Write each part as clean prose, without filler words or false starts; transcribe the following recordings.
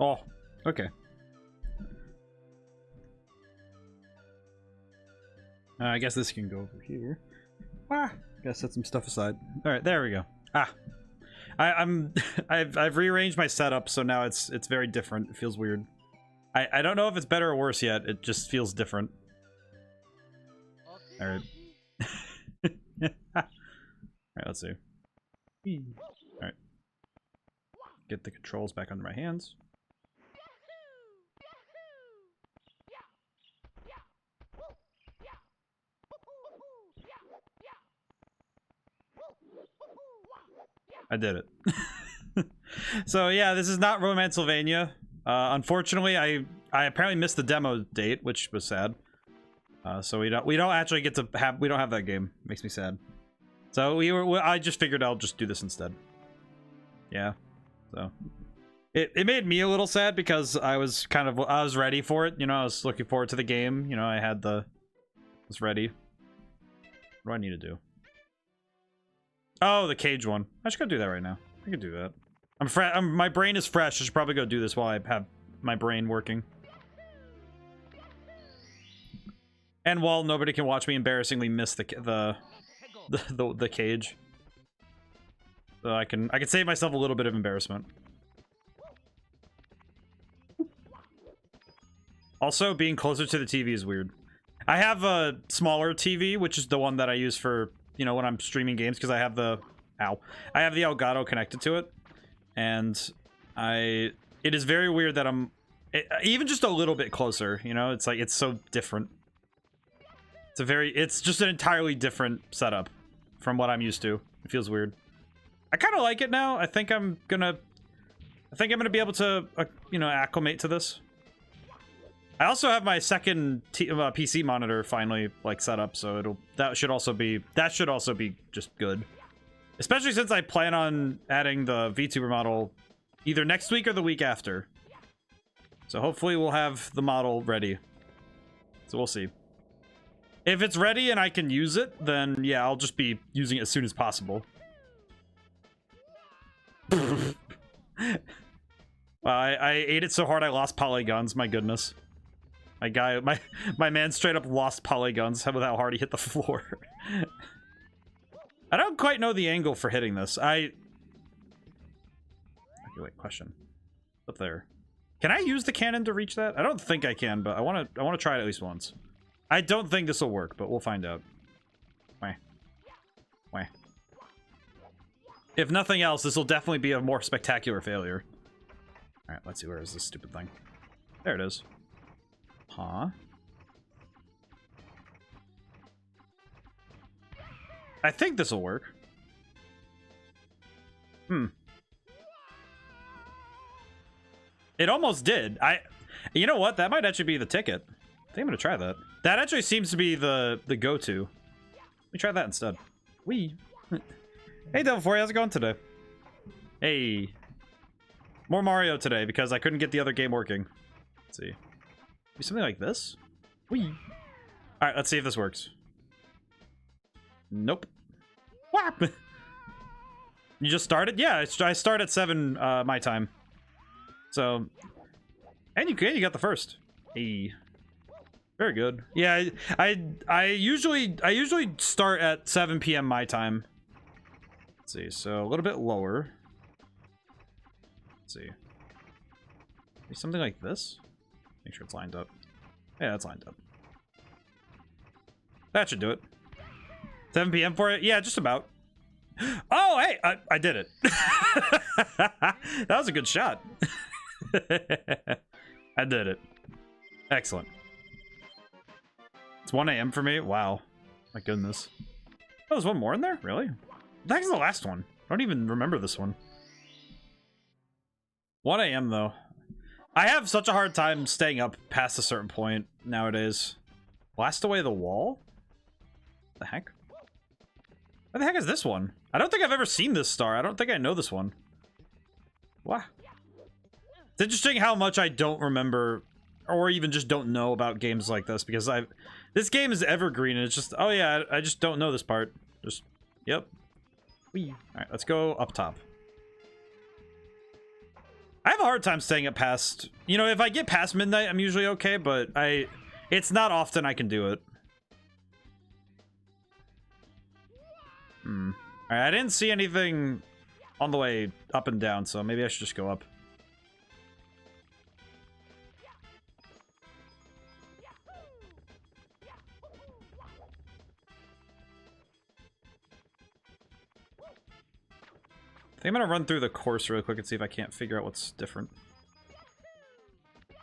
Oh, okay. I guess this can go over here. Gotta set some stuff aside. All right, there we go. I've rearranged my setup, so now it's very different. It feels weird. I don't know if it's better or worse yet. It just feels different. All right. All right, let's see. All right. Get the controls back under my hands. I did it. So yeah, this is not Romancylvania. Unfortunately, I apparently missed the demo date, which was sad. So we don't actually get to have that game. Makes me sad. So I just figured I'll just do this instead. Yeah. So it made me a little sad because I was ready for it. You know, I was looking forward to the game. You know, I was ready. What do I need to do? Oh, the cage one. I should go do that right now. I can do that. My brain is fresh. I should probably go do this while I have my brain working. And while nobody can watch me embarrassingly miss the cage. So I can save myself a little bit of embarrassment. Also, being closer to the TV is weird. I have a smaller TV, which is the one that I use for, you know, when I'm streaming games, because I have the Elgato connected to it, and it is very weird that even just a little bit closer, you know. It's like, it's so different. It's just an entirely different setup from what I'm used to. It feels weird. I kind of like it now. I think I'm gonna be able to you know, acclimate to this. I also have my second PC monitor finally like set up, so that should also be just good. Especially since I plan on adding the VTuber model either next week or the week after. So hopefully we'll have the model ready. So we'll see. If it's ready and I can use it, then yeah, I'll just be using it as soon as possible. Wow, I ate it so hard I lost polygons, my goodness. My man straight up lost polygons with how hard he hit the floor. I don't quite know the angle for hitting this. Okay, wait, question. Up there. Can I use the cannon to reach that? I don't think I can, but I want to try it at least once. I don't think this will work, but we'll find out. Wah. Wah. If nothing else, this will definitely be a more spectacular failure. All right, let's see, where is this stupid thing? There it is. Huh? I think this will work. It almost did. You know what? That might actually be the ticket. I think I'm gonna try that. That actually seems to be the go-to. Let me try that instead. Wee. Hey, Devil4, how's it going today? Hey. More Mario today because I couldn't get the other game working. Let's see. Maybe something like this? Wee. Alright, let's see if this works. Nope. Whap! You just started? Yeah, I start at 7 my time. So, and you got the first. Hey. Very good. Yeah, I usually start at 7 p.m. my time. Let's see, so a little bit lower. Let's see. Maybe something like this. Make sure it's lined up. Yeah, it's lined up. That should do it. 7 p.m. for it? Yeah, just about. Oh, hey, I did it. That was a good shot. I did it. Excellent. It's 1 a.m. for me? Wow. My goodness. Oh, there's one more in there? Really? That was the last one. I don't even remember this one. 1 a.m. though. I have such a hard time staying up past a certain point nowadays. Blast away the wall? What the heck? What the heck is this one? I don't think I've ever seen this star. I don't think I know this one. What? It's interesting how much I don't remember, or even just don't know about games like this, because this game is evergreen, and it's just, oh yeah, I just don't know this part. Just, yep. Whee. Alright, let's go up top. I have a hard time staying up past, you know, if I get past midnight, I'm usually okay, but it's not often I can do it. All right, I didn't see anything on the way up and down, so maybe I should just go up. I think I'm gonna run through the course really quick and see if I can't figure out what's different.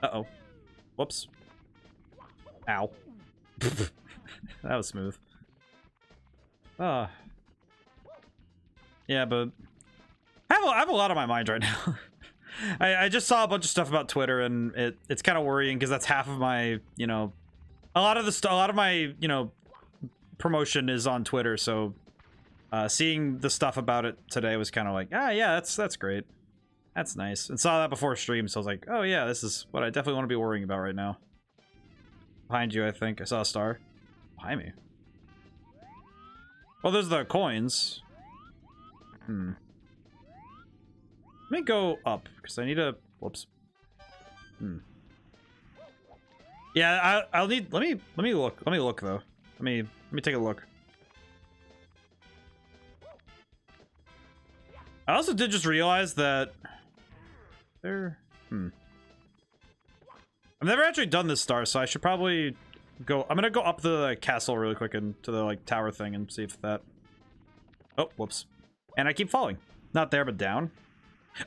Uh-oh. Whoops. Ow. That was smooth. Yeah, but I have a lot on my mind right now. I just saw a bunch of stuff about Twitter, and it's kind of worrying because that's half of my, you know, a lot of my, you know, promotion is on Twitter, so seeing the stuff about it today was kind of like, ah, yeah, that's great. That's nice. And saw that before stream, so I was like, oh yeah, this is what I definitely want to be worrying about right now. Behind you, I think. I saw a star. Behind me. Well, there's the coins. Let me go up, because I need a... Whoops. Yeah, I'll need... Let me look. Let me look, though. Let me take a look. I also did just realize that there... I've never actually done this star, so I should probably go... I'm gonna go up the castle really quick and to the, like, tower thing and see if that... Oh, whoops. And I keep falling. Not there, but down.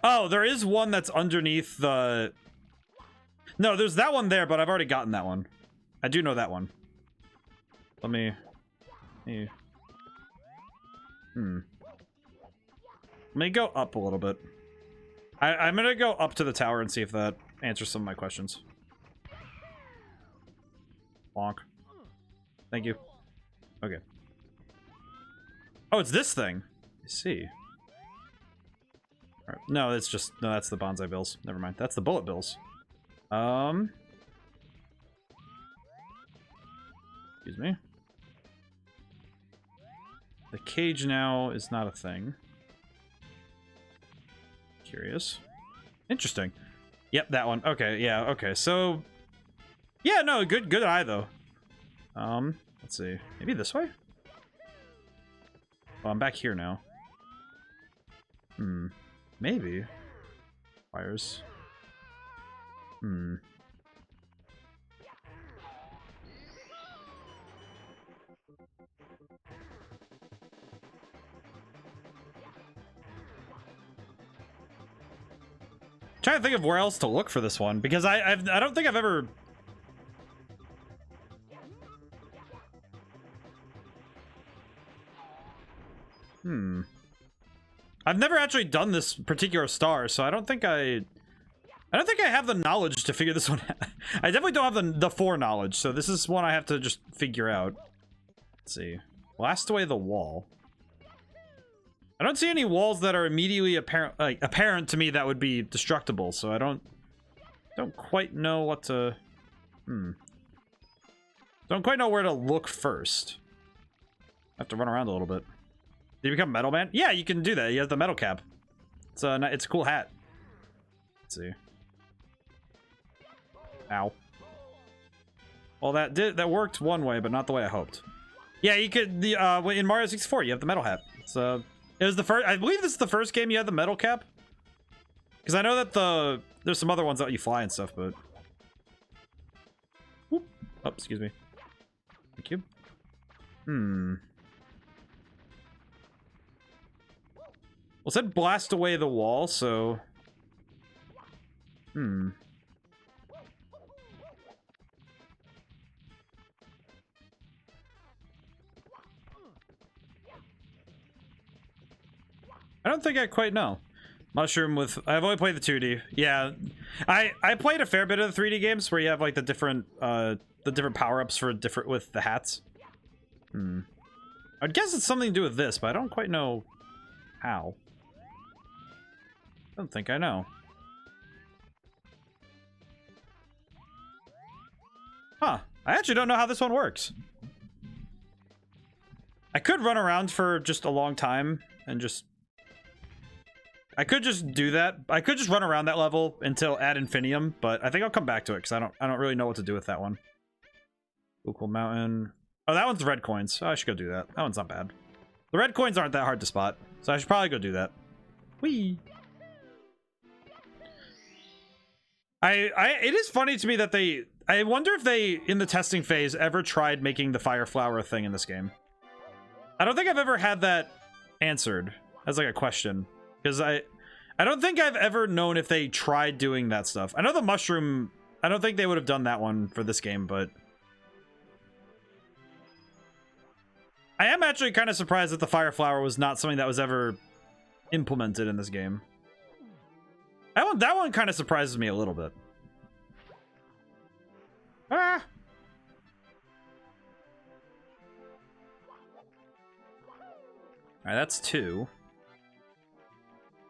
Oh, there is one that's underneath the... No, there's that one there, but I've already gotten that one. I do know that one. Let me... Let me go up a little bit. I'm gonna go up to the tower and see if that answers some of my questions. Bonk. Thank you. Okay. Oh, it's this thing. I see. All right. No, it's just... No, that's the bonsai bills. Never mind. That's the bullet bills. Excuse me. The cage now is not a thing. Curious. Interesting. Yep, that one. Okay, yeah, okay. So... Yeah, no, good eye, though. Let's see. Maybe this way? Oh, I'm back here now. Maybe. Wires. Trying to think of where else to look for this one, because I don't think I've ever... I've never actually done this particular star, so I don't think I have the knowledge to figure this one out. I definitely don't have the foreknowledge, so this is one I have to just figure out. Let's see. Blast away the wall. I don't see any walls that are immediately apparent to me that would be destructible, so I don't quite know what to... Don't quite know where to look first. I have to run around a little bit. Did you become Metal Man? Yeah, you can do that. You have the metal cap. It's a cool hat. Let's see. Ow. Well, that worked one way, but not the way I hoped. Yeah, you could in Mario 64, you have the metal hat. It's it was the first. I believe this is the first game you had the metal cap. Because I know that there's some other ones that let you fly and stuff, but. Whoop. Oh, excuse me. Thank you. Well, it said blast away the wall, so... I don't think I quite know. Mushroom with... I've only played the 2D. Yeah. I played a fair bit of the 3D games where you have, like, the different power-ups for different... with the hats. I'd guess it's something to do with this, but I don't quite know how. I don't think I know. Huh. I actually don't know how this one works. I could run around for just a long time and just I could just do that. I could just run around that level until ad infinitum, but I think I'll come back to it because I don't really know what to do with that one. Cool Mountain. Oh, that one's red coins. Oh, I should go do that. That one's not bad. The red coins aren't that hard to spot, so I should probably go do that. Whee! It is funny to me that I wonder if they, in the testing phase, ever tried making the fire flower a thing in this game. I don't think I've ever had that answered as like a question. Because I don't think I've ever known if they tried doing that stuff. I know the mushroom, I don't think they would have done that one for this game, but I am actually kind of surprised that the fire flower was not something that was ever implemented in this game. That one kind of surprises me a little bit. Ah! Alright, that's 2.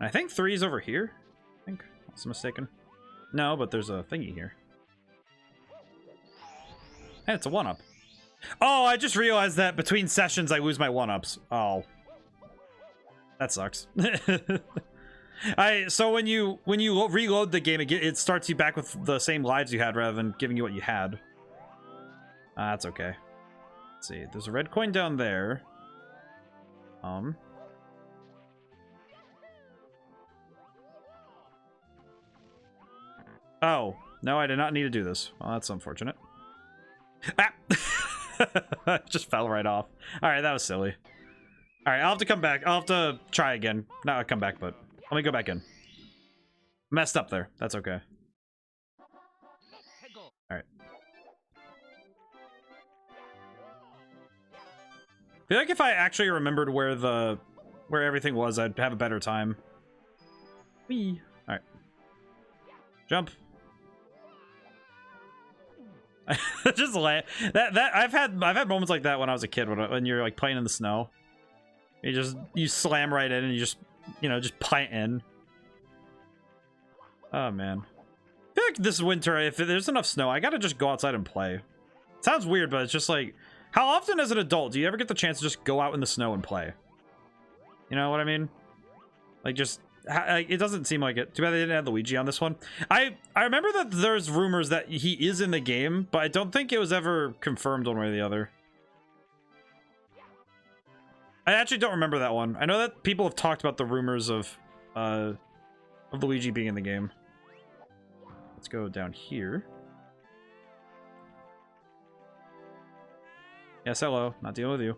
I think 3 is over here. I think I was mistaken. No, but there's a thingy here. And it's a 1-up. Oh, I just realized that between sessions I lose my 1-ups. Oh. That sucks. So when you reload the game, it starts you back with the same lives you had rather than giving you what you had. That's okay. Let's see. There's a red coin down there. Oh, no, I did not need to do this. Well, that's unfortunate. Ah! Just fell right off. Alright, that was silly. Alright, I'll have to come back. I'll have to try again. Not come back, but let me go back in. Messed up there. That's okay. Alright. I feel like if I actually remembered where everything was, I'd have a better time. Whee! Alright. Jump. Just I've had moments like that when I was a kid when you're like playing in the snow. You slam right in and you just pint in. Oh man. I feel like this winter, if there's enough snow, I gotta just go outside and play. It sounds weird, but it's just like, how often as an adult do you ever get the chance to just go out in the snow and play? You know what I mean? Like just it doesn't seem like it. Too bad they didn't have Luigi on this one. I remember that there's rumors that he is in the game, but I don't think it was ever confirmed one way or the other. I actually don't remember that one. I know that people have talked about the rumors of Luigi being in the game. Let's go down here. Yes, hello. Not dealing with you.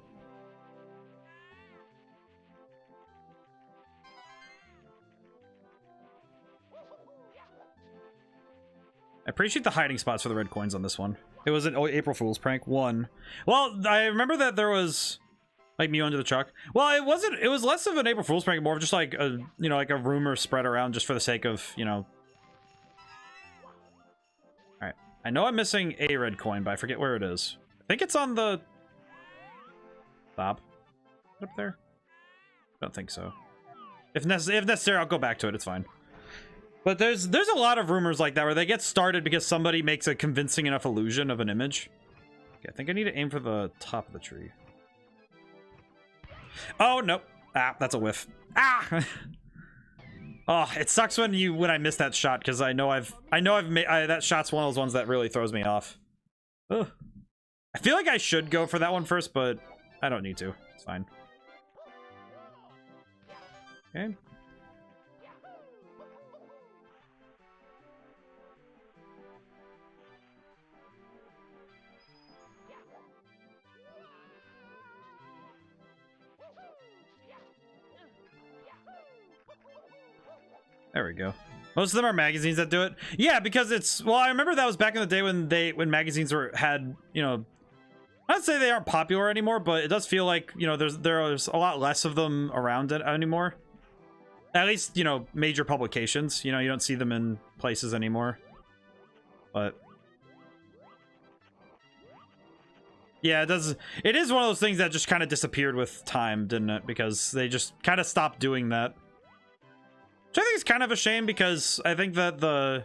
I appreciate the hiding spots for the red coins on this one. It was an April Fool's prank. 1. Well, I remember that there was like Mew under the truck. Well, it wasn't. It was less of an April Fool's prank, more of just like a like a rumor spread around just for the sake of All right. I know I'm missing a red coin, but I forget where it is. I think it's on the top up there. I don't think so. If necessary, I'll go back to it. It's fine. But there's a lot of rumors like that where they get started because somebody makes a convincing enough illusion of an image. Okay, I think I need to aim for the top of the tree. Oh, nope. Ah, that's a whiff. Ah! Oh, it sucks when I miss that shot because I know I've made that shot's one of those ones that really throws me off. Ugh. I feel like I should go for that one first, but I don't need to. It's fine. Okay. There we go. Most of them are magazines that do it. Yeah, because it's, well, I remember that was back in the day when magazines had, I'd say they aren't popular anymore, but it does feel like, there's a lot less of them around anymore. At least, major publications. You don't see them in places anymore. But yeah, it is one of those things that just kind of disappeared with time, didn't it? Because they just kind of stopped doing that. Which I think is kind of a shame because I think that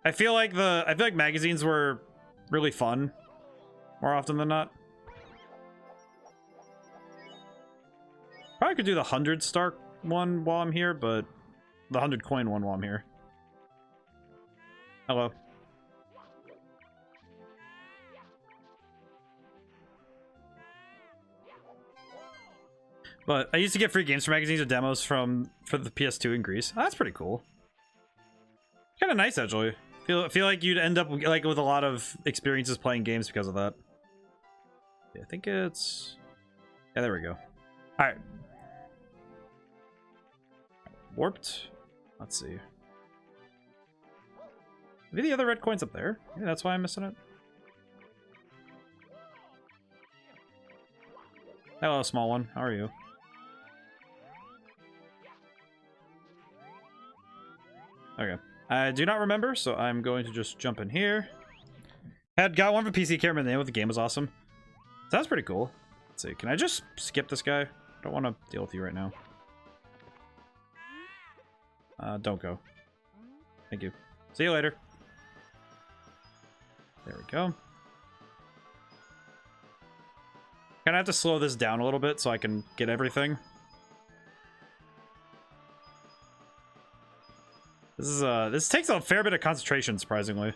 I feel like magazines were really fun more often than not. Probably could do the 100 star one while I'm here, but the 100 coin one while I'm here. Hello. But I used to get free games for magazines or demos for the PS2 in Greece. Oh, that's pretty cool. Kind of nice, actually. Feel like you'd end up like with a lot of experiences playing games because of that. Yeah, I think it's... Yeah, there we go. Alright. Warped. Let's see. Maybe the other red coin's up there. Yeah, that's why I'm missing it. Hello, small one. How are you? Okay. I do not remember, so I'm going to just jump in here. Got one for PC, can't remember the name of the game, was awesome. Sounds pretty cool. Let's see, can I just skip this guy? I don't want to deal with you right now. Don't go. Thank you. See you later. There we go. Gonna have to slow this down a little bit so I can get everything. This takes a fair bit of concentration, surprisingly.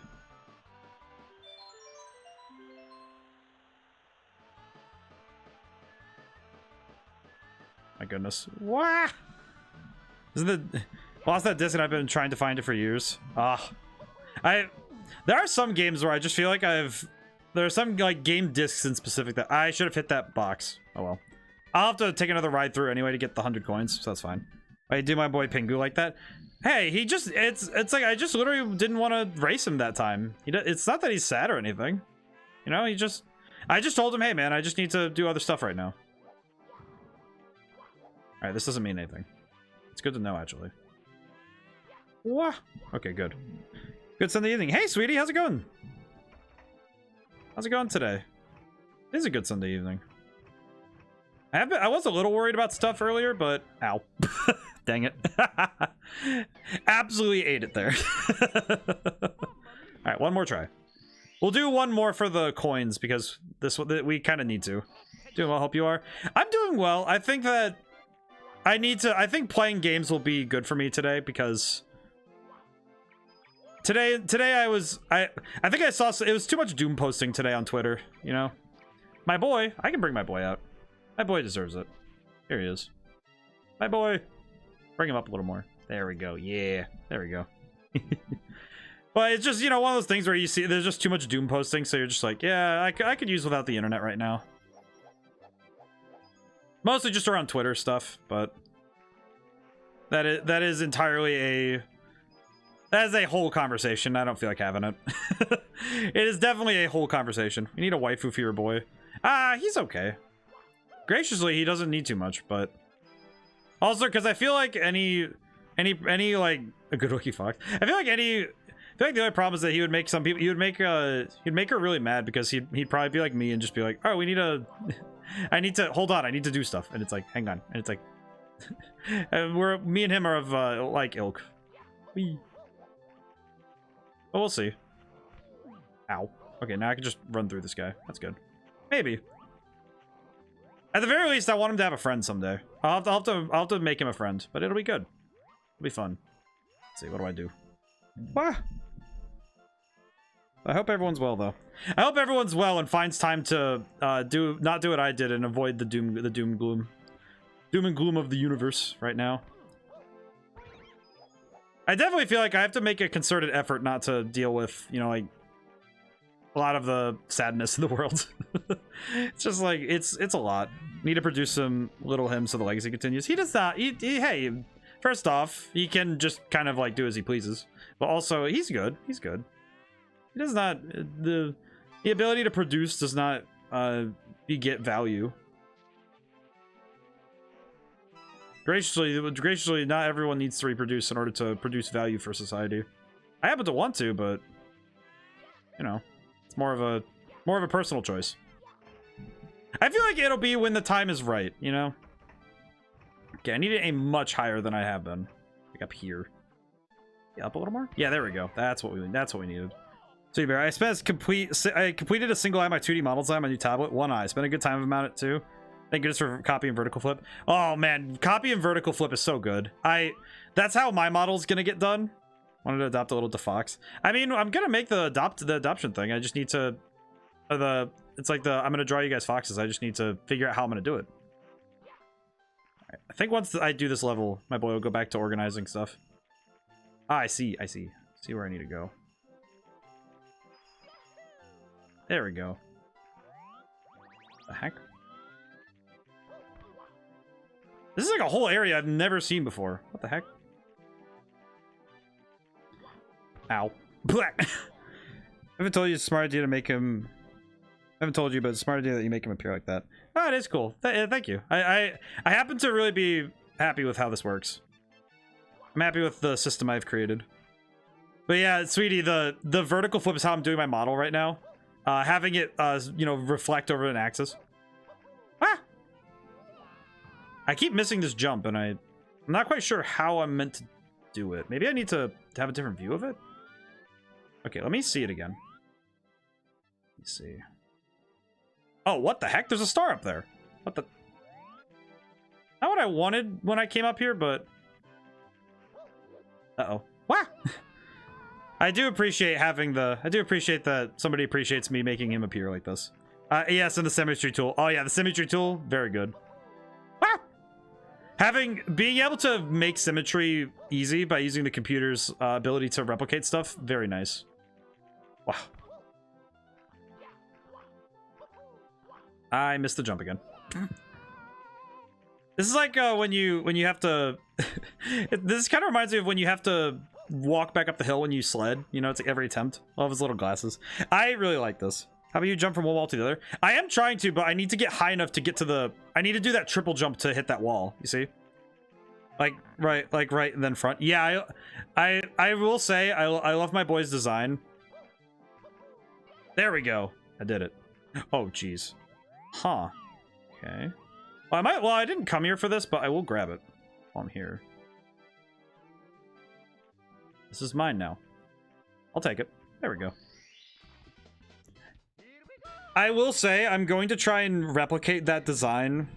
My goodness. Wah! Isn't the lost that disc and I've been trying to find it for years. There are some games where I just feel like there are some like game discs in specific that I should have hit that box. Oh well. I'll have to take another ride through anyway to get the 100 coins, so that's fine. I do my boy Pingu like that. Hey, he just, it's like, I just literally didn't want to race him that time. It's not that he's sad or anything. You know, I just told him, hey man, I just need to do other stuff right now. Alright, this doesn't mean anything. It's good to know, actually. Wah! Okay, good. Good Sunday evening. Hey, sweetie, how's it going? How's it going today? It is a good Sunday evening. I was a little worried about stuff earlier, but... Ow. Dang it. Absolutely ate it there. Alright, one more try. We'll do one more for the coins, because we kind of need to. Doing well, hope you are. I'm doing well. I think that... I think playing games will be good for me today, because... Today I think I saw... It was too much doom posting today on Twitter, you know? My boy, I can bring my boy out. My boy deserves it. Here he is. My boy. Bring him up a little more. There we go. Yeah. There we go. But it's just, you know, one of those things where you see there's just too much doom posting, so you're just like, yeah, I could use without the internet right now. Mostly just around Twitter stuff, but that is entirely a... That is a whole conversation. I don't feel like having it. It is definitely a whole conversation. You need a waifu for your boy. He's okay. Graciously, he doesn't need too much, but also because I feel like any like a good looking fox. I feel like the only problem is that he would make some people. He'd make her really mad because he'd probably be like me and just be like, oh, I need to hold on. I need to do stuff, and it's like, hang on, and it's like, me and him are of like ilk. Whee. But we'll see. Ow. Okay, now I can just run through this guy. That's good. Maybe. At the very least, I want him to have a friend someday. I'll have to make him a friend, but it'll be good. It'll be fun. Let's see, what do I do? Wah! I hope everyone's well, though. I hope everyone's well and finds time to not do what I did and avoid the doom and gloom of the universe right now. I definitely feel like I have to make a concerted effort not to deal with, you know, like a lot of the sadness in the world. It's just like it's a lot. Need to produce some little hymns so the legacy continues. He does not. Hey, first off, he can just kind of like do as he pleases, but also he's good. He's good. He does not the ability to produce does not beget value. Graciously, not everyone needs to reproduce in order to produce value for society. I happen to want to, but you know, it's more of a personal choice. I feel like it'll be when the time is right, you know? Okay, I need it a much higher than I have been. Like up here. Yeah, up a little more? Yeah, there we go. That's what we needed. So, Bear, I completed a single eye my 2D model design on my new tablet. One eye. Spent a good time about it too. Thank goodness for copy and vertical flip. Oh man, copy and vertical flip is so good. That's how my model's gonna get done. Wanted to adopt a little defox. I mean, I'm gonna make the adoption thing. I just need to it's like I'm gonna draw you guys foxes. I just need to figure out how I'm gonna do it. Right. I think once I do this level, my boy will go back to organizing stuff. Ah, I see. See where I need to go. There we go. The heck? This is like a whole area I've never seen before. What the heck? Ow. I haven't told you it's a smart idea to make him... I haven't told you, but it's a smart idea that you make him appear like that. Oh, it is cool. Thank you. I happen to really be happy with how this works. I'm happy with the system I've created. But yeah, sweetie, the vertical flip is how I'm doing my model right now. Having it, you know, reflect over an axis. Ah! I keep missing this jump, and I'm not quite sure how I'm meant to do it. Maybe I need to have a different view of it? Okay, let me see it again. Let's see. Oh, what the heck? There's a star up there. What the... Not what I wanted when I came up here, but... Uh-oh. Wah! I do appreciate having the... I do appreciate that somebody appreciates me making him appear like this. Yes, and the symmetry tool. Oh yeah, the symmetry tool, very good. Wah! Being able to make symmetry easy by using the computer's ability to replicate stuff, very nice. Wow. I missed the jump again. This is like when you have to... This kind of reminds me of when you have to walk back up the hill when you sled. You know, it's like every attempt. All of his little glasses. I really like this. How about you jump from one wall to the other? I am trying to, but I need to get high enough to get to the... I need to do that triple jump to hit that wall. You see? Like right and then front. Yeah, I will say I love my boy's design. There we go. I did it. Oh, jeez. Huh. Okay. Well, I didn't come here for this, but I will grab it while I'm here. This is mine now. I'll take it. There we go. I will say I'm going to try and replicate that design.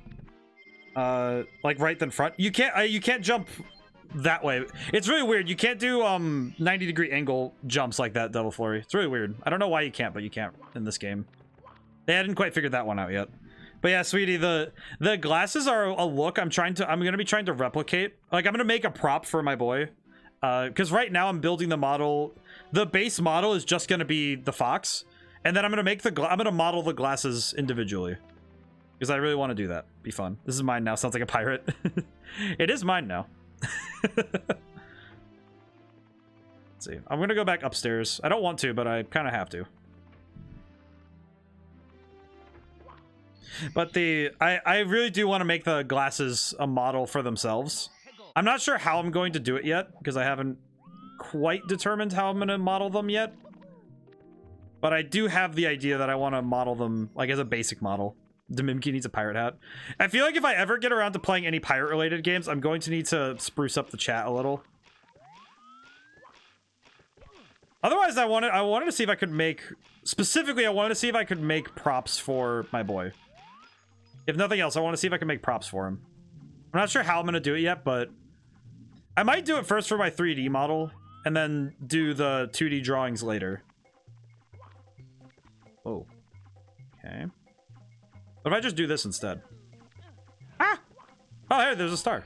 Like right in front. You can't jump that way. It's really weird. You can't do 90-degree angle jumps like that, Devil Flurry. It's really weird. I don't know why you can't, but you can't in this game. They hadn't quite figured that one out yet. But yeah, sweetie, the glasses are a look I'm gonna be trying to replicate. Like I'm gonna make a prop for my boy. Because right now I'm building the model. The base model is just gonna be the fox. And then I'm gonna model the glasses individually. Because I really want to do that. Be fun. This is mine now. Sounds like a pirate. It is mine now. Let's see. I'm gonna go back upstairs. I don't want to, but I kind of have to. But I really do want to make the glasses a model for themselves. I'm not sure how I'm going to do it yet, because I haven't quite determined how I'm going to model them yet. But I do have the idea that I want to model them, like, as a basic model. Demimki needs a pirate hat. I feel like if I ever get around to playing any pirate-related games, I'm going to need to spruce up the chat a little. Otherwise, I wanted to see if I could make... Specifically, I wanted to see if I could make props for my boy. If nothing else, I want to see if I can make props for him. I'm not sure how I'm going to do it yet, but... I might do it first for my 3D model, and then do the 2D drawings later. Oh. Okay. What if I just do this instead? Ah! Oh, hey, there's a star.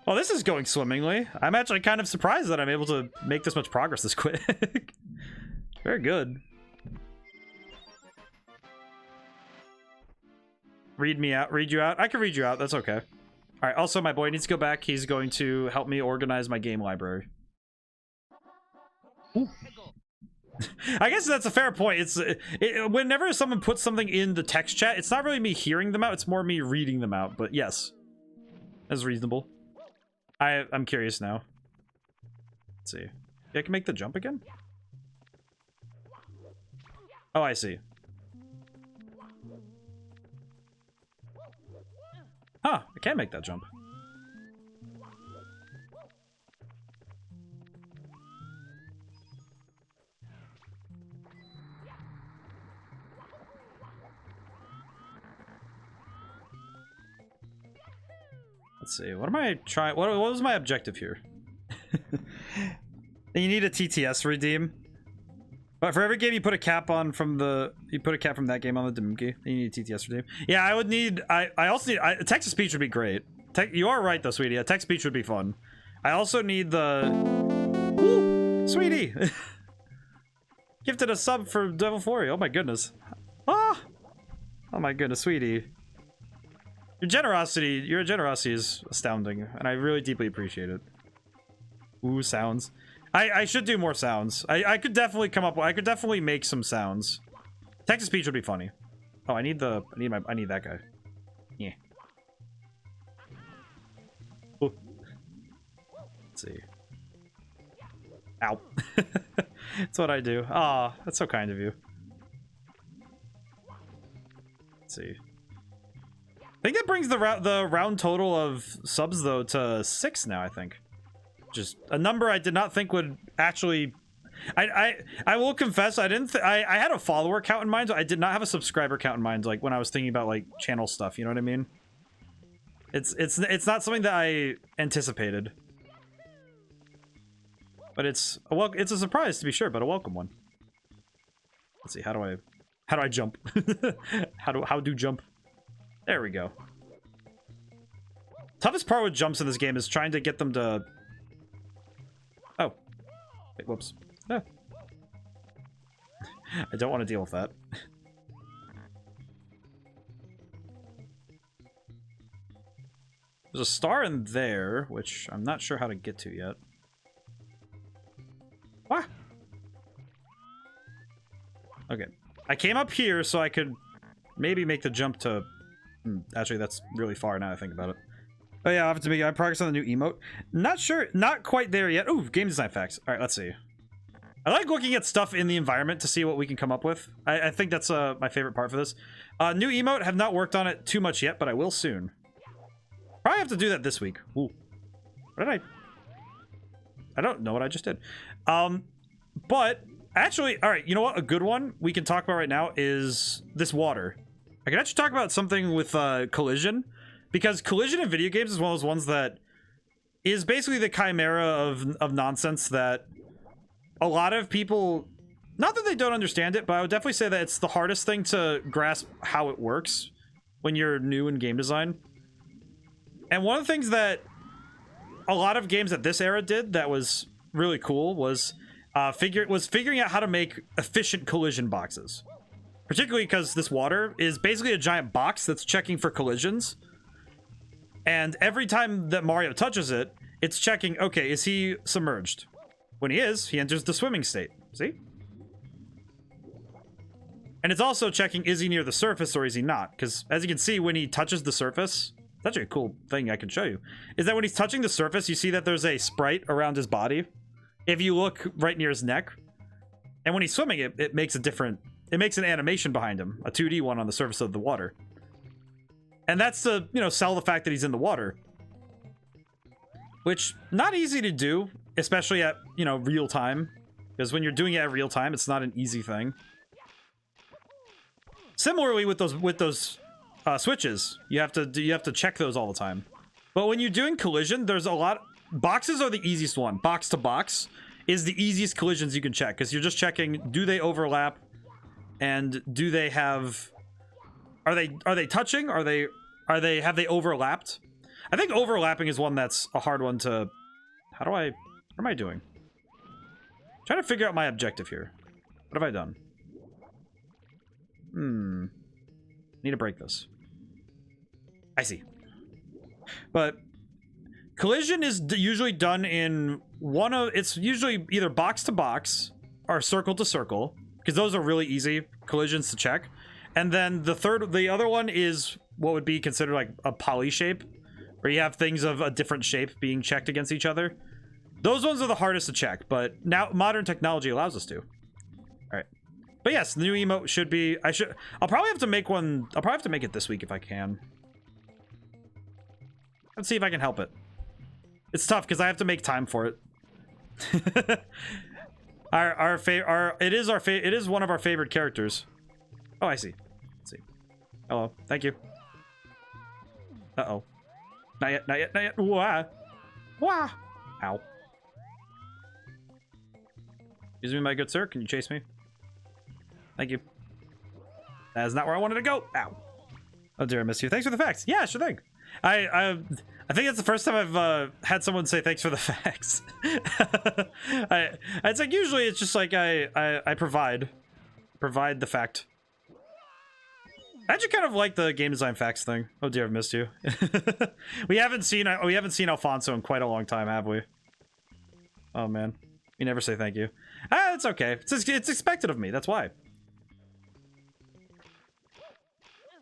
Well, this is going swimmingly. I'm actually kind of surprised that I'm able to make this much progress this quick. Very good. Read you out? I can read you out, that's okay. Alright, also my boy needs to go back. He's going to help me organize my game library. Ooh. I guess that's a fair point. Whenever someone puts something in the text chat, it's not really me hearing them out, it's more me reading them out. But yes, that's reasonable. I'm curious now. Let's see. Yeah, I can make the jump again? Oh, I see. Huh, I can make that jump. Let's see. What am I trying? What was my objective here? You need a TTS redeem. But for every game you put a cap on from the, you put a cap from that game on the Dimki, you need a TTS redeem. Yeah, I would need, I also need, text-to-speech would be great. You are right though, sweetie. A text-speech would be fun. I also need the, ooh, sweetie. Gifted a sub for Devil Flurry. Oh my goodness. Ah! Oh my goodness, sweetie. Your generosity is astounding, and I really deeply appreciate it. Ooh, sounds. I should do more sounds. I could definitely come up with, I could definitely make some sounds. Text-to-speech would be funny. Oh, I need that guy. Yeah. Ooh. Let's see. Ow. That's what I do. Aw, that's so kind of you. Let's see. I think that brings the round total of subs though to 6 now, I think. Just a number I did not think would actually. I will confess I didn't. I had a follower count in mind. So I did not have a subscriber count in mind. Like when I was thinking about like channel stuff. You know what I mean? It's not something that I anticipated. But it's a surprise to be sure, but a welcome one. Let's see. How do I jump? how do jump? There we go. Toughest part with jumps in this game is trying to get them to. Oh. Wait, whoops. Ah. I don't want to deal with that. There's a star in there, which I'm not sure how to get to yet. Ah! Okay. I came up here so I could maybe make the jump to... Actually, that's really far now I think about it. Oh yeah, I have to make progress on the new emote. Not sure, not quite there yet. Ooh, game design facts. All right, let's see. I like looking at stuff in the environment to see what we can come up with. I think that's my favorite part for this. New emote, have not worked on it too much yet, but I will soon. Probably have to do that this week. Ooh. What did I don't know what I just did. But actually, all right, you know what? A good one we can talk about right now is this water. I can actually talk about something with collision. Because collision in video games is one of those ones that is basically the chimera of nonsense that a lot of people, not that they don't understand it, but I would definitely say that it's the hardest thing to grasp how it works when you're new in game design. And one of the things that a lot of games at this era did that was really cool was figuring out how to make efficient collision boxes. Particularly because this water is basically a giant box that's checking for collisions. And every time that Mario touches it, it's checking, okay, is he submerged? When he is, he enters the swimming state. See? And it's also checking, is he near the surface or is he not? Because as you can see, when he touches the surface, it's actually a cool thing I can show you, is that when he's touching the surface, you see that there's a sprite around his body. If you look right near his neck. And when he's swimming, it makes an animation behind him, a 2D one on the surface of the water. And that's to, you know, sell the fact that he's in the water. Which, not easy to do, especially at, you know, real time. Because when you're doing it at real time, it's not an easy thing. Similarly with those switches, you have to check those all the time. But when you're doing collision, there's a lot. Boxes are the easiest one. Box to box is the easiest collisions you can check, because you're just checking, do they overlap, and do they have, are they touching? Have they overlapped? I think overlapping is one that's a hard one to. What am I doing? I'm trying to figure out my objective here. What have I done? Need to break this. I see. But collision is usually done in it's usually either box to box or circle to circle, because those are really easy collisions to check. And then the other one is what would be considered like a poly shape, where you have things of a different shape being checked against each other. Those ones are the hardest to check, but now modern technology allows us to. All right. But yes, the new emote should be, I'll probably have to make one. I'll probably have to make it this week if I can. Let's see if I can help it. It's tough because I have to make time for it. It is one of our favorite characters. Oh, I see. Let's see. Hello. Thank you. Uh-oh. Not yet, not yet, not yet. Wah. Wah. Ow. Excuse me, my good sir. Can you chase me? Thank you. That is not where I wanted to go. Ow. Oh dear, I miss you. Thanks for the facts. Yeah, sure thing. I think it's the first time I've had someone say thanks for the facts. It's like usually it's just like I provide the fact. I actually kind of like the game design facts thing. Oh dear, I've missed you. we haven't seen Alfonso in quite a long time, have we? Oh man, you never say thank you. It's okay. It's expected of me. That's why.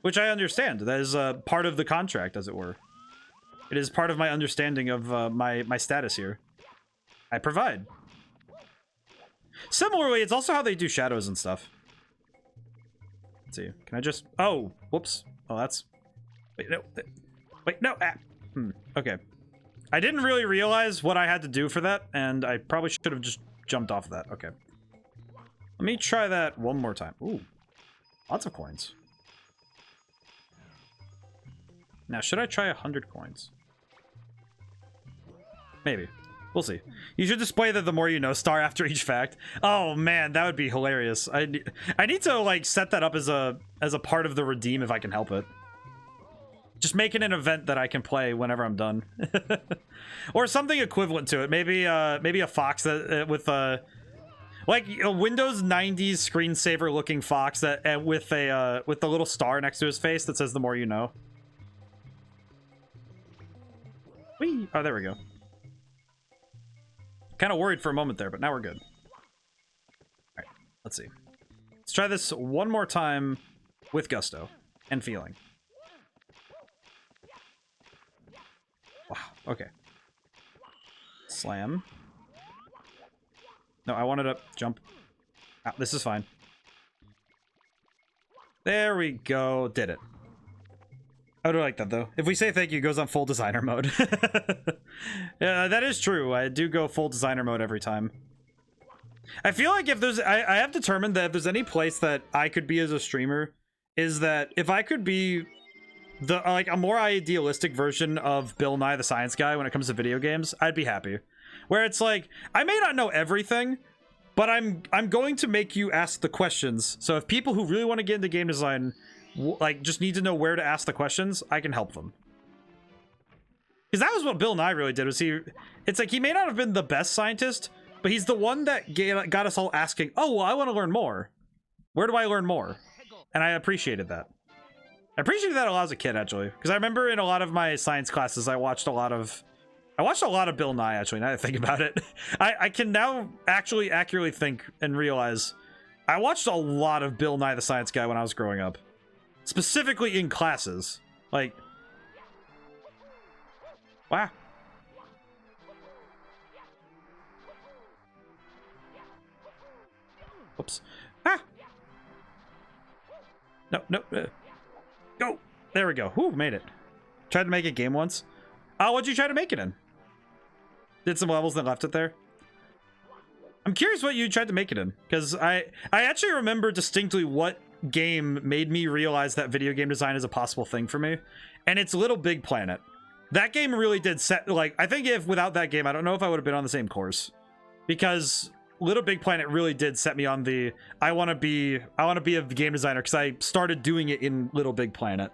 Which I understand. That is part of the contract, as it were. It is part of my understanding of my status here. I provide. Similarly, it's also how they do shadows and stuff. Let's see. Can I just... Oh, whoops. Oh, that's... Wait, no. Wait, no. Ah. Okay. I didn't really realize what I had to do for that, and I probably should have just jumped off of that. Okay. Let me try that one more time. Ooh. Lots of coins. Now, should I try 100 coins? Maybe. We'll see. You should display the more you know star after each fact. Oh man, that would be hilarious. I need to like set that up as a part of the redeem if I can help it. Just make it an event that I can play whenever I'm done. Or something equivalent to it. Maybe maybe a fox that with like a Windows 90s screensaver looking fox that with the little star next to his face that says the more you know. Whee! Oh, there we go. Kind of worried for a moment there, but now we're good. Alright, let's see. Let's try this one more time with gusto and feeling. Wow, okay. Slam. No, I wanted to jump. Ah, this is fine. There we go. Did it. I do like that, though. If we say thank you, it goes on full designer mode. Yeah, that is true. I do go full designer mode every time. I feel like if there's... I have determined that if there's any place that I could be as a streamer, is that if I could be the like a more idealistic version of Bill Nye the Science Guy when it comes to video games, I'd be happy. Where it's like, I may not know everything, but I'm going to make you ask the questions. So if people who really want to get into game design... like just need to know where to ask the questions, I can help them. Because that was what Bill Nye really did. Was it's like he may not have been the best scientist, but he's the one that got us all asking, oh well, I want to learn more. Where do I learn more? And I appreciated that. I appreciated that a lot as a kid, actually, because I remember in a lot of my science classes I watched a lot of Bill Nye, actually, now that I think about it. I can now actually accurately think and realize I watched a lot of Bill Nye the Science Guy when I was growing up. Specifically in classes. Like... Wow. Oops. Ah! No, no. Go! There we go. Whew, made it. Tried to make a game once. Oh, what'd you try to make it in? Did some levels that left it there? I'm curious what you tried to make it in. Because I actually remember distinctly what game made me realize that video game design is a possible thing for me, and it's Little Big Planet. That game really did set, like, I think if without that game, I don't know if I would have been on the same course, because Little Big Planet really did set me on the I want to be a game designer, because I started doing it in Little Big Planet.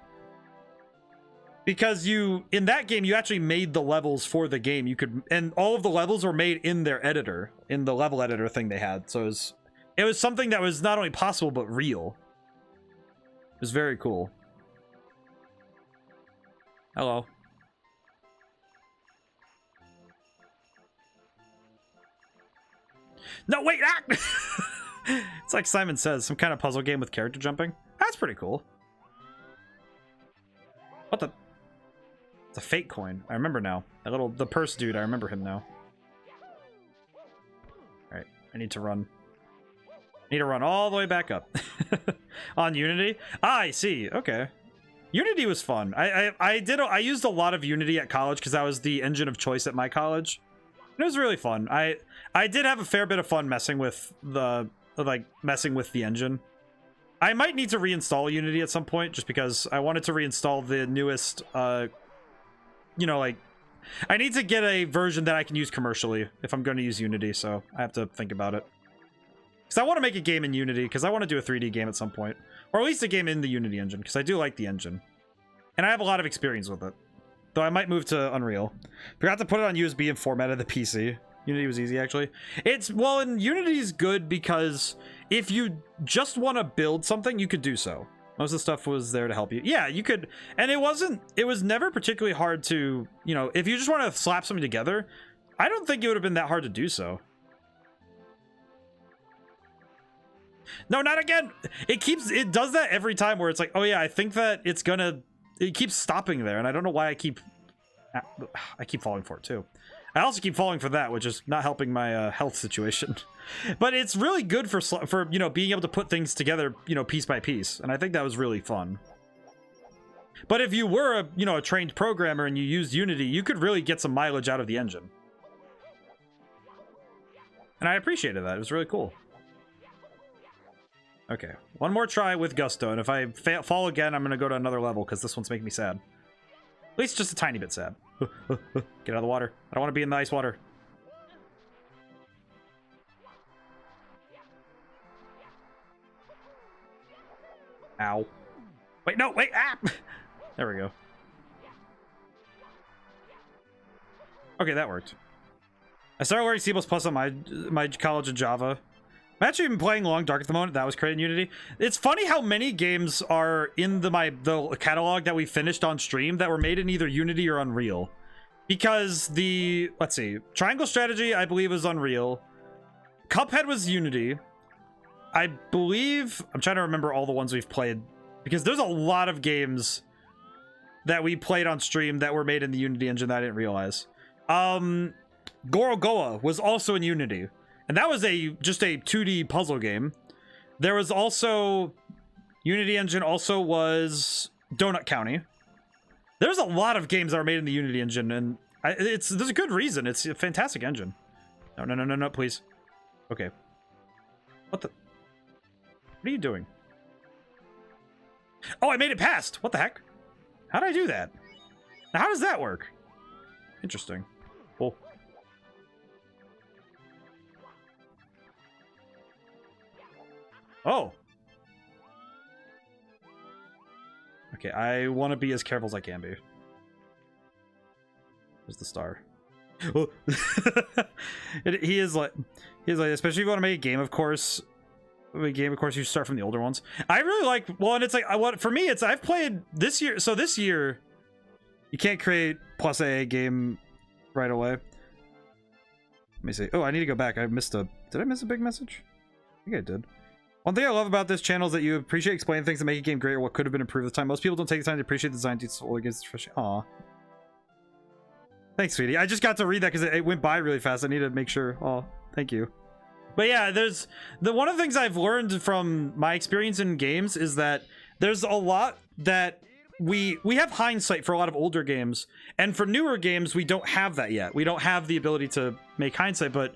Because in that game, you actually made the levels for the game. You could, and all of the levels were made in their editor, in the level editor thing they had. So it was something that was not only possible but real. It was very cool. Hello. No, wait! Ah! It's like Simon Says, some kind of puzzle game with character jumping. That's pretty cool. What the? It's a fake coin. I remember now. The purse dude, I remember him now. Alright, I need to run. Need to run all the way back up. On Unity? Ah, I see. Okay. Unity was fun. I used a lot of Unity at college because that was the engine of choice at my college. It was really fun. I did have a fair bit of fun messing with the engine. I might need to reinstall Unity at some point just because I wanted to reinstall the newest you know, like, I need to get a version that I can use commercially if I'm going to use Unity, so I have to think about it. Because I want to make a game in Unity, because I want to do a 3D game at some point. Or at least a game in the Unity engine, because I do like the engine. And I have a lot of experience with it. Though I might move to Unreal. Forgot to put it on USB and formatted the PC. Unity was easy, actually. Well, and Unity's good because if you just want to build something, you could do so. Most of the stuff was there to help you. Yeah, you could, and it was never particularly hard to, you know, if you just want to slap something together, I don't think it would have been that hard to do so. No, not again! It does that every time where it's like, oh yeah, I think that it keeps stopping there, and I don't know why I keep falling for it too. I also keep falling for that, which is not helping my health situation. But it's really good for you know, being able to put things together, you know, piece by piece, and I think that was really fun. But if you were a trained programmer and you used Unity, you could really get some mileage out of the engine. And I appreciated that. It was really cool. Okay, one more try with Gusto, and if I fall again, I'm gonna go to another level, because this one's making me sad. At least just a tiny bit sad. Get out of the water. I don't want to be in the ice water. Ow. Wait, no, wait, ah! There we go. Okay, that worked. I started learning C++ on my college of Java. I've actually been playing Long Dark at the moment. That was created in Unity. It's funny how many games are in the catalog that we finished on stream that were made in either Unity or Unreal. Because let's see, Triangle Strategy, I believe, is Unreal. Cuphead was Unity. I believe, I'm trying to remember all the ones we've played, because there's a lot of games that we played on stream that were made in the Unity engine that I didn't realize. Gorogoa was also in Unity. And that was just a 2D puzzle game. There was also Unity engine also was Donut County. There's a lot of games that are made in the Unity engine, and there's a good reason. It's a fantastic engine. No, please. Okay. What are you doing? Oh, I made it past. What the heck? How did I do that? Now, how does that work? Interesting. Cool. Oh. Okay, I want to be as careful as I can be. There's the star. Oh. He is like, especially if you want to make a game, of course. You start from the older ones. I really like, well, and it's like, for me, it's, I've played this year. So this year, you can't create plus AA game right away. Let me see. Oh, I need to go back. Did I miss a big message? I think I did. One thing I love about this channel is that you appreciate explaining things that make a game great or what could have been improved with time. Most people don't take the time to appreciate the design details. Aw. Thanks, sweetie. I just got to read that because it went by really fast. I need to make sure. Oh, thank you. But yeah, one of the things I've learned from my experience in games is that there's a lot that we have hindsight for a lot of older games, and for newer games we don't have that yet. We don't have the ability to make hindsight, but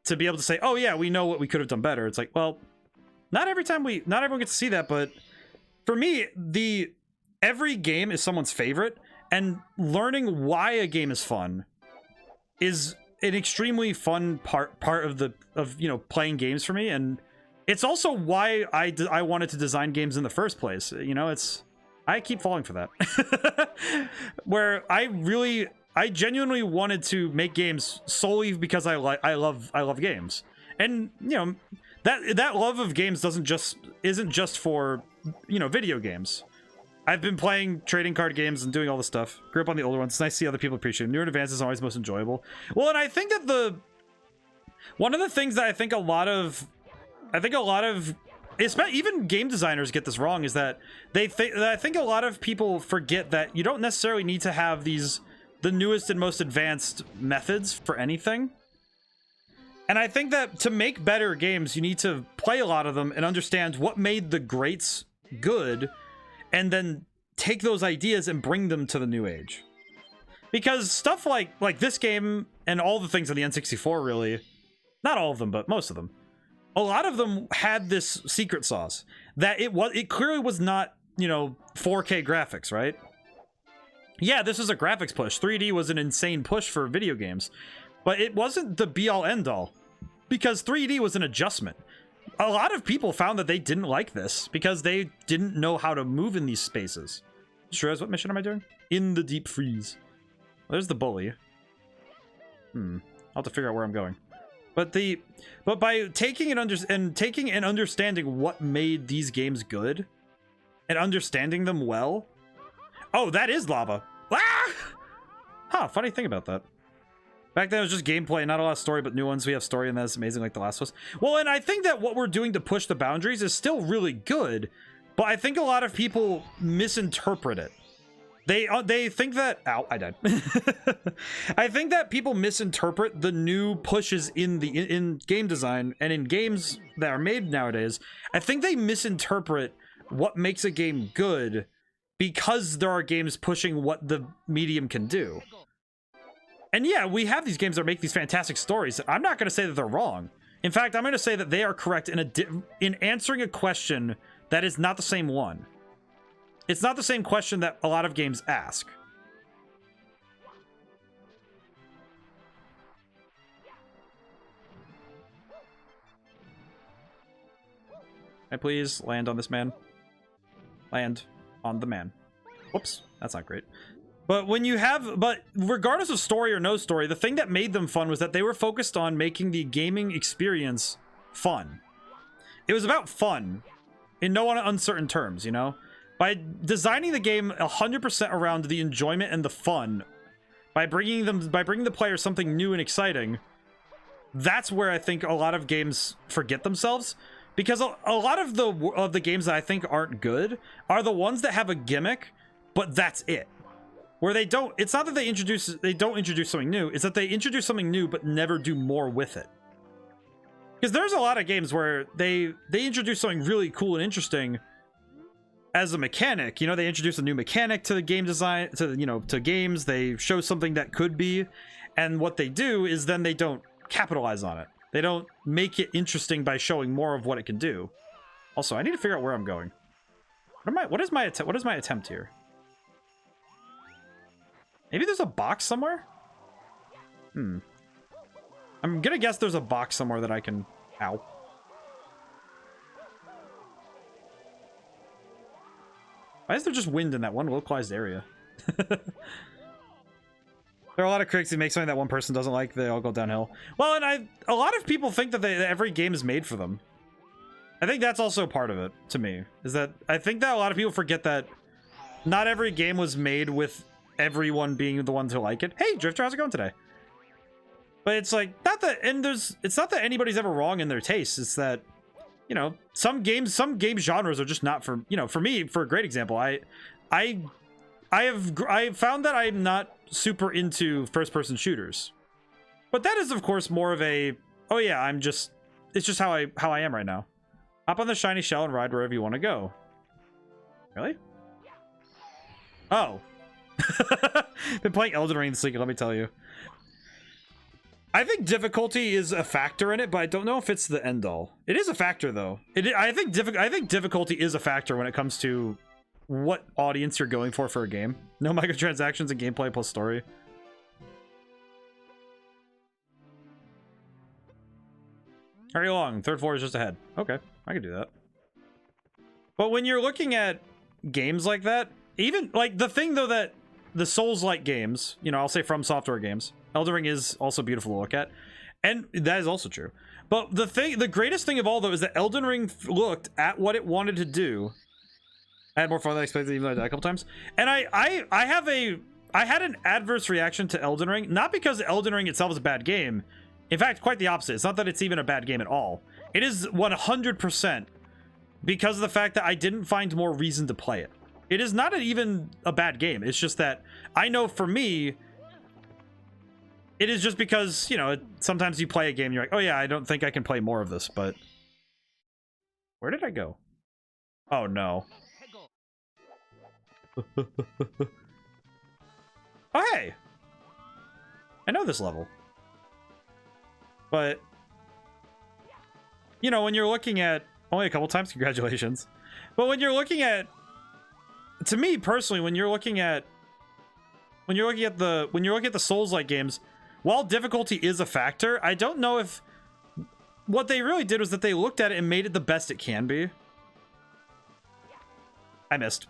to be able to say, oh yeah, we know what we could have done better. It's like, well, not everyone gets to see that, but for me, every game is someone's favorite, and learning why a game is fun is an extremely fun part of you know, playing games for me, and it's also why I wanted to design games in the first place. You know, I keep falling for that. Where I genuinely wanted to make games solely because I love games, and you know, that love of games isn't just for, you know, video games. I've been playing trading card games and doing all this stuff. Grew up on the older ones. It's nice to see other people appreciate them. Newer advances are always most enjoyable. Well, and I think that one of the things that I think a lot of even game designers get this wrong is that I think a lot of people forget that you don't necessarily need to have the newest and most advanced methods for anything. And I think that to make better games, you need to play a lot of them and understand what made the greats good, and then take those ideas and bring them to the new age. Because stuff like this game and all the things on the N64, really, not all of them, but most of them, a lot of them had this secret sauce that it clearly was not, you know, 4K graphics, right? Yeah, this is a graphics push. 3D was an insane push for video games, but it wasn't the be-all end-all, because 3D was an adjustment. A lot of people found that they didn't like this because they didn't know how to move in these spaces. Shrez, what mission am I doing? In the deep freeze. Well, there's the bully. I'll have to figure out where I'm going. But by taking and understanding what made these games good and understanding them well. Oh, that is lava. Ah! Huh, funny thing about that. Back then it was just gameplay, not a lot of story, but new ones we have story, and that's amazing like The Last of Us. Well, and I think that what we're doing to push the boundaries is still really good, but I think a lot of people misinterpret it. They think that... Ow, I died. I think that people misinterpret the new pushes in game design and in games that are made nowadays. I think they misinterpret what makes a game good because there are games pushing what the medium can do. And yeah, we have these games that make these fantastic stories. I'm not going to say that they're wrong. In fact, I'm going to say that they are correct in answering a question that is not the same one. It's not the same question that a lot of games ask. Can I please land on this man? Land on the man. Whoops, that's not great. But regardless of story or no story, the thing that made them fun was that they were focused on making the gaming experience fun. It was about fun in no uncertain terms, you know? By designing the game 100% around the enjoyment and the fun, by bringing the player something new and exciting, that's where I think a lot of games forget themselves. Because a lot of the games that I think aren't good are the ones that have a gimmick, but that's it. Where they don't, it's not that they don't introduce something new, it's that they introduce something new but never do more with it. Because there's a lot of games where they introduce something really cool and interesting as a mechanic. You know, they introduce a new mechanic to the game design, to games. They show something that could be, and what they do is then they don't capitalize on it. They don't make it interesting by showing more of what it can do. Also, I need to figure out where I'm going. What is my attempt here? Maybe there's a box somewhere? I'm gonna guess there's a box somewhere that I can... Ow. Why is there just wind in that one localized area? There are a lot of critics who make something that one person doesn't like, they all go downhill. Well, and a lot of people think that every game is made for them. I think that's also part of it, to me. Is that I think that a lot of people forget that not every game was made with everyone being the ones who like it. Hey, Drifter, how's it going today? But it's like, it's not that anybody's ever wrong in their taste. It's that, you know, some game genres are just not for, you know, for me, for a great example, I found that I'm not super into first-person shooters. But that is, of course, more of a, oh yeah, it's just how I am right now. Hop on the shiny shell and ride wherever you want to go. Really? Oh. Been playing Elden Ring this week, let me tell you. I think difficulty is a factor in it, but I don't know if it's the end all. It is a factor, though. I think difficulty is a factor when it comes to what audience you're going for a game. No microtransactions and gameplay plus story. Hurry along. Third floor is just ahead. Okay, I can do that. But when you're looking at games like that, even like the thing though that the Souls-like games, you know, I'll say From Software games, Elden Ring is also beautiful to look at, and that is also true. But the greatest thing of all though is that Elden Ring looked at what it wanted to do. I had more fun than I expected, even though I died a couple times. And I had an adverse reaction to Elden Ring, not because Elden Ring itself is a bad game. In fact, quite the opposite. It's not that it's even a bad game at all. It is 100% because of the fact that I didn't find more reason to play it. It is not even a bad game. It's just that I know for me, it is just because, you know, sometimes you play a game and you're like, oh yeah, I don't think I can play more of this, but... Where did I go? Oh no. Oh hey! I know this level. But, you know, when you're looking at... Only a couple times, congratulations. But when you're looking at... To me, personally, when you're looking at when you're looking at the Souls-like games, while difficulty is a factor, I don't know if what they really did was that they looked at it and made it the best it can be. I missed.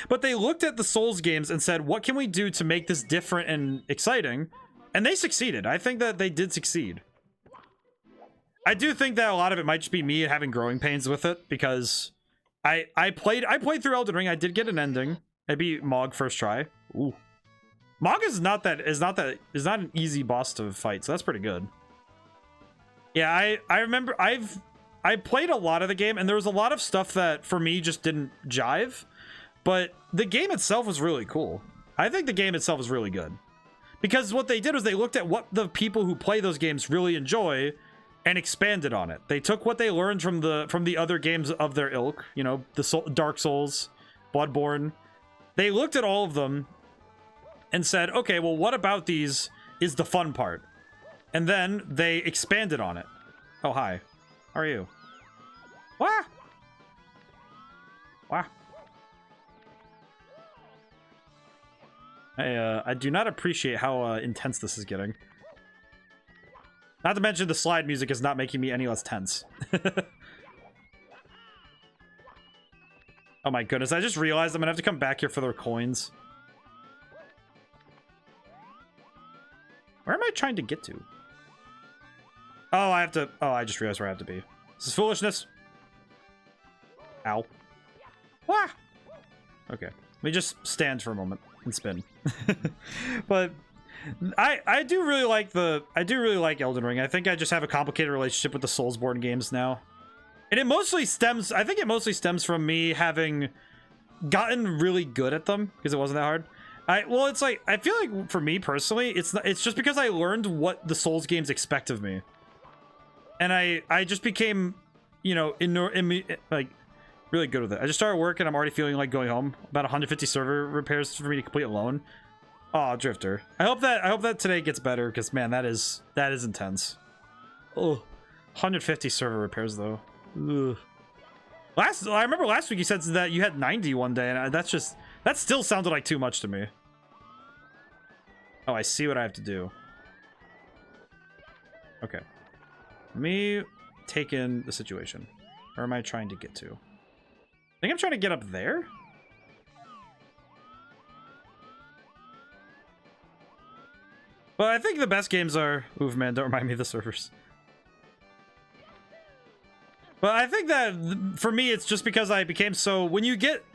But they looked at the Souls games and said, what can we do to make this different and exciting? And they succeeded. I think that they did succeed. I do think that a lot of it might just be me having growing pains with it, because I played through Elden Ring. I did get an ending. I beat Mog first try. Ooh. Mog is not an easy boss to fight, so that's pretty good. Yeah, I remember I played a lot of the game, and there was a lot of stuff that for me just didn't jive, but the game itself was really cool. I think the game itself is really good, because what they did was they looked at what the people who play those games really enjoy and expanded on it. They took what they learned from the other games of their ilk, you know, Dark Souls, Bloodborne. They looked at all of them and said, okay, well, what about these is the fun part? And then they expanded on it. Oh, hi. How are you? Wah! Wah. I do not appreciate how intense this is getting. Not to mention the slide music is not making me any less tense. Oh my goodness, I just realized I'm gonna have to come back here for their coins. Where am I trying to get to? Oh, I just realized where I have to be. This is foolishness. Ow. Wah! Okay, let me just stand for a moment and spin. But I do really like Elden Ring. I think I just have a complicated relationship with the Soulsborne games now. And it mostly stems, I think it mostly stems from me having gotten really good at them, because it wasn't that hard. Well, it's like, I feel like for me personally, it's just because I learned what the Souls games expect of me. And I just became, you know, like really good with it. I just started work and I'm already feeling like going home. About 150 server repairs for me to complete alone. Oh, Drifter. I hope that today gets better, because man, that is intense. Oh, 150 server repairs though. Ugh. I remember last week you said that you had 90 one day, and that still sounded like too much to me. Oh, I see what I have to do. Okay. Let me take in the situation. Where am I trying to get to? I think I'm trying to get up there? Well, I think the best games are... Oof, man, don't remind me of the servers. But I think that, for me, it's just because I became so... When you get...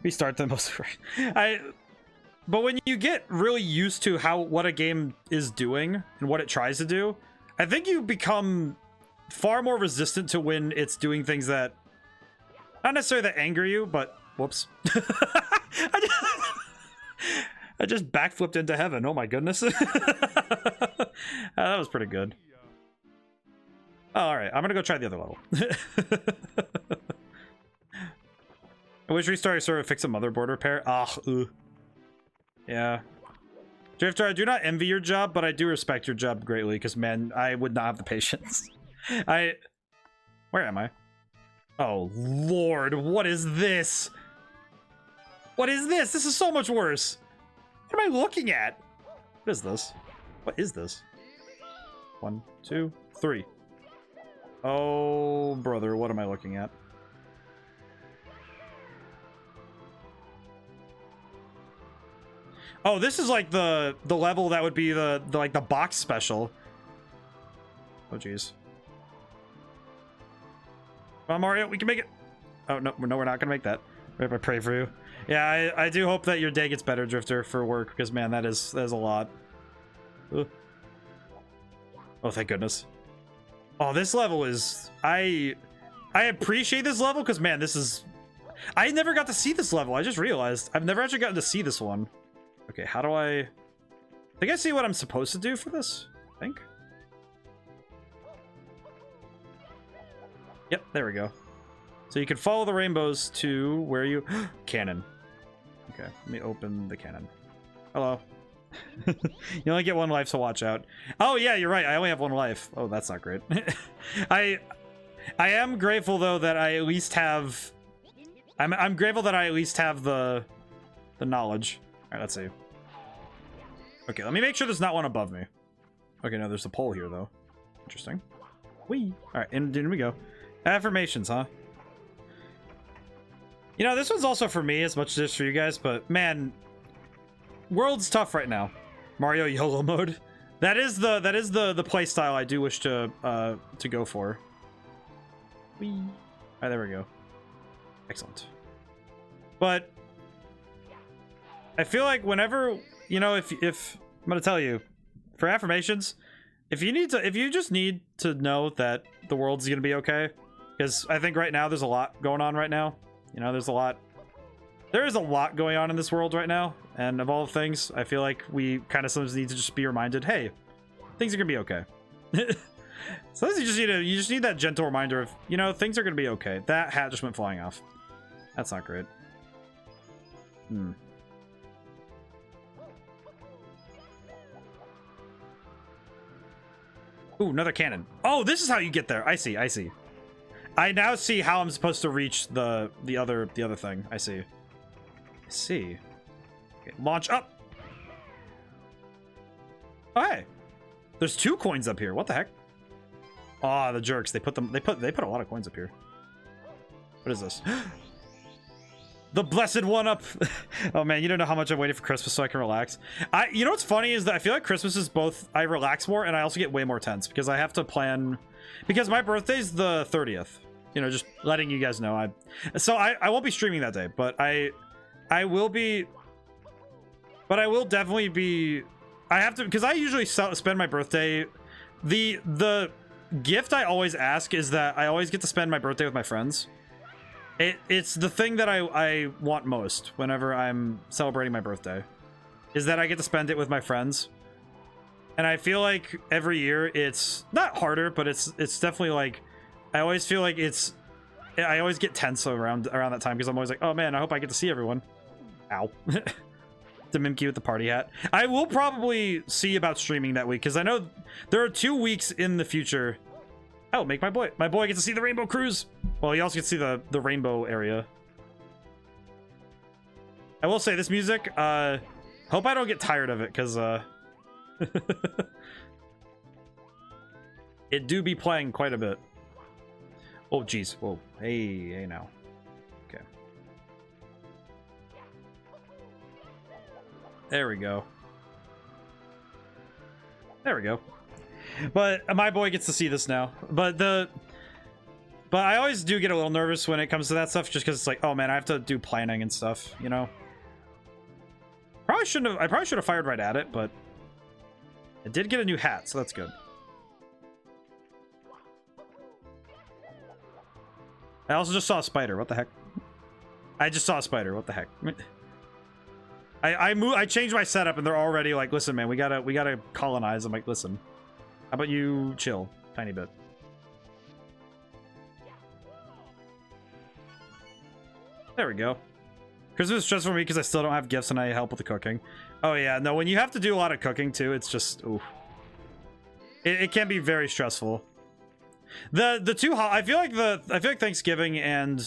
Restart them most... But when you get really used to what a game is doing and what it tries to do, I think you become far more resistant to when it's doing things that... Not necessarily that anger you, but... Whoops. I just backflipped into heaven. Oh my goodness. That was pretty good. Oh, all right, I'm gonna go try the other level. I wish restarting server fix a motherboard repair. Ah, yeah. Drifter, I do not envy your job, but I do respect your job greatly, because man, I would not have the patience. Where am I? Oh Lord, what is this? What is this? This is so much worse. What am I looking at? What is this? What is this? 1, 2, 3. Oh, brother, what am I looking at? Oh, this is like the level that would be the box special. Oh, jeez. Come on, Mario, we can make it. Oh, no, we're not gonna make that. I pray for you. Yeah, I do hope that your day gets better, Drifter, for work, because man, that is a lot. Ugh. Oh, thank goodness. Oh, this level is... I appreciate this level, because man, this is... I never got to see this level. I just realized. I've never actually gotten to see this one. Okay, how do I think I see what I'm supposed to do for this? I think. Yep, there we go. So you can follow the rainbows to where you... Cannon. Okay, let me open the cannon. Hello. You only get one life, so watch out. Oh yeah, you're right. I only have one life. Oh, that's not great. I am grateful though that I at least have... I'm grateful that I at least have the knowledge. right, let's see. Okay, let me make sure there's not one above me. Okay, no, there's a pole here, though. Interesting. Whee! All right, in we go. Affirmations, huh? You know, this one's also for me as much as it is for you guys, but man, world's tough right now. Mario YOLO mode. That is the play style I do wish to go for. Whee! All right, there we go. Excellent. But I feel like whenever, you know, if I'm gonna tell you, for affirmations, if you just need to know that the world's gonna be okay, because I think right now there's a lot going on right now. You know, there is a lot going on in this world right now, and of all things, I feel like we kind of sometimes need to just be reminded, hey, things are gonna be okay. Sometimes you just need that gentle reminder of, you know, things are gonna be okay. That hat just went flying off. That's not great. Ooh, another cannon. Oh, this is how you get there. I see. I now see how I'm supposed to reach the other thing. I see. Okay, launch up. Oh, hey. There's 2 coins up here. What the heck? Ah, the jerks. They put a lot of coins up here. What is this? The blessed one up. Oh man, you don't know how much I'm waiting for Christmas so I can relax. You know what's funny is that I feel like Christmas is both I relax more and I also get way more tense because I have to plan, because my birthday's the 30th. You know, just letting you guys know. I won't be streaming that day, but I will be. But I will definitely be. I have to, because I usually spend my birthday. The gift I always ask is that I always get to spend my birthday with my friends. It's the thing that I want most whenever I'm celebrating my birthday, is that I get to spend it with my friends. And I feel like every year it's not harder, but it's definitely like, I always feel like I always get tense around that time because I'm always like, oh man, I hope I get to see everyone. Ow. To Mimkey with the party hat. I will probably see about streaming that week because I know there are 2 weeks in the future. Oh, make my boy gets to see the Rainbow Cruise. Well, you also get to see the rainbow area. I will say this music, hope I don't get tired of it, because it do be playing quite a bit. Oh geez, whoa, hey now. Okay. There we go. But my boy gets to see this now. But I always do get a little nervous when it comes to that stuff, just because it's like, oh man, I have to do planning and stuff, you know. I probably should have fired right at it, but I did get a new hat, so that's good. I also just saw a spider. What the heck? I just saw a spider. What the heck? I changed my setup and they're already like, listen, man, we gotta colonize. I'm like, listen. How about you chill tiny bit? There we go. Christmas is stressful for me because I still don't have gifts and I help with the cooking. Oh yeah, no, when you have to do a lot of cooking too, it's just, ooh. It can be very stressful. The two, I feel like Thanksgiving and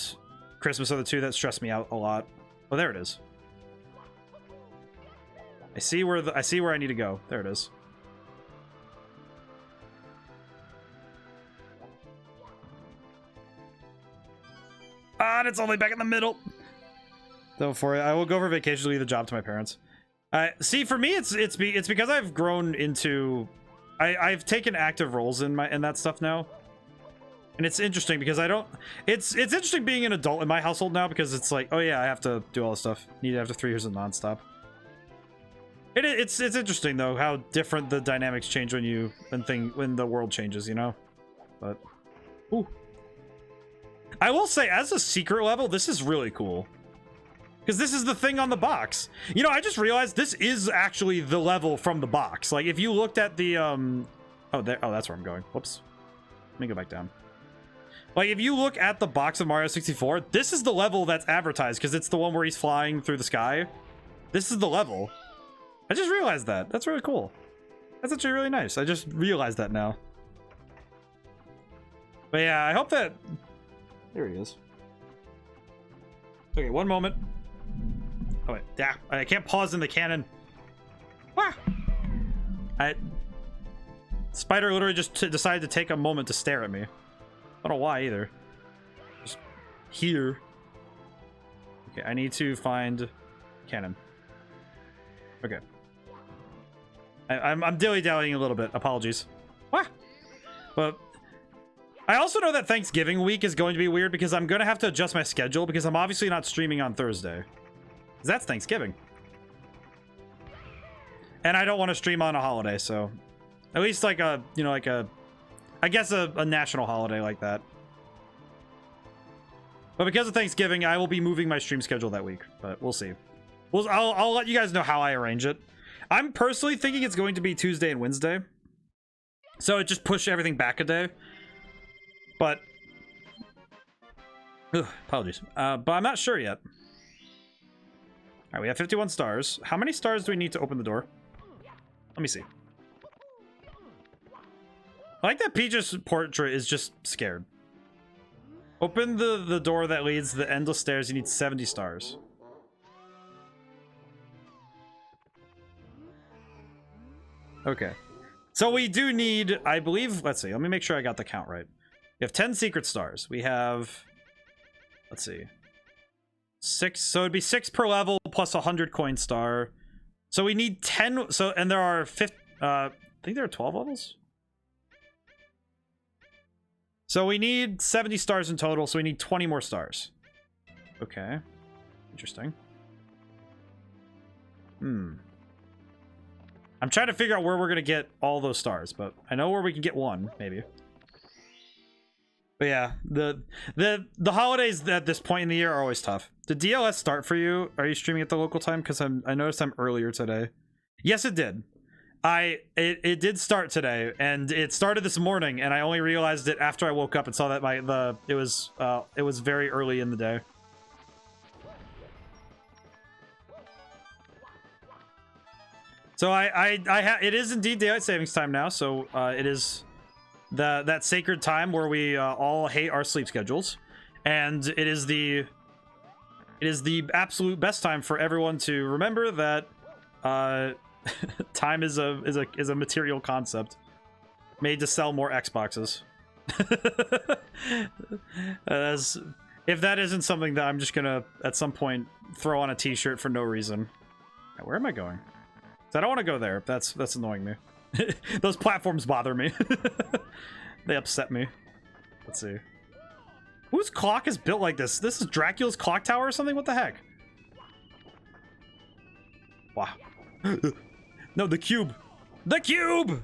Christmas are the two that stress me out a lot. Oh, there it is. I see where I need to go. There it is. Ah, and it's only back in the middle. So for it, I will go for vacation to leave the job to my parents. See, for me, it's because I've grown into, I've taken active roles in that stuff now, and it's interesting because I don't. It's interesting being an adult in my household now because it's like, oh yeah, I have to do all this stuff. Need it after 3 years of nonstop. It's interesting though how different the dynamics change when the world changes, you know. But, ooh. I will say, as a secret level, this is really cool. Because this is the thing on the box. You know, I just realized this is actually the level from the box. Like, if you looked at the, oh, that's where I'm going. Whoops. Let me go back down. Like, if you look at the box of Mario 64, this is the level that's advertised, because it's the one where he's flying through the sky. This is the level. I just realized that. That's really cool. That's actually really nice. I just realized that now. But yeah, I hope that... There he is. Okay, one moment. Oh wait, yeah, I can't pause in the cannon. Wah! Spider literally just decided to take a moment to stare at me. I don't know why either. Just here. Okay, I need to find cannon. Okay. I'm dilly-dallying a little bit. Apologies. Wah! But I also know that Thanksgiving week is going to be weird because I'm going to have to adjust my schedule because I'm obviously not streaming on Thursday. Because that's Thanksgiving. And I don't want to stream on a holiday, so... At least like a, you know, like a... I guess a national holiday like that. But because of Thanksgiving, I will be moving my stream schedule that week. But we'll see. I'll let you guys know how I arrange it. I'm personally thinking it's going to be Tuesday and Wednesday. So it just push everything back a day. But... Ugh, apologies. But I'm not sure yet. Alright, we have 51 stars. How many stars do we need to open the door? Let me see. I like that Peach's portrait is just scared. Open the door that leads to the endless stairs. You need 70 stars. Okay. So we do need, I believe, let's see. Let me make sure I got the count right. We have 10 secret stars. We have, let's see. 6, so it'd be 6 per level plus 100 coin star. So we need 10, so, and there are 50, I think there are 12 levels? So we need 70 stars in total, so we need 20 more stars. Okay. Interesting. I'm trying to figure out where we're going to get all those stars, but I know where we can get one, maybe. But yeah, the holidays at this point in the year are always tough. Did DLS start for you? Are you streaming at the local time? Because I noticed I'm earlier today. Yes, it did. It did start today, and it started this morning, and I only realized it after I woke up and saw that it was very early in the day. So it is indeed daylight savings time now. So it is that sacred time where we all hate our sleep schedules, and it is the absolute best time for everyone to remember that time is a material concept made to sell more Xboxes. If that isn't something that I'm just gonna at some point throw on a t-shirt for no reason. Right, where am I going? I don't want to go there. That's annoying me. Those platforms bother me. They upset me. Let's see. Whose clock is built like this? This is Dracula's clock tower or something? What the heck? Wow. No, the cube. The cube!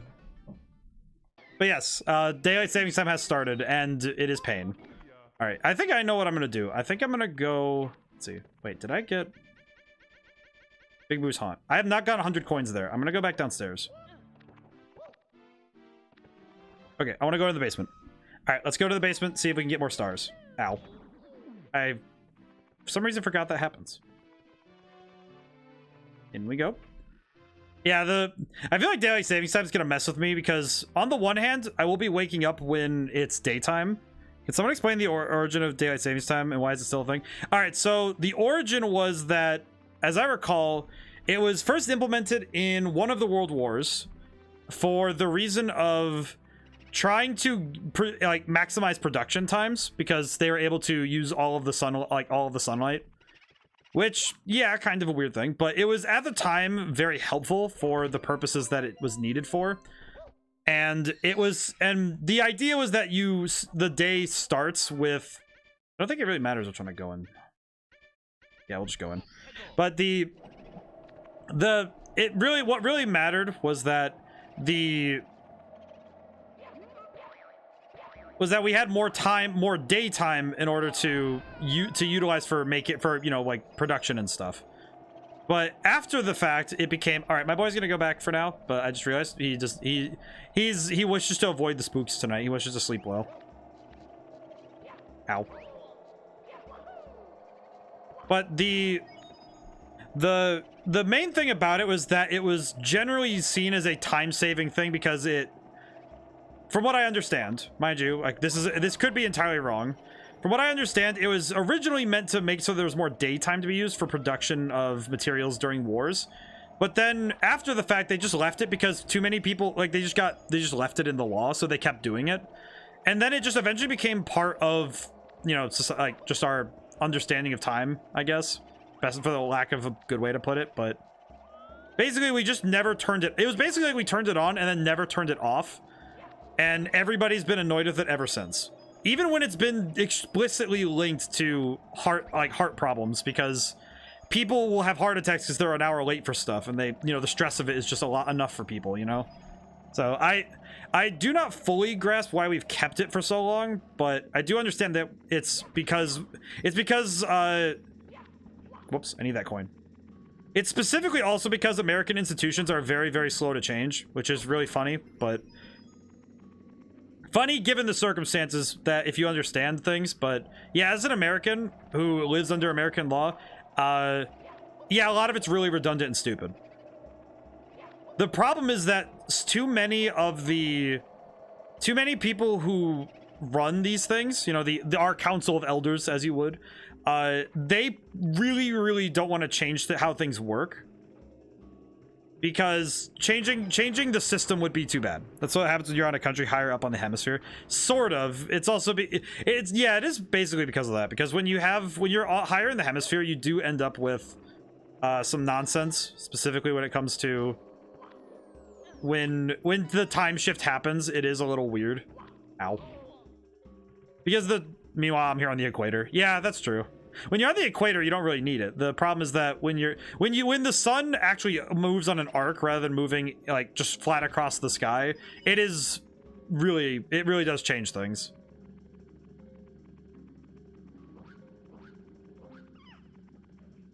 But yes, daylight savings time has started, and it is pain. Alright, I think I know what I'm gonna do. I think I'm gonna go... Let's see. Wait, did I get... Big Boo's Haunt. I have not got 100 coins there. I'm gonna go back downstairs. Okay, I want to go to the basement. Alright, let's go to the basement, see if we can get more stars. Ow. I, for some reason, forgot that happens. In we go. Yeah, I feel like daylight savings time is gonna mess with me because, on the one hand, I will be waking up when it's daytime. Can someone explain the origin of daylight savings time and why is it still a thing? Alright, so the origin was that, as I recall, it was first implemented in one of the world wars for the reason of trying to maximize production times because they were able to use all of the sunlight, which, yeah, kind of a weird thing, but it was at the time very helpful for the purposes that it was needed for. And the idea was that the day starts with, I don't think it really matters which one I go in. Yeah, we'll just go in. But what really mattered was that we had more time, more daytime in order to utilize for production and stuff. But after the fact, it became, all right, my boy's gonna go back for now, but I just realized he wishes to avoid the spooks tonight. He wishes to sleep well. Ow. But the main thing about it was that it was generally seen as a time-saving thing because from what I understand, mind you, like this could be entirely wrong, From what I understand, it was originally meant to make so there was more daytime to be used for production of materials during wars. But then after the fact, they just left it because too many people, like, they just left it in the law, so they kept doing it. And then it just eventually became part of, you know, like, just our understanding of time, I guess. Best for the lack of a good way to put it, but basically we just never turned it. It was basically like we turned it on and then never turned it off. And everybody's been annoyed with it ever since. Even when it's been explicitly linked to heart problems, because people will have heart attacks because they're an hour late for stuff, and they, you know, the stress of it is just enough for people, you know. So I do not fully grasp why we've kept it for so long, but I do understand that it's because whoops, I need that coin. It's specifically also because American institutions are very, very slow to change, which is really funny, but funny given the circumstances that if you understand things. But yeah, as an American who lives under American law, yeah, a lot of it's really redundant and stupid. The problem is that too many people who run these things, you know, our council of elders, as you would, they really, really don't want to change how things work. Because changing the system would be too bad. That's what happens when you're on a country higher up on the hemisphere. Sort of. It's also yeah, it is basically because of that. Because when you're higher in the hemisphere, you do end up with some nonsense. Specifically when it comes to when the time shift happens, it is a little weird. Ow. Because meanwhile I'm here on the equator. Yeah, that's true. When you're on the equator, you don't really need it. The problem is that when the sun actually moves on an arc rather than moving like just flat across the sky, it really does change things.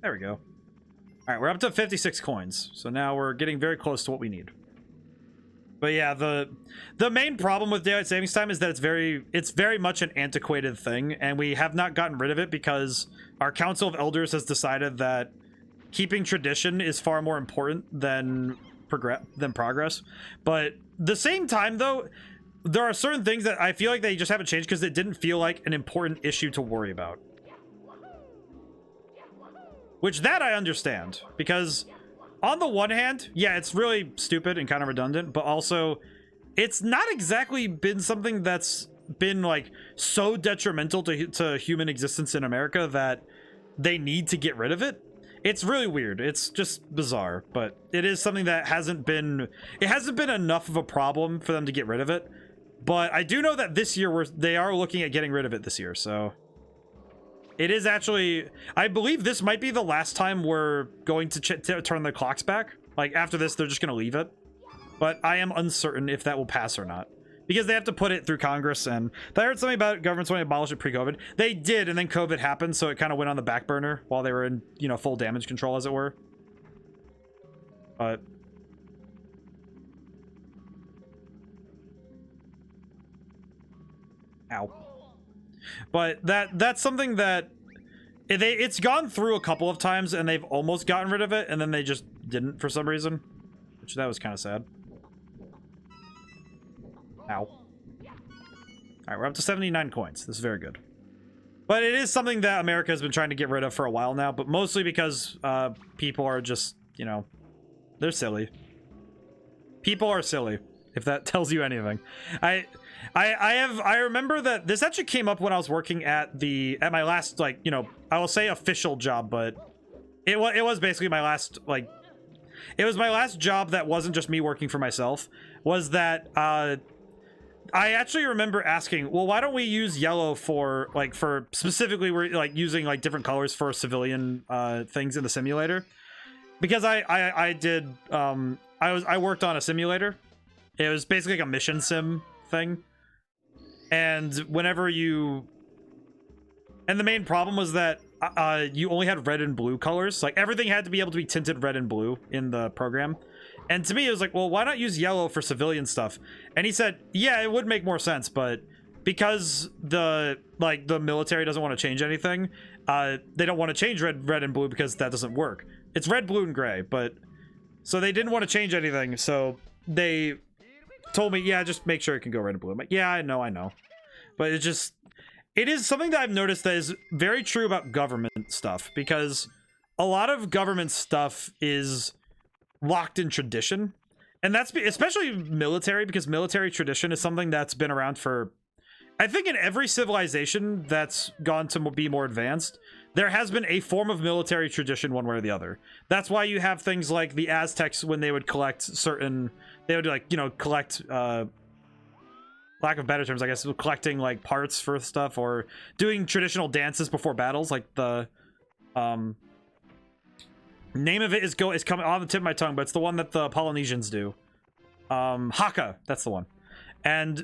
There we go. All right, we're up to 56 coins. So now we're getting very close to what we need. But yeah, the main problem with daylight savings time is that it's very much an antiquated thing, and we have not gotten rid of it because our Council of Elders has decided that keeping tradition is far more important than progress. But at the same time, though, there are certain things that I feel like they just haven't changed because it didn't feel like an important issue to worry about. Which that I understand, because on the one hand, yeah, it's really stupid and kind of redundant, but also it's not exactly been something that's been like so detrimental to human existence in America that they need to get rid of it. It's really weird. It's just bizarre, but it is something that hasn't been enough of a problem for them to get rid of it. But I do know that this year they are looking at getting rid of it this year, so it is actually, I believe this might be the last time we're going to turn the clocks back. Like, after this, they're just going to leave it. But I am uncertain if that will pass or not. Because they have to put it through Congress, and I heard something about governments wanting to abolish it pre-COVID. They did, and then COVID happened, so it kind of went on the back burner while they were in, you know, full damage control, as it were. But ow. But that's something that it's gone through a couple of times, and they've almost gotten rid of it, and then they just didn't for some reason, which that was kind of sad. Ow. All right, we're up to 79 coins. This is very good. But it is something that America has been trying to get rid of for a while now, but mostly because people are just, you know, they're silly. People are silly, if that tells you anything. I remember that this actually came up when I was working at my last, like, you know, I will say official job, but it was basically my last, like, it was my last job that wasn't just me working for myself, was that I actually remember asking, well, why don't we use yellow for specifically we're like using like different colors for civilian things in the simulator, because I worked on a simulator. It was basically like a mission sim thing. And the main problem was that you only had red and blue colors. Like, everything had to be able to be tinted red and blue in the program. And to me, it was like, well, why not use yellow for civilian stuff? And he said, yeah, it would make more sense, but because the military doesn't want to change anything, they don't want to change red and blue because that doesn't work. It's red, blue, and gray, but so they didn't want to change anything, so they told me, yeah, just make sure it can go red and blue. I'm like, yeah, I know. But it just, it is something that I've noticed that is very true about government stuff, because a lot of government stuff is locked in tradition. And that's especially military, because military tradition is something that's been around for, I think, in every civilization that's gone to be more advanced, there has been a form of military tradition one way or the other. That's why you have things like the Aztecs, when they would collect certain, they would, like, you know, collect, lack of better terms, I guess, collecting like parts for stuff, or doing traditional dances before battles, like the, name of it is coming on the tip of my tongue, but it's the one that the Polynesians do. Haka, that's the one.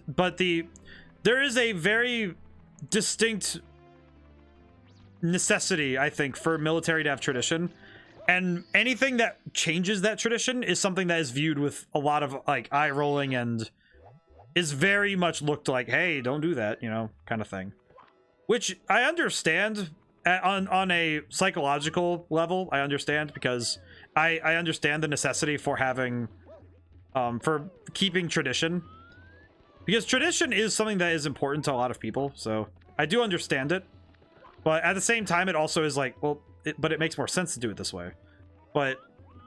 But there is a very distinct necessity, I think, for military to have tradition. And anything that changes that tradition is something that is viewed with a lot of like eye rolling, and is very much looked like, hey, don't do that, you know, kind of thing. Which I understand. On a psychological level, I understand, because I understand the necessity for having, for keeping tradition, because tradition is something that is important to a lot of people. So I do understand it, but at the same time, it also is like, well, but it makes more sense to do it this way. But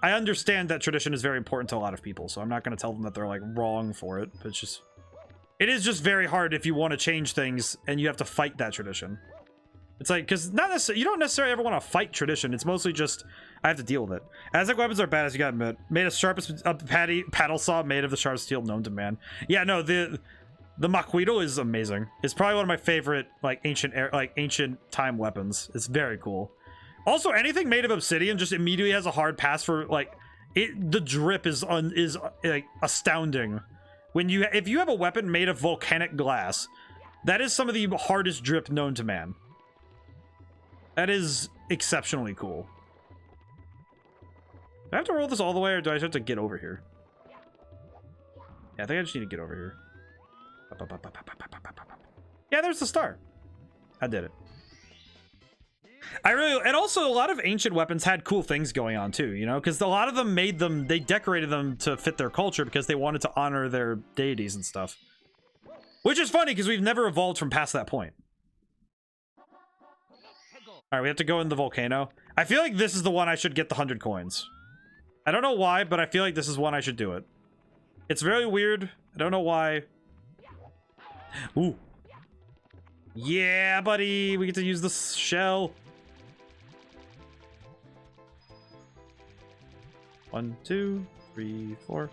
I understand that tradition is very important to a lot of people, so I'm not going to tell them that they're like wrong for it. But it is just very hard if you want to change things and you have to fight that tradition. It's like, because you don't necessarily ever want to fight tradition. It's mostly just, I have to deal with it. Aztec weapons are badass, you gotta admit. Made of sharpest paddle saw, made of the sharpest steel known to man. Yeah, no, the Maquito is amazing. It's probably one of my favorite like ancient time weapons. It's very cool. Also, anything made of obsidian just immediately has a hard pass for like the drip is like astounding. If you have a weapon made of volcanic glass, that is some of the hardest drip known to man. That is exceptionally cool. Do I have to roll this all the way, or do I just have to get over here? Yeah, I think I just need to get over here. Yeah, there's the star. I did it. And also a lot of ancient weapons had cool things going on too, you know, because a lot of them they decorated them to fit their culture because they wanted to honor their deities and stuff. Which is funny because we've never evolved from past that point. All right, we have to go in the volcano. I feel like this is the one I should get the 100 coins. I don't know why, but I feel like this is one I should do it. It's very weird. I don't know why. Ooh. Yeah, buddy. We get to use the shell. 1, 2, 3, 4.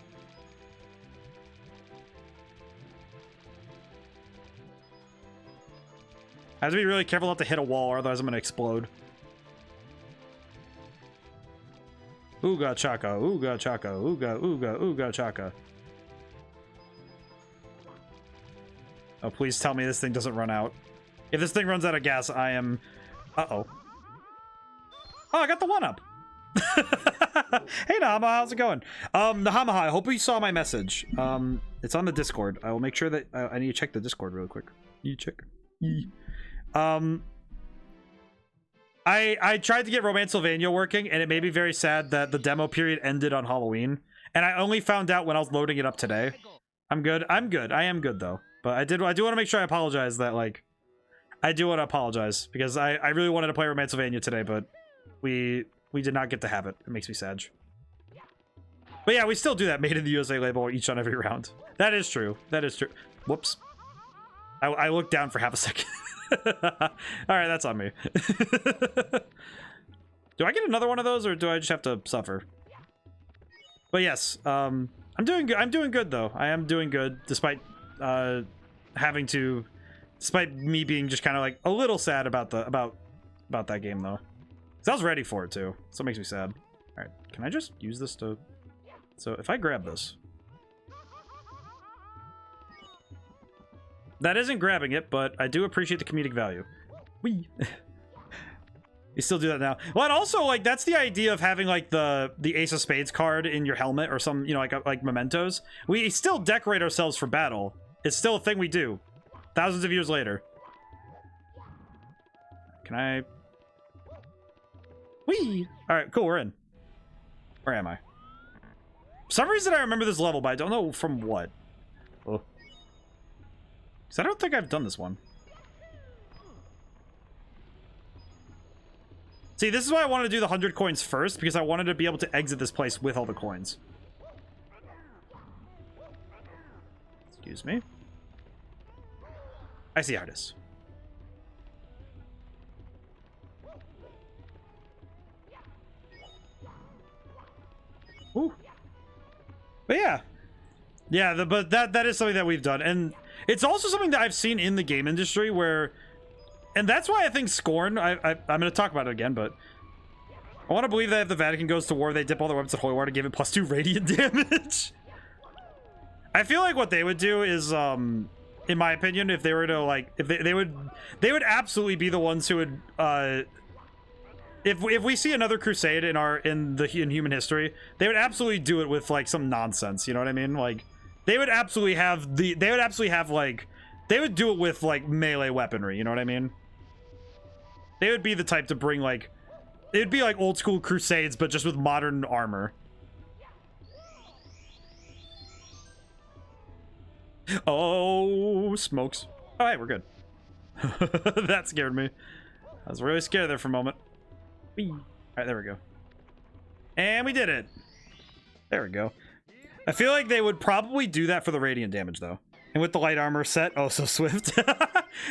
I have to be really careful not to hit a wall, otherwise I'm gonna explode. Ooga chaka, ooga chaka, ooga, ooga, ooga chaka. Oh, please tell me this thing doesn't run out. If this thing runs out of gas, I am... Uh-oh. Oh, I got the one-up. Hey, Nahama, how's it going? Nahama, I hope you saw my message. It's on the Discord. I will make sure that... I need to check the Discord real quick. You check. I tried to get Romancevania working, and it made me very sad that the demo period ended on Halloween, and I only found out when I was loading it up today. I'm good. I am good though. But I do want to make sure I apologize that, like, I do want to apologize because I really wanted to play Romancevania today, but we did not get to have it. It makes me sad. But yeah, we still do that made in the USA label each on every round. That is true. That is true. Whoops. I looked down for half a second. All right, that's on me. Do I get another one of those, or do I just have to suffer? But yes, I'm doing good. I'm doing good though. I am doing good despite despite me being just kind of like a little sad about that game though. 'Cause I was ready for it too, so it makes me sad. All right, can I just use this to? So if I grab this. That isn't grabbing it, but I do appreciate the comedic value. Whee! You still do that now. Well, and also, like, that's the idea of having, like, the Ace of Spades card in your helmet or some, you know, like mementos. We still decorate ourselves for battle. It's still a thing we do. Thousands of years later. Can I... Whee! Alright, cool, we're in. Where am I? For some reason I remember this level, but I don't know from what. Oh. Because I don't think I've done this one. See, this is why I wanted to do the 100 coins first, because I wanted to be able to exit this place with all the coins. Excuse me. I see artists. Ooh. But yeah. Yeah, but that is something that we've done. And it's also something that I've seen in the game industry where... And that's why I think Scorn... I'm going to talk about it again, but... I want to believe that if the Vatican goes to war, they dip all their weapons at holy water, give it +2 radiant damage. I feel like what they would do is, in my opinion, if they were to, like... If they would absolutely be the ones who would, If we see another crusade in human history, they would absolutely do it with, like, some nonsense, you know what I mean? Like... They would absolutely have like, they would do it with like melee weaponry, you know what I mean? They would be the type to bring like, it would be like old school crusades, but just with modern armor. Oh, smokes. All right, we're good. That scared me. I was really scared there for a moment. Whee. All right, there we go. And we did it. There we go. I feel like they would probably do that for the radiant damage, though. And with the light armor set, oh, so swift.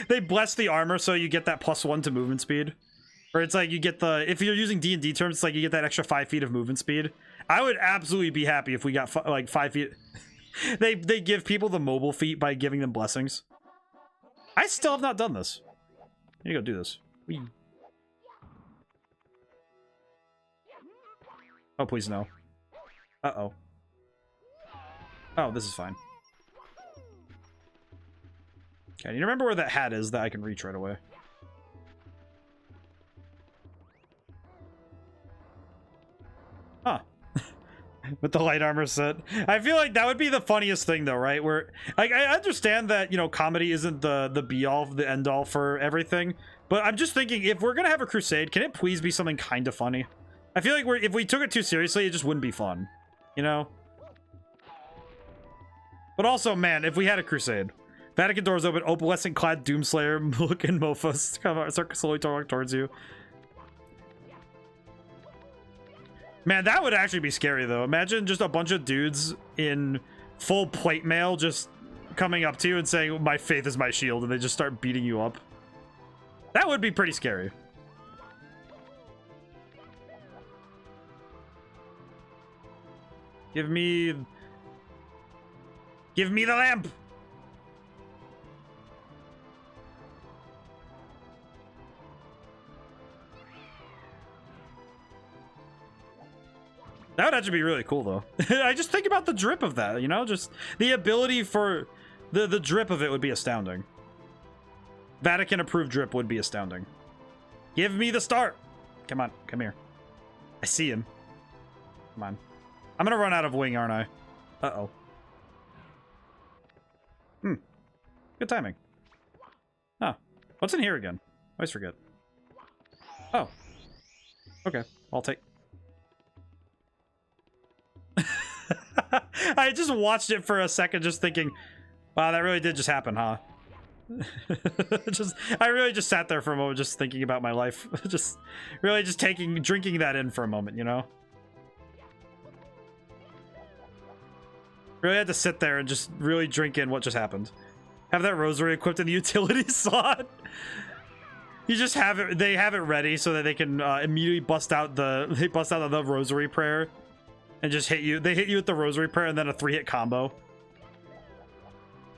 They bless the armor so you get that +1 to movement speed. Or it's like you get the... If you're using D&D terms, it's like you get that extra 5 feet of movement speed. I would absolutely be happy if we got, like, 5 feet... They give people the mobile feat by giving them blessings. I still have not done this. I need to go do this. Whee. Oh, please no. Uh-oh. Oh, this is fine. Okay, you remember where that hat is that I can reach right away. Huh. With the light armor set. I feel like that would be the funniest thing, though, right? Where, like, I understand that, you know, comedy isn't the be-all, the end-all for everything. But I'm just thinking, if we're gonna have a crusade, can it please be something kind of funny? I feel like if we took it too seriously, it just wouldn't be fun. You know? But also, man, if we had a crusade, Vatican doors open, opalescent-clad Doomslayer looking mofos start slowly talking towards you. Man, that would actually be scary, though. Imagine just a bunch of dudes in full plate mail just coming up to you and saying, "My faith is my shield," and they just start beating you up. That would be pretty scary. Give me the lamp! That would actually be really cool, though. I just think about the drip of that, you know? Just the ability for... The drip of it would be astounding. Vatican-approved drip would be astounding. Give me the start! Come on, come here. I see him. Come on. I'm gonna run out of wing, aren't I? Uh-oh. Good timing. Oh. What's in here again? I always forget. Oh. Okay. I'll take... I just watched it for a second just thinking, wow, that really did just happen, huh? I really just sat there for a moment just thinking about my life. Just really just drinking that in for a moment, you know? Really had to sit there and just really drink in what just happened. Have that rosary equipped in the utility slot. You just have it, they have it ready so that they can immediately bust out the rosary prayer and just hit you. They hit you with the rosary prayer and then a 3-hit combo.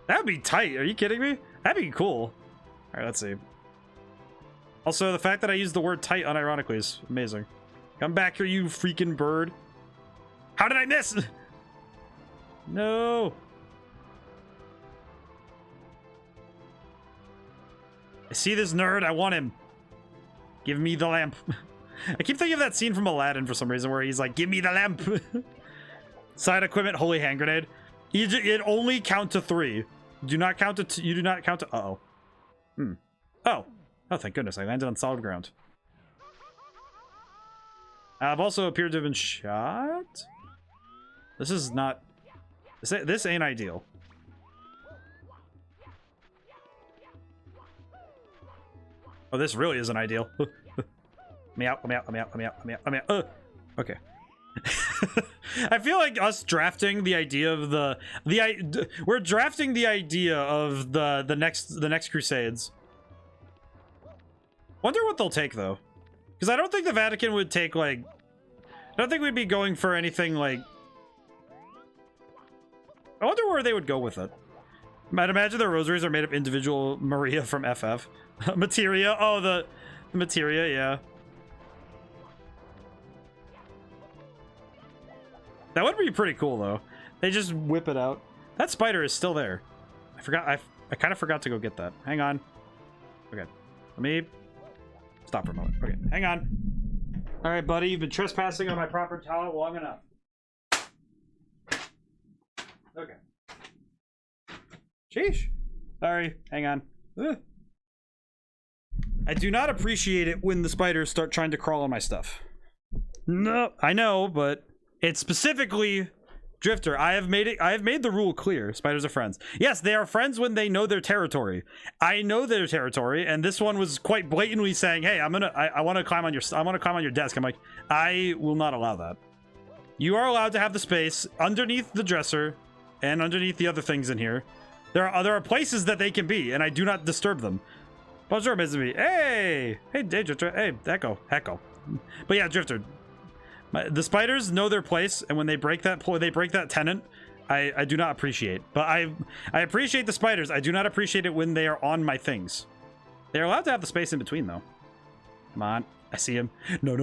That would be tight. Are you kidding me? That'd be cool. All right, let's see. Also, the fact that I used the word tight unironically is amazing. Come back here, you freaking bird. How did I miss? No. I see this nerd. I want him. Give me the lamp. I keep thinking of that scene from Aladdin for some reason where he's like, give me the lamp. Side equipment, holy hand grenade. It only count to 3. Do not count to you do not count to uh-oh. Oh, thank goodness, I landed on solid ground. I've also appeared to have been shot. This is not this ain't ideal. Oh, this really isn't ideal. Let me out. Let me out. Let me out. Let me out. Let me out. Let me out. Okay. I feel like us drafting the idea of we're drafting the idea of the next Crusades. Wonder what they'll take though, because I don't think the Vatican would take like. I don't think we'd be going for anything like. I wonder where they would go with it. I'd imagine their rosaries are made of individual Maria from FF. Materia. Oh, the Materia, yeah. That would be pretty cool, though. They just whip it out. That spider is still there. I forgot. I kind of forgot to go get that. Hang on. Okay. Let me stop for a moment. Okay. Hang on. All right, buddy. You've been trespassing on my proper tower long enough. Okay. Sheesh. Sorry. Hang on. Ugh. I do not appreciate it when the spiders start trying to crawl on my stuff. No, I know, but it's specifically Drifter. I have made the rule clear. Spiders are friends. Yes, they are friends when they know their territory. I know their territory, and this one was quite blatantly saying, "Hey, I want to climb on your desk." I'm like, I will not allow that. You are allowed to have the space underneath the dresser and underneath the other things in here. There are places that they can be, and I do not disturb them. Bonjour, Mizubi. Hey, Drifter. Hey, Echo. But yeah, Drifter. The spiders know their place, and when they break that tenant, I do not appreciate. But I appreciate the spiders. I do not appreciate it when they are on my things. They're allowed to have the space in between, though. Come on, I see him. No.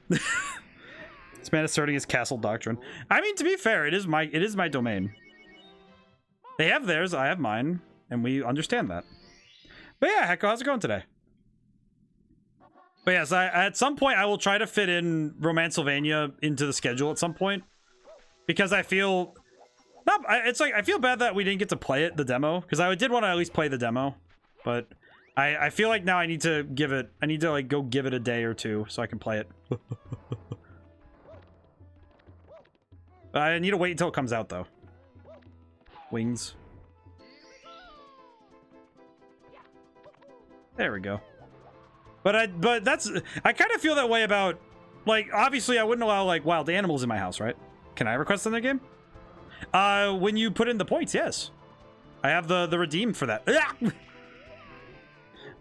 This man is starting his castle doctrine. I mean, to be fair, it is my domain. They have theirs, I have mine, and we understand that. But yeah, Hecko, how's it going today? But yes, at some point I will try to fit in Romancylvania into the schedule at some point, because I feel I feel bad that we didn't get to play it, the demo, because I did want to at least play the demo, but I feel like now I need to like go give it a day or two so I can play it. I need to wait until it comes out though. Wings. There we go. But I kind of feel that way about, like, obviously I wouldn't allow like wild animals in my house, right? Can I request in the game? When you put in the points, yes. I have the redeem for that.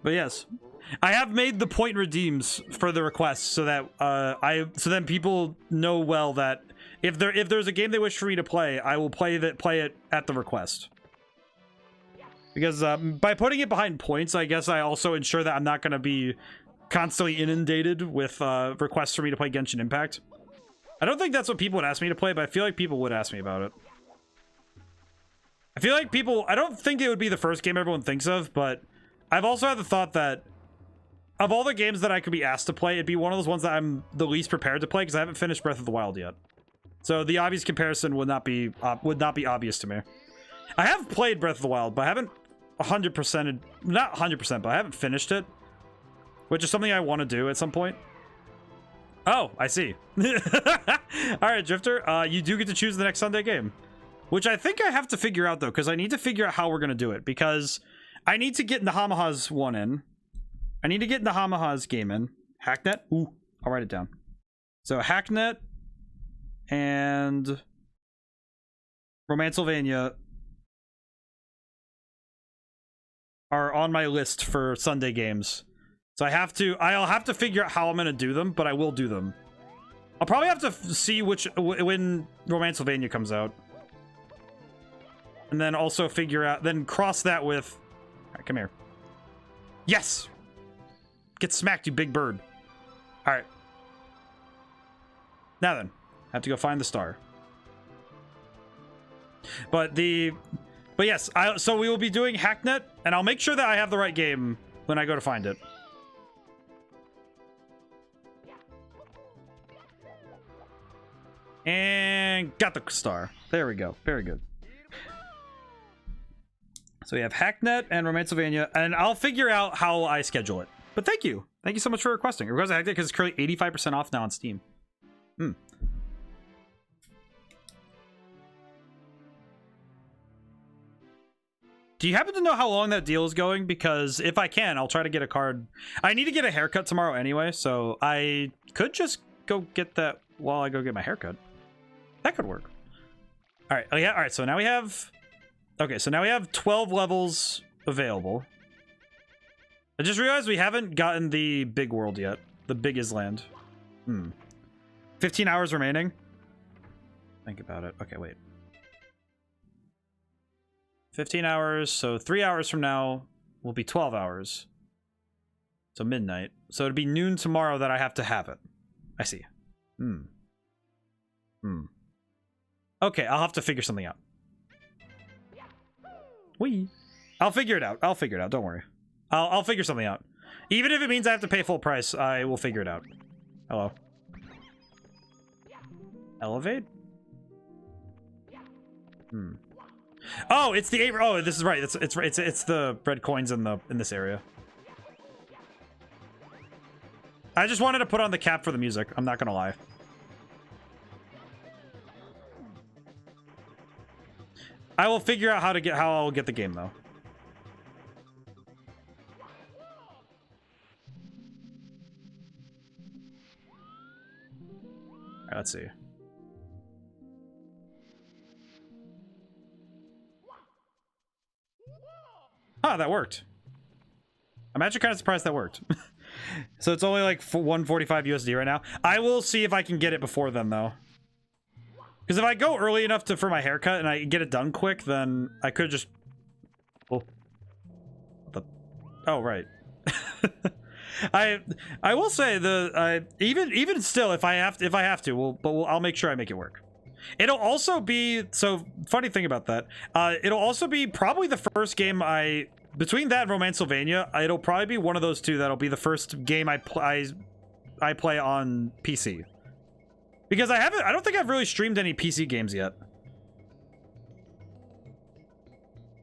But yes, I have made the point redeems for the requests so that so then people know well that if there's a game they wish for me to play, I will play it at the request. Because by putting it behind points, I guess I also ensure that I'm not going to be constantly inundated with requests for me to play Genshin Impact. I don't think that's what people would ask me to play, but I feel like people would ask me about it. I feel like I don't think it would be the first game everyone thinks of, but I've also had the thought that of all the games that I could be asked to play, it'd be one of those ones that I'm the least prepared to play because I haven't finished Breath of the Wild yet. So the obvious comparison would not be obvious to me. I have played Breath of the Wild, but I haven't 100%, not 100%, but I haven't finished it, which is something I want to do at some point. Oh, I see. All right, Drifter, you do get to choose the next Sunday game, which I think I have to figure out though, because I need to figure out how we're going to do it, because I need to get Nahamaha's one in. I need to get Nahamaha's game in. Hacknet? Ooh, I'll write it down. So Hacknet and Romancylvania are on my list for Sunday games. So I'll have to figure out how I'm going to do them, but I will do them. I'll probably have to see when Romancylvania comes out. And then also then cross that with... All right, come here. Yes! Get smacked, you big bird. All right. Now then, I have to go find the star. But yes, so we will be doing Hacknet, and I'll make sure that I have the right game when I go to find it. And got the star. There we go. Very good. So we have Hacknet and Romancylvania, and I'll figure out how I schedule it. But thank you. Thank you so much for requesting. Request Hacknet because it's currently 85% off now on Steam. Do you happen to know how long that deal is going? Because if I can, I'll try to get a card. I need to get a haircut tomorrow anyway, so I could just go get that while I go get my haircut. That could work. All right. Oh, yeah. All right. So now we have... Okay, so now we have 12 levels available. I just realized we haven't gotten the big world yet. The big Island. 15 hours remaining. Think about it. Okay, wait. 15 hours, so 3 hours from now will be 12 hours. So midnight. So it'd be noon tomorrow that I have to have it. I see. Okay, I'll have to figure something out. Whee! I'll figure it out. I'll figure it out. Don't worry. I'll figure something out. Even if it means I have to pay full price, I will figure it out. Hello. Elevate? Oh, it's the 8. Oh, this is right. It's the red coins in this area. I just wanted to put on the cap for the music. I'm not gonna lie. I will figure out how I'll get the game though. All right, let's see. Ah, that worked. I'm actually kind of surprised that worked. So it's only like 145 USD right now. I will see if I can get it before then though. Because if I go early enough for my haircut and I get it done quick, then I could just... Oh, oh right. I will say even still, if I have to, I'll make sure I make it work. It'll also be, so funny thing about that, it'll also be probably the first game between that and Romancevania, it'll probably be one of those two that'll be the first game I play on PC. Because I don't think I've really streamed any PC games yet.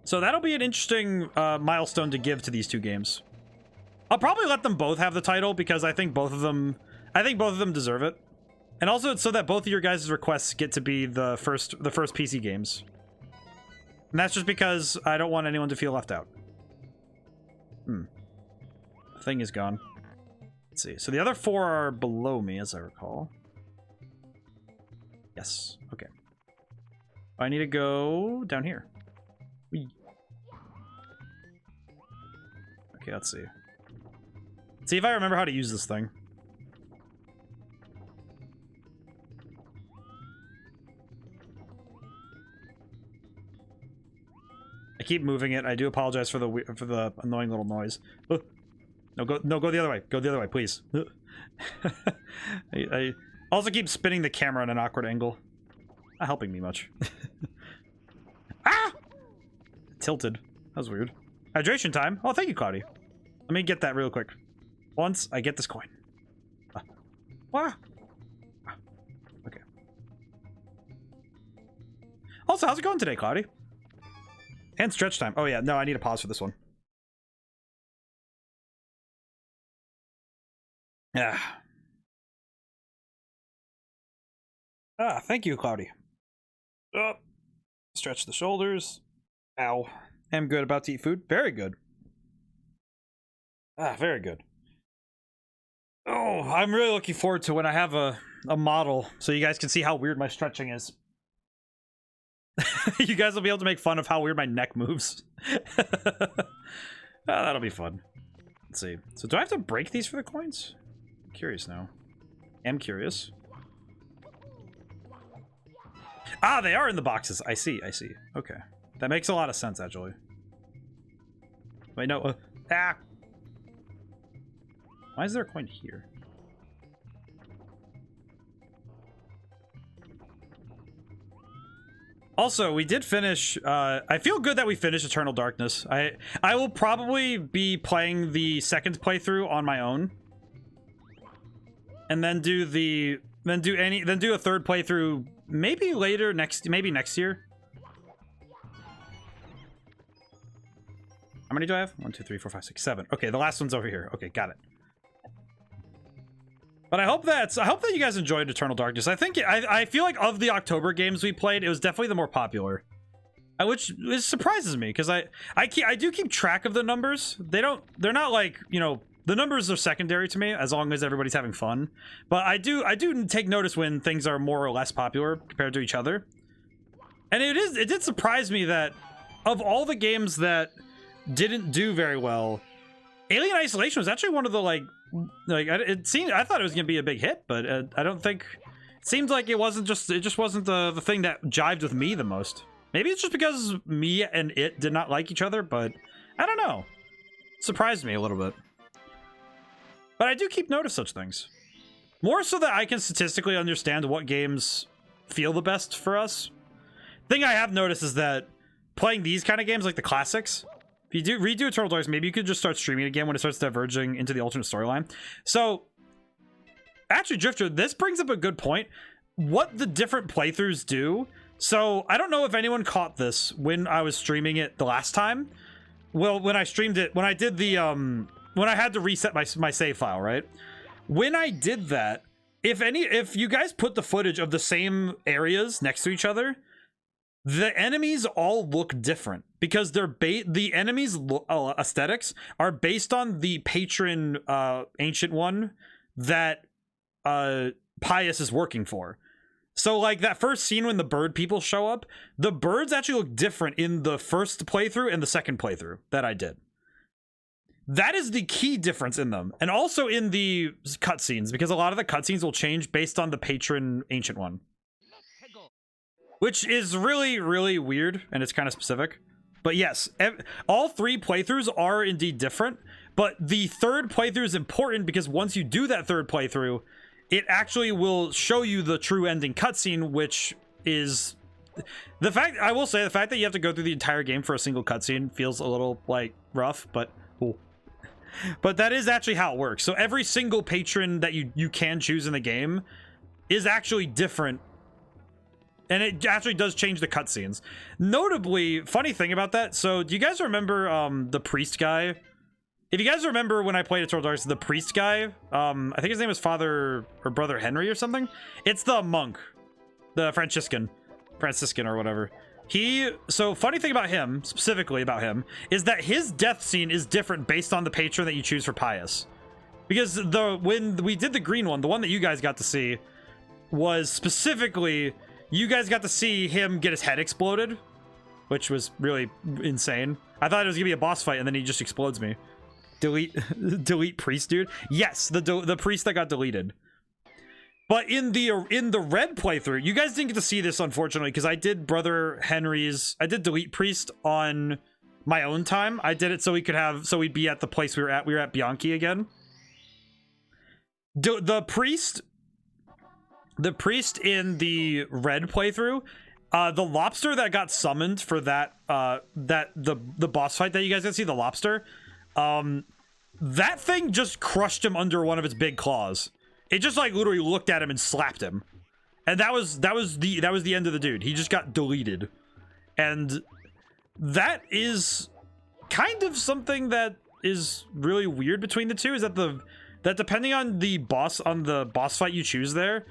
So that'll be an interesting milestone to give to these two games. I'll probably let them both have the title because I think both of them deserve it. And also it's so that both of your guys' requests get to be the first PC games. And that's just because I don't want anyone to feel left out. The thing is gone. Let's see. So the other 4 are below me, as I recall. Yes. Okay. I need to go down here. Whee. Okay, let's see. Let's see if I remember how to use this thing. I keep moving it. I do apologize for the annoying little noise. No, go the other way. Go the other way, please. I also keep spinning the camera at an awkward angle. Not helping me much. Ah! Tilted. That was weird. Hydration time. Oh, thank you, Cloudy. Let me get that real quick. Once I get this coin. Okay. Also, how's it going today, Cloudy? And stretch time. Oh yeah, no, I need to pause for this one. Yeah. Thank you, Cloudy. Oh, stretch the shoulders. Ow. I'm good. About to eat food. Very good. Very good. Oh, I'm really looking forward to when I have a model so you guys can see how weird my stretching is. You guys will be able to make fun of how weird my neck moves. That'll be fun. Let's see. So do I have to break these for the coins? I'm curious now. I'm curious. Ah, they are in the boxes. I see. Okay. That makes a lot of sense, actually. Wait, no. Why is there a coin here? Also, we did finish, I feel good that we finished Eternal Darkness. I will probably be playing the second playthrough on my own. And then do a third playthrough maybe later maybe next year. How many do I have? 1, 2, 3, 4, 5, 6, 7. Okay, the last one's over here. Okay, got it. But I hope that you guys enjoyed Eternal Darkness. I feel like of the October games we played, it was definitely the more popular. which surprises me because I do keep track of the numbers. They're not like, you know, the numbers are secondary to me as long as everybody's having fun. But I do take notice when things are more or less popular compared to each other. And it did surprise me that of all the games that didn't do very well, Alien Isolation was actually one of the I thought it was gonna be a big hit, but I don't think. It seems like it just wasn't the thing that jived with me the most. Maybe it's just because me and it did not like each other, but I don't know. It surprised me a little bit. But I do keep note of such things. More so that I can statistically understand what games feel the best for us. Thing I have noticed is that playing these kind of games, like the classics, if you redo Eternal Darkness, maybe you could just start streaming again when it starts diverging into the alternate storyline. So, actually, Drifter, this brings up a good point. What the different playthroughs do. So, I don't know if anyone caught this when I was streaming it the last time. Well, when I streamed it, when I did the, when I had to reset my save file, right? When I did that, if you guys put the footage of the same areas next to each other, the enemies all look different because the enemies aesthetics are based on the patron ancient one that Pius is working for. So like that first scene when the bird people show up, the birds actually look different in the first playthrough and the second playthrough that I did. That is the key difference in them. And also in the cutscenes, because a lot of the cutscenes will change based on the patron ancient one. Which is really, really weird, and it's kind of specific. But yes, all three playthroughs are indeed different, but the third playthrough is important because once you do that third playthrough, it actually will show you the true ending cutscene, which is... I will say, the fact that you have to go through the entire game for a single cutscene feels a little, like, rough, but... Ooh. But that is actually how it works. So every single patron that you can choose in the game is actually different. And it actually does change the cutscenes. Notably, funny thing about that, so do you guys remember the priest guy? If you guys remember when I played Eternal Darkness, the priest guy, I think his name was Father or Brother Henry or something. It's the monk, the Franciscan or whatever. So funny thing about him, specifically about him, is that his death scene is different based on the patron that you choose for Pius. Because when we did the green one, the one that you guys got to see, was specifically... You guys got to see him get his head exploded, which was really insane. I thought it was gonna be a boss fight, and then he just explodes me. Delete priest, dude. Yes, the priest that got deleted. But in the red playthrough, you guys didn't get to see this, unfortunately, because I did Brother Henry's. I did delete priest on my own time. I did it so we'd be at the place we were at. We were at Bianchi again. The priest in the red playthrough, the lobster that got summoned for that the boss fight that you guys got to see, the lobster, that thing just crushed him under one of its big claws. It just like literally looked at him and slapped him, and that was the end of the dude. He just got deleted, and that is kind of something that is really weird between the two. Is that depending on the boss fight you choose there.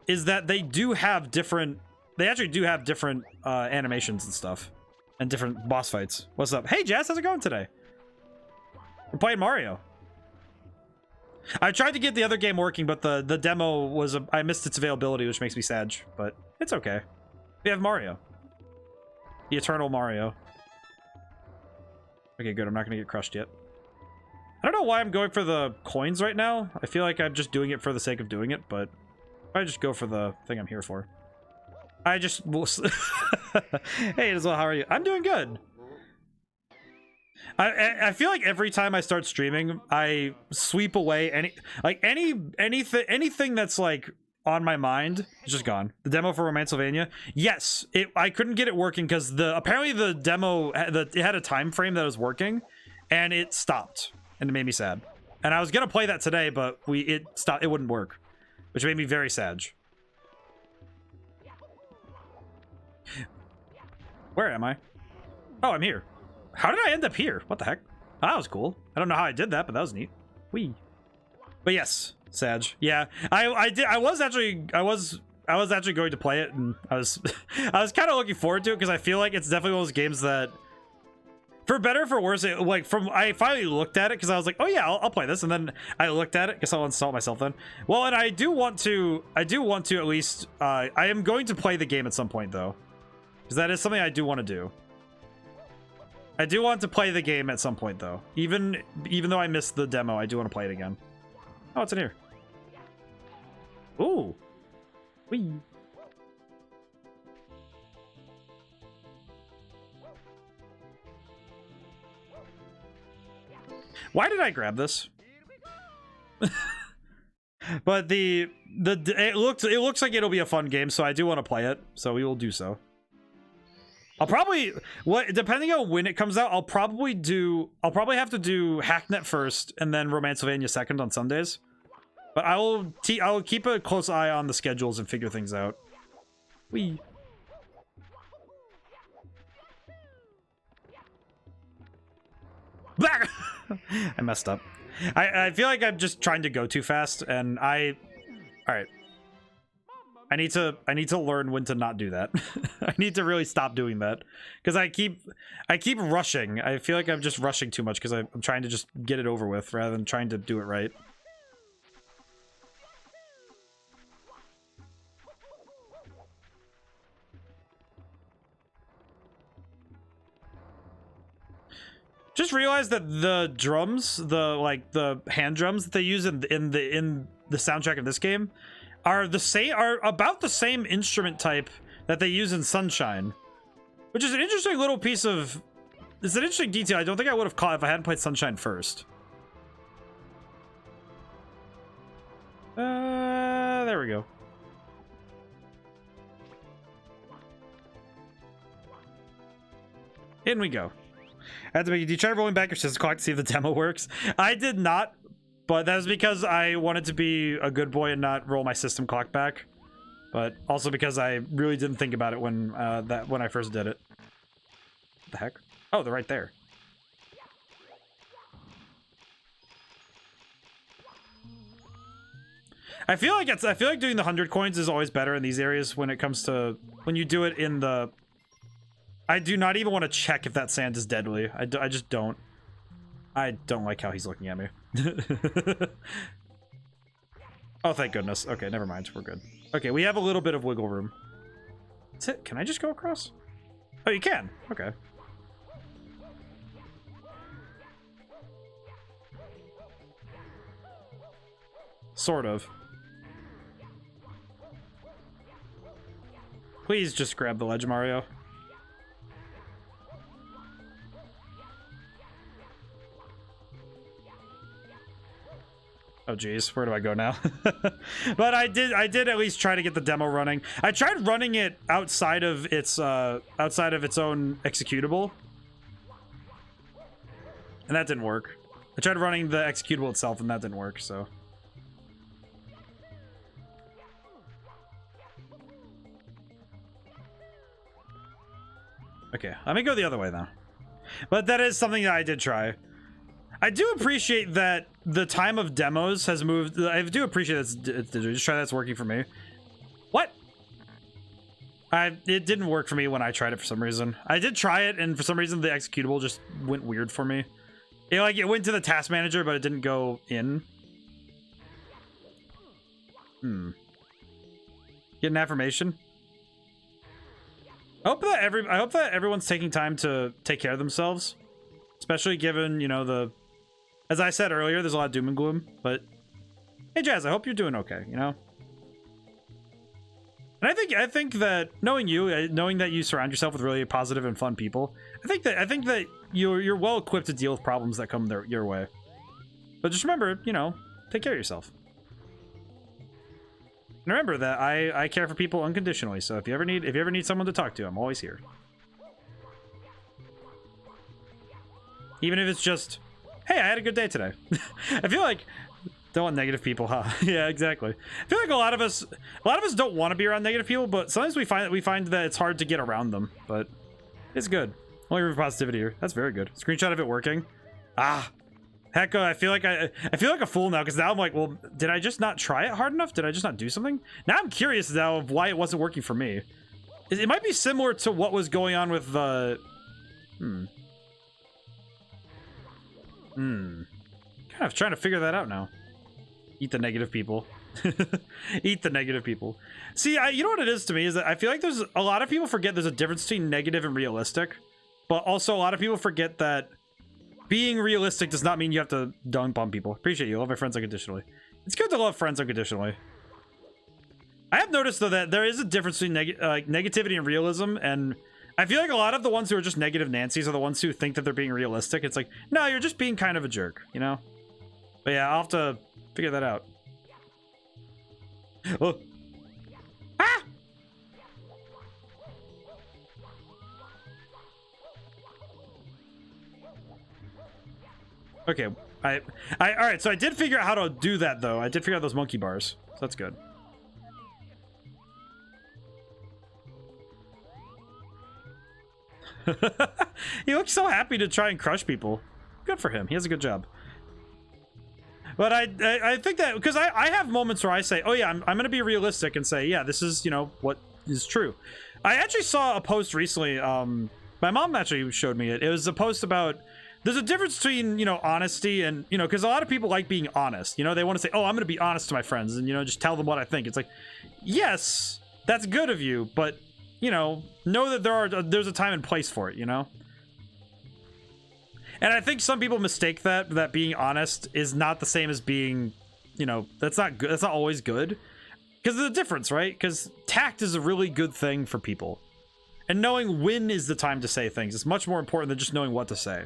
Is that they actually do have different animations and stuff, and different boss fights. What's up? Hey Jazz, how's it going today? We're playing Mario. I tried to get the other game working, but the demo was I missed its availability, which makes me sad, but it's okay. We have Mario. The Eternal Mario. Okay, good. I'm not gonna get crushed yet. I don't know why I'm going for the coins right now. I feel like I'm just doing it for the sake of doing it, but I just go for the thing I'm here for. I just... Hey, as well, how are you? I'm doing good. I feel like every time I start streaming, I sweep away anything that's like on my mind. It's just gone. The demo for Romancevania. Yes, I couldn't get it working because apparently the demo it had a time frame that was working, and it stopped, and it made me sad. And I was gonna play that today, but it stopped. It wouldn't work. Which made me very sad. Where am I? Oh, I'm here. How did I end up here? What the heck? Oh, that was cool. I don't know how I did that, but that was neat. Whee. But yes, Sag. Yeah, I was actually going to play it, and I was I was kind of looking forward to it because I feel like it's definitely one of those games that, for better or for worse, I finally looked at it because I was like, oh yeah, I'll play this, and then I looked at it because I'll install it myself then. Well, and I do want to at least I am going to play the game at some point though, because that is something I do want to do. I do want to play the game at some point though, even though I missed the demo. I do want to play it again. Oh, what's in here? Ooh. Whee. Why did I grab this? But it looks like it'll be a fun game, so I do want to play it. So we will do so. I'll probably depending on when it comes out, I'll probably have to do Hacknet first and then Romancevania second on Sundays. But I'll keep a close eye on the schedules and figure things out. Whee. I messed up. I feel like I'm just trying to go too fast, and all right. I need to learn when to not do that. I need to really stop doing that because I keep rushing. I feel like I'm just rushing too much because I'm trying to just get it over with rather than trying to do it right. Just realized that the drums, the hand drums that they use in the soundtrack of this game, are about the same instrument type that they use in Sunshine, which is an interesting little piece of. It's an interesting detail I don't think I would have caught if I hadn't played Sunshine first. There we go. In we go. Did you try rolling back your system clock to see if the demo works? I did not, but that was because I wanted to be a good boy and not roll my system clock back. But also because I really didn't think about it when I first did it. What the heck? Oh, they're right there. I feel like doing the 100 coins is always better in these areas when it comes to when you do it in the. I do not even want to check if that sand is deadly. I just don't. I don't like how he's looking at me. Oh, thank goodness. Okay, never mind. We're good. Okay, we have a little bit of wiggle room. That's it. Can I just go across? Oh, you can. Okay. Sort of. Please just grab the ledge, Mario. Oh geez, where do I go now? But I did at least try to get the demo running. I tried running it outside of its own executable, and that didn't work. I tried running the executable itself, and that didn't work. So. Okay, let me go the other way now. But that is something that I did try. I do appreciate that the time of demos has moved. I do appreciate that. Just try that's working for me. What? It didn't work for me when I tried it for some reason. I did try it, and for some reason the executable just went weird for me. It went to the task manager, but it didn't go in. Get an affirmation. I hope that everyone's taking time to take care of themselves, especially given, you know, as I said earlier, there's a lot of doom and gloom. But hey, Jazz, I hope you're doing okay. You know, and I think that knowing that you surround yourself with really positive and fun people, I think that you're well equipped to deal with problems that come your way. But just remember, you know, take care of yourself. And remember that I care for people unconditionally. So if you ever need someone to talk to, I'm always here. Even if it's just, hey, I had a good day today. I feel like don't want negative people, huh? Yeah, exactly. I feel like a lot of us don't want to be around negative people, but sometimes we find that it's hard to get around them. But it's good. Only room for positivity here. That's very good. Screenshot of it working. Ah, Heck, I feel like I feel like a fool now, because now I'm like, well, did I just not try it hard enough? Did I just not do something? Now I'm curious now of why it wasn't working for me. It might be similar to what was going on with the... Kind of trying to figure that out now. Eat the negative people. Eat the negative people. See, you know what it is to me is that I feel like there's a lot of people forget there's a difference between negative and realistic, but also a lot of people forget that being realistic does not mean you have to dunk on people. Appreciate you. Love my friends unconditionally. It's good to love friends unconditionally. I have noticed though that there is a difference between negativity and realism, and I feel like a lot of the ones who are just negative Nancy's are the ones who think that they're being realistic. It's like, no, you're just being kind of a jerk, you know? But yeah, I'll have to figure that out. Oh. Ah! Okay, all right, so I did figure out how to do that though. I did figure out those monkey bars, so that's good. He looks so happy to try and crush people. Good for him. He has a good job. But I think that because I have moments where I say, oh yeah, I'm gonna be realistic and say, yeah, this is, you know, what is true. I actually saw a post recently. My mom actually showed me it. It was a post about there's a difference between, you know, honesty and, you know, because a lot of people like being honest. You know, they want to say, oh, I'm gonna be honest to my friends and, you know, just tell them what I think. It's like, yes, that's good of you, but you know that there's a time and place for it, you know? And I think some people mistake that being honest is not the same as being, you know, that's not good. That's not always good. Because there's a difference, right? Because tact is a really good thing for people. And knowing when is the time to say things is much more important than just knowing what to say.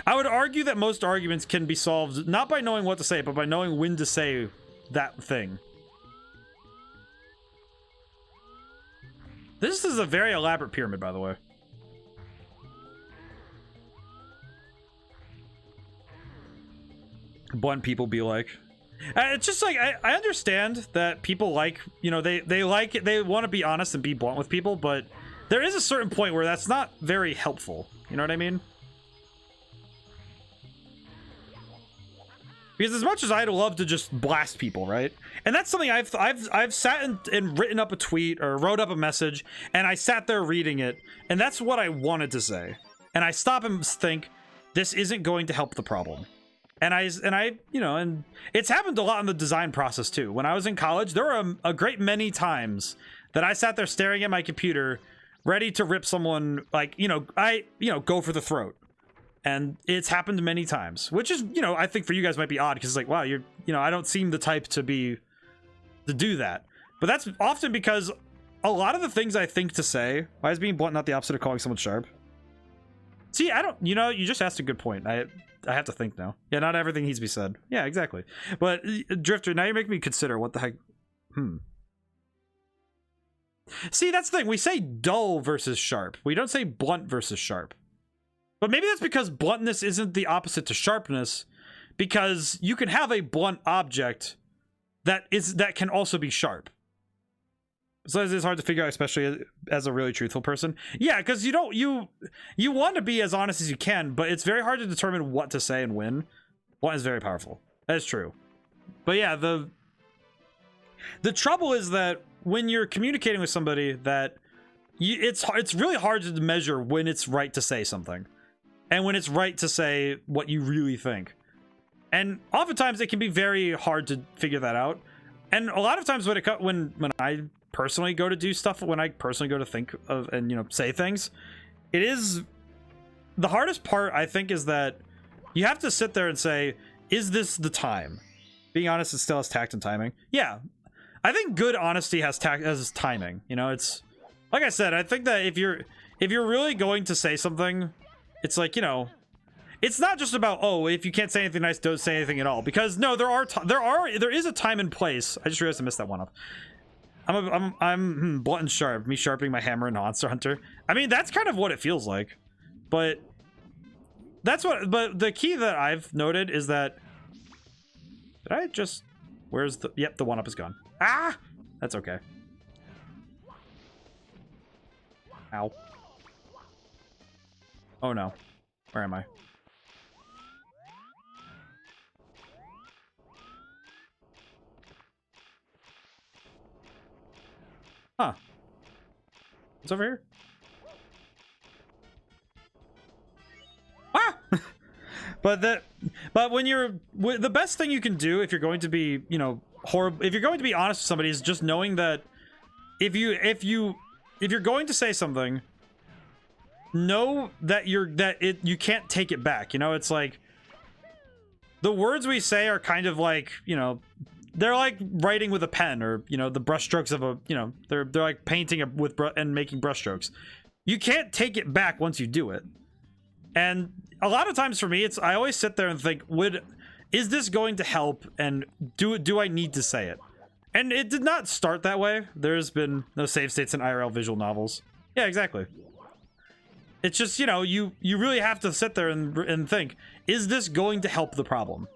I would argue that most arguments can be solved not by knowing what to say, but by knowing when to say that thing. This is a very elaborate pyramid, by the way. Blunt people be like. It's just like, I understand that people like, you know, they want to be honest and be blunt with people, but there is a certain point where that's not very helpful. You know what I mean? Because as much as I'd love to just blast people, right? And that's something I've sat and written up a tweet or wrote up a message, and I sat there reading it, and that's what I wanted to say. And I stop and think, this isn't going to help the problem. And I, you know, and it's happened a lot in the design process too. When I was in college, there were a great many times that I sat there staring at my computer, ready to rip someone, like, you know, go for the throat. And it's happened many times, which is, you know, I think for you guys might be odd because it's like, wow, you know, I don't seem the type to do that. But that's often because a lot of the things I think to say, why is being blunt not the opposite of calling someone sharp? See, I don't, you know, you just asked a good point. I have to think now. Yeah, not everything needs to be said. Yeah, exactly. But Drifter, now you're making me consider what the heck. See, that's the thing. We say dull versus sharp. We don't say blunt versus sharp. But maybe that's because bluntness isn't the opposite to sharpness, because you can have a blunt object that can also be sharp. So it's hard to figure out, especially as a really truthful person. Yeah, because you want to be as honest as you can, but it's very hard to determine what to say and when. Blunt is very powerful. That is true. But yeah, the trouble is that when you're communicating with somebody, that it's really hard to measure when it's right to say something. And when it's right to say what you really think. And oftentimes it can be very hard to figure that out. And a lot of times when I personally go to do stuff, when I personally go to think of and, you know, say things, it is the hardest part, I think, is that you have to sit there and say, is this the time? Being honest, it still has tact and timing. Yeah. I think good honesty has timing. You know, it's like I said, I think that if you're really going to say something, it's like, you know, it's not just about, oh, if you can't say anything nice, don't say anything at all. Because no, there is a time and place. I just realized I messed that one up. I'm blunt and sharp. Me sharpening my hammer in Monster Hunter. I mean, that's kind of what it feels like. But but the key that I've noted is that, did I just, where's the, yep, the one up is gone. Ah, that's okay. Ow. Oh no. Where am I? Huh. What's over here? Ah! But when you're... The best thing you can do if you're going to be, you know, horrible... If you're going to be honest with somebody is just knowing that if you're going to say something, know that you can't take it back. You know, it's like the words we say are kind of like, you know, they're like writing with a pen, or, you know, the brushstrokes of a, you know, they're like painting and making brushstrokes. You can't take it back once you do it. And a lot of times for me, I always sit there and think, is this going to help, and do I need to say it? And it did not start that way. There's been no save states in IRL visual novels. Yeah, exactly. It's just, you know, you really have to sit there and think, is this going to help the problem?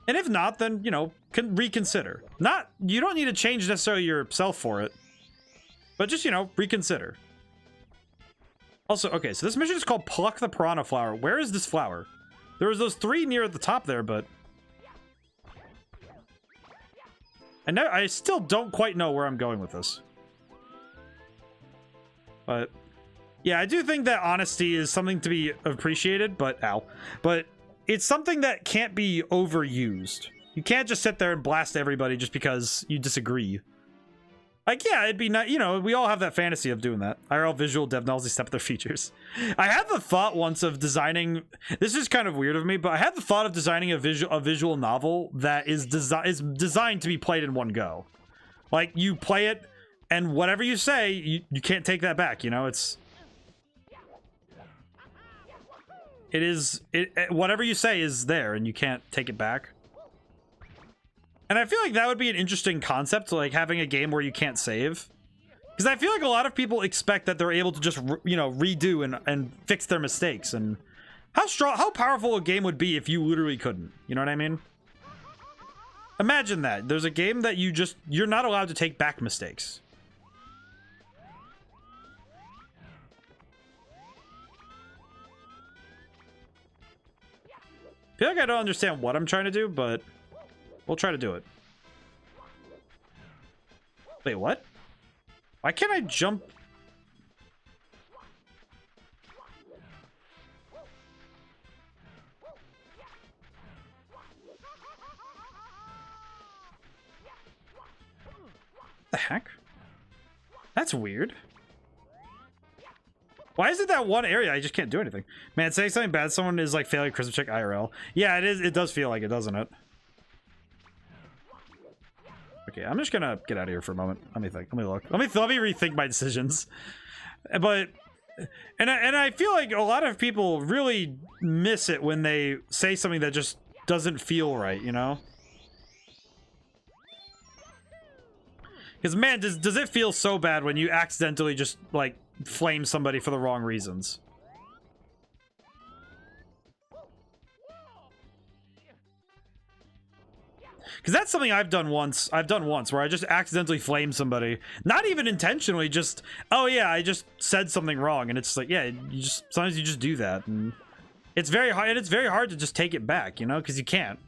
And if not, then, you know, reconsider. You don't need to change necessarily yourself for it, but just, you know, reconsider. Also, okay, so this mission is called Pluck the Piranha Flower. Where is this flower? There was those 3 near at the top there, but I still don't quite know where I'm going with this. But yeah, I do think that honesty is something to be appreciated, but it's something that can't be overused. You can't just sit there and blast everybody just because you disagree. Like, yeah, it'd be nice, you know, we all have that fantasy of doing that. IRL visual dev novels, they step up their features. I had the thought once of designing, this is kind of weird of me, but I had the thought of designing a visual novel that is designed to be played in one go. Like, you play it, and whatever you say, you can't take that back, you know? Whatever you say is there, and you can't take it back. And I feel like that would be an interesting concept, like having a game where you can't save. Because I feel like a lot of people expect that they're able to just, you know, redo and fix their mistakes. And how powerful a game would be if you literally couldn't. You know what I mean? Imagine that. There's a game that you're not allowed to take back mistakes. I feel like I don't understand what I'm trying to do, but we'll try to do it. Wait, what? Why can't I jump? The heck? That's weird. Why is it that one area I just can't do anything? Man, saying something bad, someone is like failing Christmas check IRL. Yeah, it is. It does feel like it, doesn't it? Okay, I'm just gonna get out of here for a moment. Let me think. Let me look. Let me rethink my decisions. But and I feel like a lot of people really miss it when they say something that just doesn't feel right, you know? Because man, does it feel so bad when you accidentally just like flame somebody for the wrong reasons? Because that's something I've done once where I just accidentally flamed somebody. Not even intentionally, just, oh yeah, I just said something wrong. And it's like, yeah, sometimes you just do that. And it's very hard, and it's very hard to just take it back, you know, because you can't.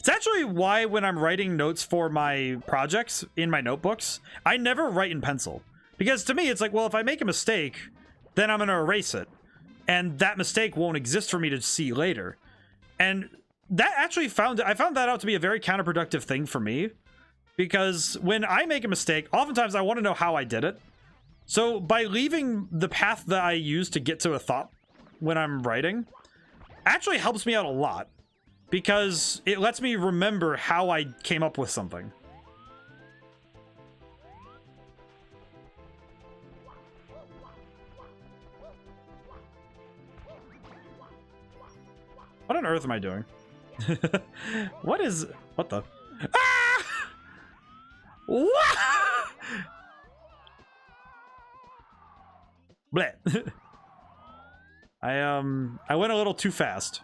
It's actually why when I'm writing notes for my projects in my notebooks, I never write in pencil. Because to me, it's like, well, if I make a mistake, then I'm going to erase it. And that mistake won't exist for me to see later. And that actually I found that out to be a very counterproductive thing for me, because when I make a mistake, oftentimes I want to know how I did it. So by leaving the path that I use to get to a thought when I'm writing actually helps me out a lot, because it lets me remember how I came up with something. What on earth am I doing? What the? Ah! What? Bleh. I went a little too fast.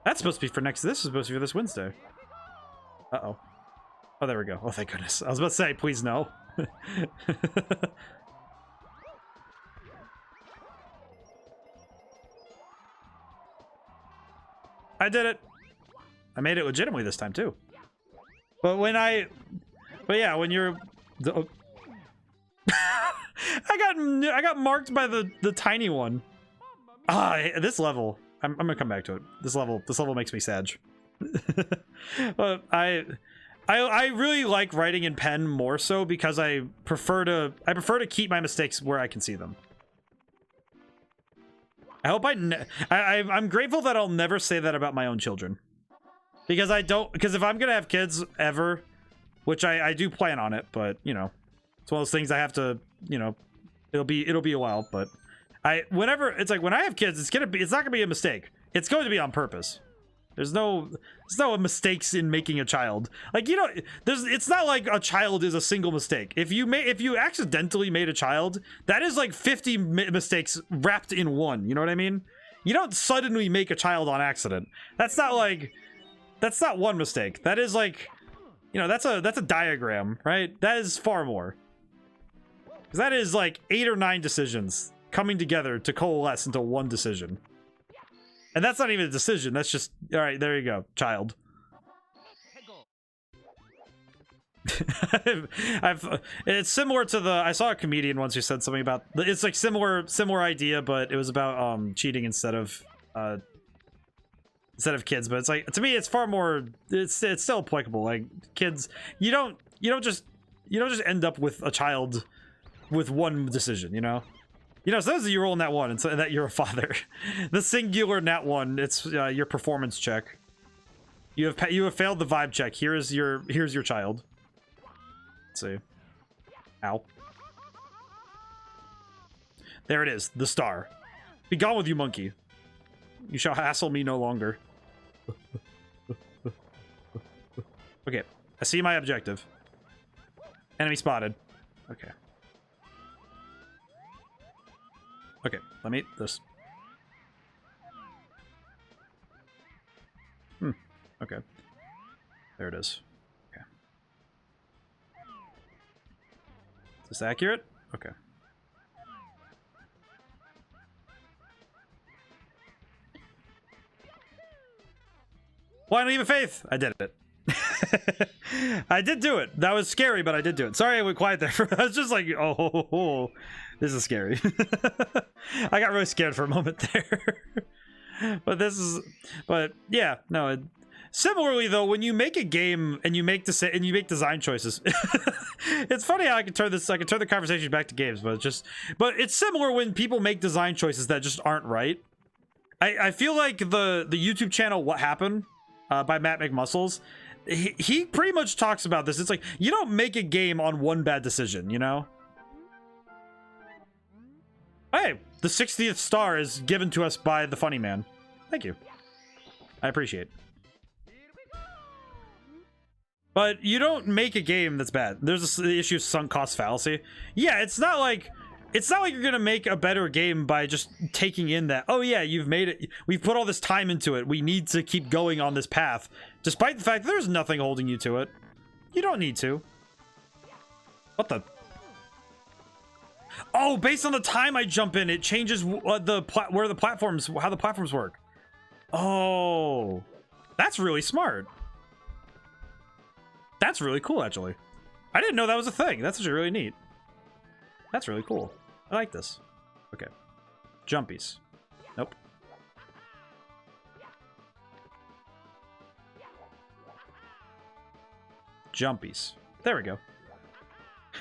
That's supposed to be for this is supposed to be for this Wednesday. Uh-oh. Oh, there we go. Oh, thank goodness. I was about to say, please no. I did it. I made it legitimately this time too. But yeah, when you're oh. I got marked by the tiny one. This level. I'm gonna come back to it. This level makes me sad. But I really like writing in pen more so because I prefer to keep my mistakes where I can see them. I hope I'm grateful that I'll never say that about my own children. Because if I'm gonna have kids ever, which I do plan on it, but you know, it's one of those things I have to, you know, it'll be a while, but whenever it's like when I have kids, it's not gonna be a mistake. It's going to be on purpose. There's no mistakes in making a child. Like, you know, it's not like a child is a single mistake. If you accidentally made a child, that is like 50 mistakes wrapped in one. You know what I mean? You don't suddenly make a child on accident. That's not one mistake. That is like, you know, that's a diagram, right? That is far more. 'Cause that is like 8 or 9 decisions coming together to coalesce into one decision. And that's not even a decision. That's just, all right, there you go, child. It's similar to I saw a comedian once who said something about, it's like similar idea, but it was about cheating instead of kids. But it's like, to me, it's far more, it's still applicable. Like kids, you don't just end up with a child with one decision, you know? You know, so those are you roll in that one, and so that you're a father. The singular nat one, it's your performance check. You have failed the vibe check. Here's your child. Let's see. Ow. There it is, the star. Be gone with you, monkey. You shall hassle me no longer. Okay, I see my objective. Enemy spotted. Okay. Okay, let me eat this. Okay. There it is. Okay. Is this accurate? Okay. Blind leap of faith! I did it. I did do it. That was scary, but I did do it. Sorry I went quiet there. I was just like, oh, this is scary. I got really scared for a moment there. But yeah, no. Similarly though, when you make a game and you make design choices, it's funny how I can turn the conversation back to games, but it's similar when people make design choices that just aren't right. I feel like the YouTube channel What Happened by Matt McMuscles, he pretty much talks about this. It's like, you don't make a game on one bad decision, you know? Hey, the 60th star is given to us by the funny man. Thank you. I appreciate it. But you don't make a game that's bad. There's the issue of sunk cost fallacy. Yeah, it's not like you're gonna make a better game by just taking in that, oh yeah, you've made it, we've put all this time into it, we need to keep going on this path, despite the fact that there's nothing holding you to it. You don't need to. What the? Oh, based on the time I jump in, it changes how the platforms work. Oh, that's really smart. That's really cool, actually. I didn't know that was a thing. That's actually really neat. That's really cool. I like this. Okay. Jumpies. Nope. Jumpies. There we go.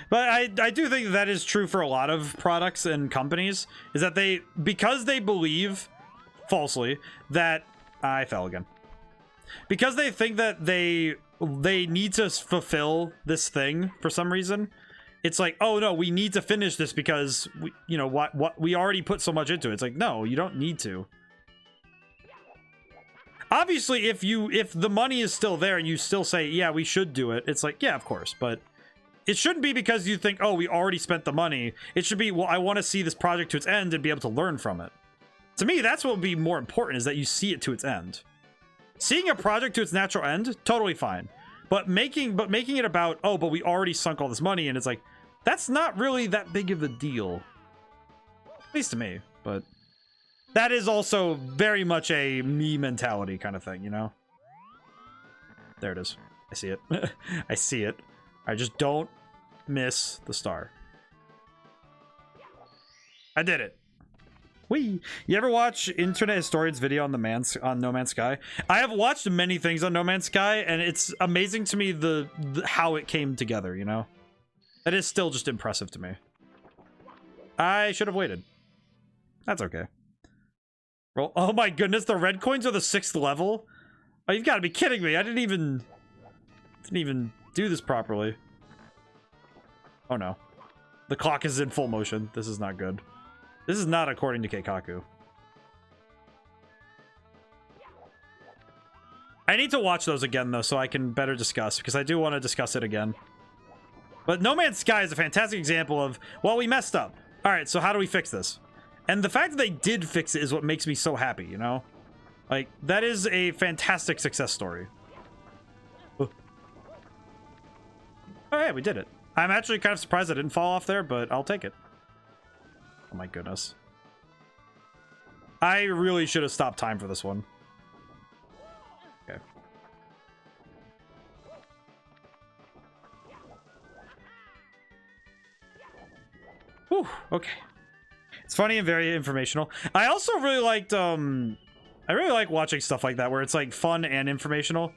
But I do think that is true for a lot of products and companies, is that because they believe, falsely, that... I fell again. Because they think that they need to fulfill this thing for some reason, it's like, oh no, we need to finish this because we already put so much into it. It's like, no, you don't need to. Obviously, if the money is still there and you still say, yeah, we should do it, it's like, yeah, of course, but it shouldn't be because you think, oh, we already spent the money. It should be, well, I want to see this project to its end and be able to learn from it. To me, that's what would be more important, is that you see it to its end. Seeing a project to its natural end, totally fine. But making it about, oh, but we already sunk all this money, and it's like, that's not really that big of a deal. At least to me, but that is also very much a me mentality kind of thing, you know? There it is. I see it. I see it. I just don't miss the star. I did it. Whee! You ever watch Internet Historian's video on No Man's Sky? I have watched many things on No Man's Sky, and it's amazing to me the how it came together, you know? That is still just impressive to me. I should have waited. That's okay. Roll. Oh my goodness, the red coins are the 6th level? Oh, you've got to be kidding me. I didn't even do this properly. Oh no. The clock is in full motion. This is not good. This is not according to Keikaku. I need to watch those again, though, so I can better discuss, because I do want to discuss it again. But No Man's Sky is a fantastic example of, well, we messed up. All right, so how do we fix this? And the fact that they did fix it is what makes me so happy, you know? Like, that is a fantastic success story. Oh, yeah, we did it. I'm actually kind of surprised I didn't fall off there, but I'll take it. Oh my goodness. I really should have stopped time for this one. Okay. Whew, okay. It's funny and very informational. I also really liked, I really like watching stuff like that where it's like fun and informational.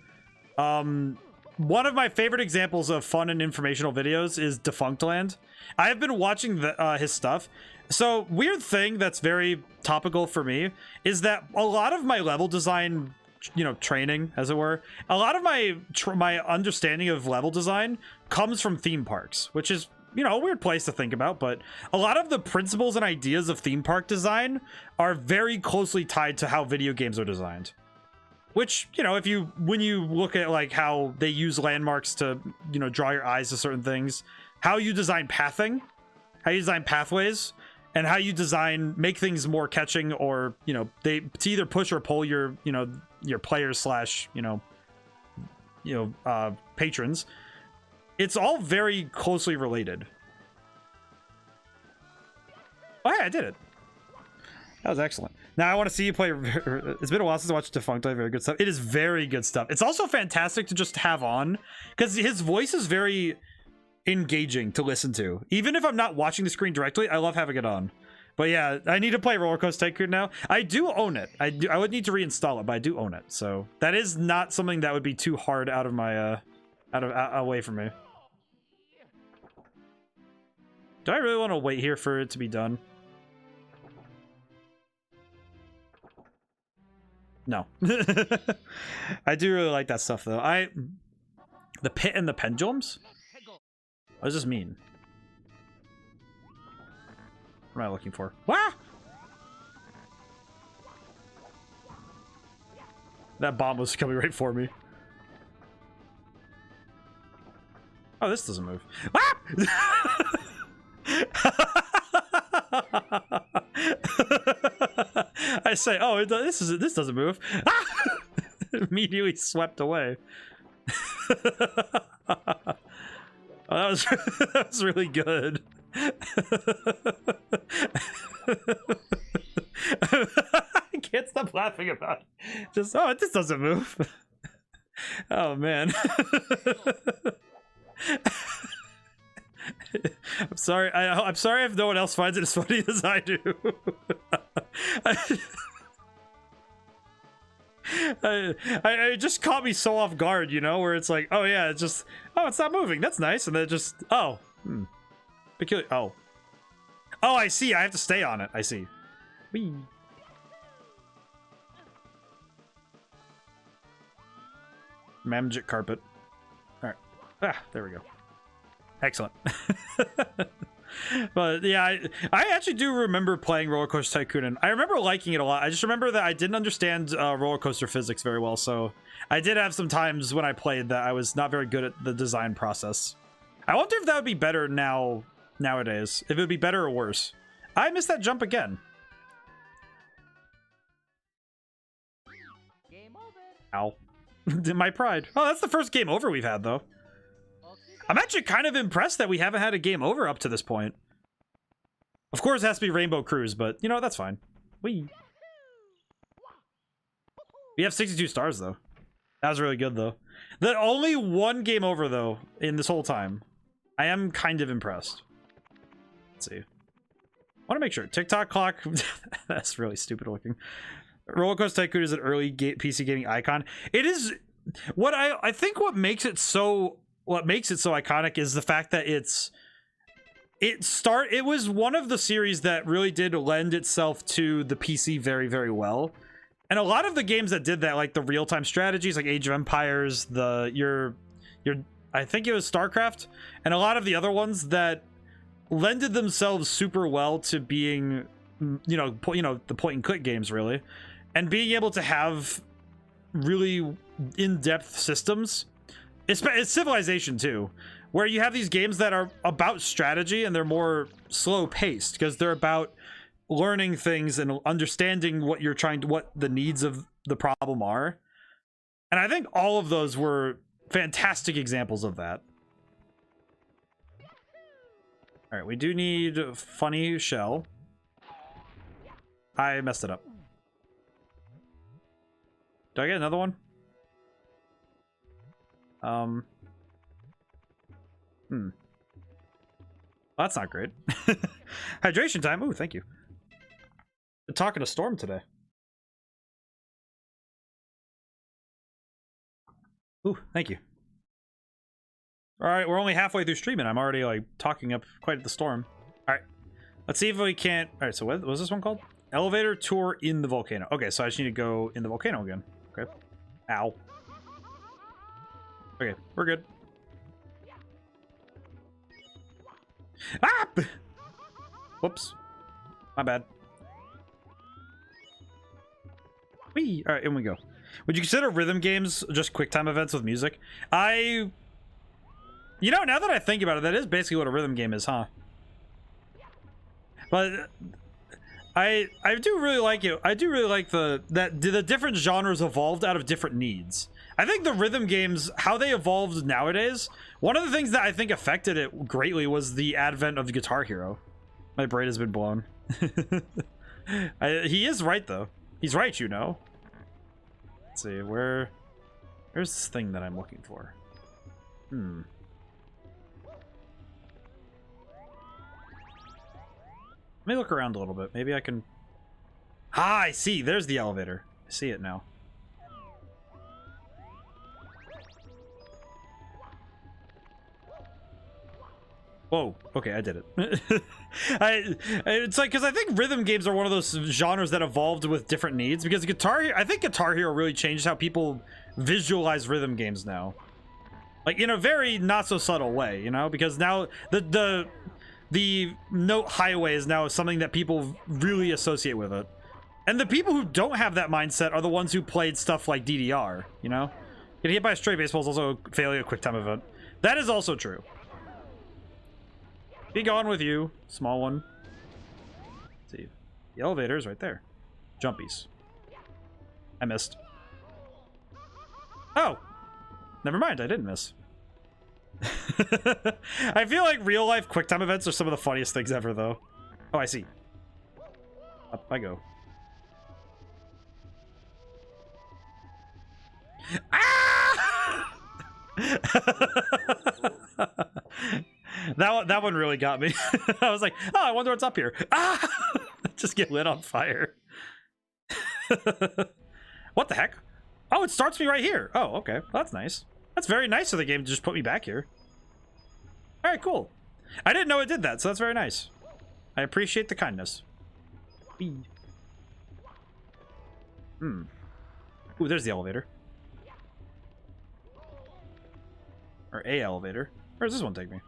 One of my favorite examples of fun and informational videos is Defunctland. I have been watching his stuff. So, weird thing that's very topical for me is that a lot of my level design, you know, training, as it were, a lot of my understanding of level design comes from theme parks, which is, you know, a weird place to think about, but a lot of the principles and ideas of theme park design are very closely tied to how video games are designed. Which, you know, when you look at like how they use landmarks to, you know, draw your eyes to certain things, how you design pathing, how you design pathways, and how you make things more catching, or, you know, to either push or pull your, you know, your players slash, patrons. It's all very closely related. Oh, yeah, I did it. That was excellent. Now I want to see you play. It's been a while since I watched Defunct. Very good stuff. It is very good stuff. It's also fantastic to just have on because his voice is very engaging to listen to. Even if I'm not watching the screen directly, I love having it on. But yeah, I need to play Roller Coaster Tycoon now. I do own it. I would need to reinstall it, but I do own it. So that is not something that would be too hard out of my away from me. Do I really want to wait here for it to be done? No. I do really like that stuff though. The pit and the pendulums? What does this mean? What am I looking for? Wah! That bomb was coming right for me. Oh, this doesn't move. Ah! I say, oh, this doesn't move. Ah! Immediately swept away. Oh, that was really good. I can't stop laughing about it. Just, oh, this doesn't move. Oh man. I'm sorry. I'm sorry if no one else finds it as funny as I do. It just caught me so off guard, you know, where it's like, oh yeah, it's just, oh, it's not moving. That's nice. And then just, oh, peculiar. Oh, I see. I have to stay on it. I see. Whee. Magic carpet. All right. Ah, there we go. Excellent. But yeah, I actually do remember playing Roller Coaster Tycoon, and I remember liking it a lot. I just remember that I didn't understand roller coaster physics very well, so I did have some times when I played that I was not very good at the design process. I wonder if that would be better nowadays. If it would be better or worse. I missed that jump again. Game over. Ow. My pride. Oh, that's the first game over we've had, though. I'm actually kind of impressed that we haven't had a game over up to this point. Of course, it has to be Rainbow Cruise, but, you know, that's fine. We have 62 stars, though. That was really good, though. The only one game over, though, in this whole time. I am kind of impressed. Let's see. I want to make sure. TikTok clock. That's really stupid looking. Roller Coaster Tycoon is an early PC gaming icon. It is. What I think what makes it so iconic is the fact that it was one of the series that really did lend itself to the PC very, very well. And a lot of the games that did that, like the real-time strategies, like Age of Empires, I think it was StarCraft, and a lot of the other ones that lended themselves super well to being, the point-and-click games, really, and being able to have really in-depth systems. It's Civilization too, where you have these games that are about strategy and they're more slow-paced because they're about learning things and understanding what the needs of the problem are. And I think all of those were fantastic examples of that. All right, we do need funny shell. I messed it up. Do I get another one? Well, that's not great. Hydration time. Ooh, thank you. Been talking to Storm today. Ooh, thank you. All right, we're only halfway through streaming. I'm already like talking up quite at the Storm. All right, let's see if we can't. All right, so what was this one called? Elevator tour in the volcano. Okay, so I just need to go in the volcano again. Okay. Ow. Okay, we're good. Ah! Whoops. My bad. Whee! All right, in we go. Would you consider rhythm games just quick time events with music? Now that I think about it, that is basically what a rhythm game is, huh? But I do really like it. I do really like the different genres evolved out of different needs. I think the rhythm games, how they evolved nowadays, one of the things that I think affected it greatly was the advent of Guitar Hero. My brain has been blown. He is right, though. He's right, you know. Let's see, where's this thing that I'm looking for? Let me look around a little bit. Maybe I can... Ah, I see. There's the elevator. I see it now. Whoa. Okay, I did it. It's like, because I think rhythm games are one of those genres that evolved with different needs. Because I think Guitar Hero really changed how people visualize rhythm games now. Like, in a very not so subtle way, you know? Because now the note highway is now something that people really associate with it. And the people who don't have that mindset are the ones who played stuff like DDR, you know? Getting hit by a stray baseball is also failing a quick time event. That is also true. Be gone with you, small one. Let's see. The elevator is right there. Jumpies. I missed. Oh! Never mind, I didn't miss. I feel like real life quick time events are some of the funniest things ever, though. Oh, I see. Up I go. Ah! That one really got me. I was like, oh, I wonder what's up here. Ah! Just get lit on fire. What the heck? Oh, it starts me right here. Oh, okay. Well, that's nice. That's very nice of the game to just put me back here. All right, cool. I didn't know it did that, so that's very nice. I appreciate the kindness. Ooh, there's the elevator. Or a elevator. Where does this one take me?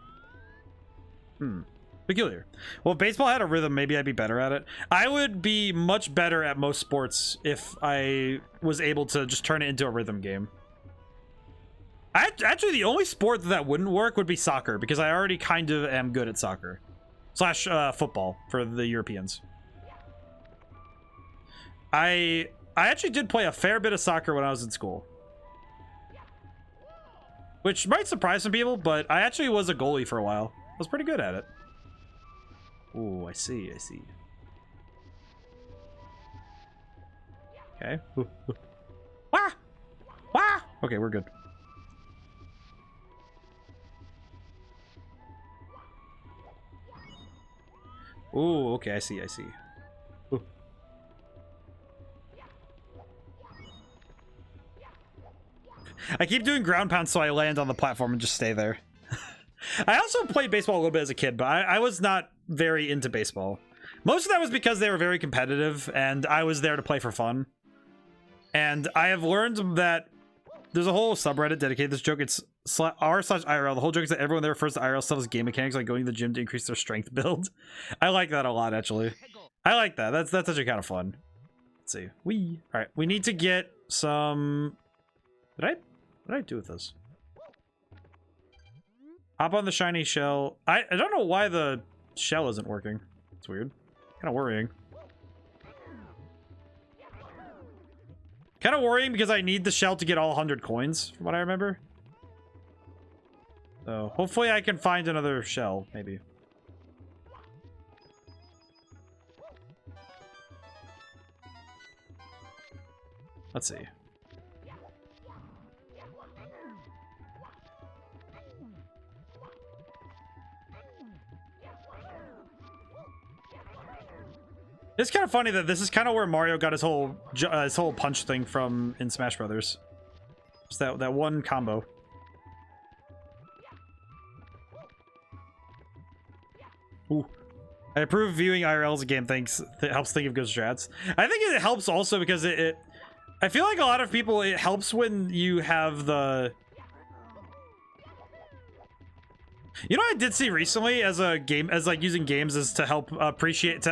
Peculiar. Well, if baseball had a rhythm, maybe I'd be better at it. I would be much better at most sports if I was able to just turn it into a rhythm game. Actually, the only sport that wouldn't work would be soccer, because I already kind of am good at soccer. Slash football for the Europeans. I actually did play a fair bit of soccer when I was in school. Which might surprise some people, but I actually was a goalie for a while. I was pretty good at it. Ooh, I see, I see. Okay. Wah! Wah! Okay, we're good. Oh, okay, I see, I see. Ooh. I keep doing ground pound so I land on the platform and just stay there. I also played baseball a little bit as a kid, but I was not very into baseball. Most of that was because they were very competitive, and I was there to play for fun. And I have learned that there's a whole subreddit dedicated to this joke. It's r/IRL. The whole joke is that everyone there refers to IRL stuff as game mechanics, like going to the gym to increase their strength build. I like that a lot, actually. I like that. That's actually kind of fun. Let's see. All right, we need to get some... What did I do with this? Hop on the shiny shell. I don't know why the shell isn't working. It's weird. Kind of worrying. Kind of worrying because I need the shell to get all 100 coins, from what I remember. So hopefully I can find another shell, maybe. Let's see. It's kind of funny that this is kind of where Mario got his whole punch thing from in Smash Brothers. Just that one combo. Ooh. I approve viewing IRL as a game. Thanks. It helps think of good strats. I think it helps also because I feel like a lot of people, it helps when you have the... You know what I did see recently as a game, as like using games as to help appreciate,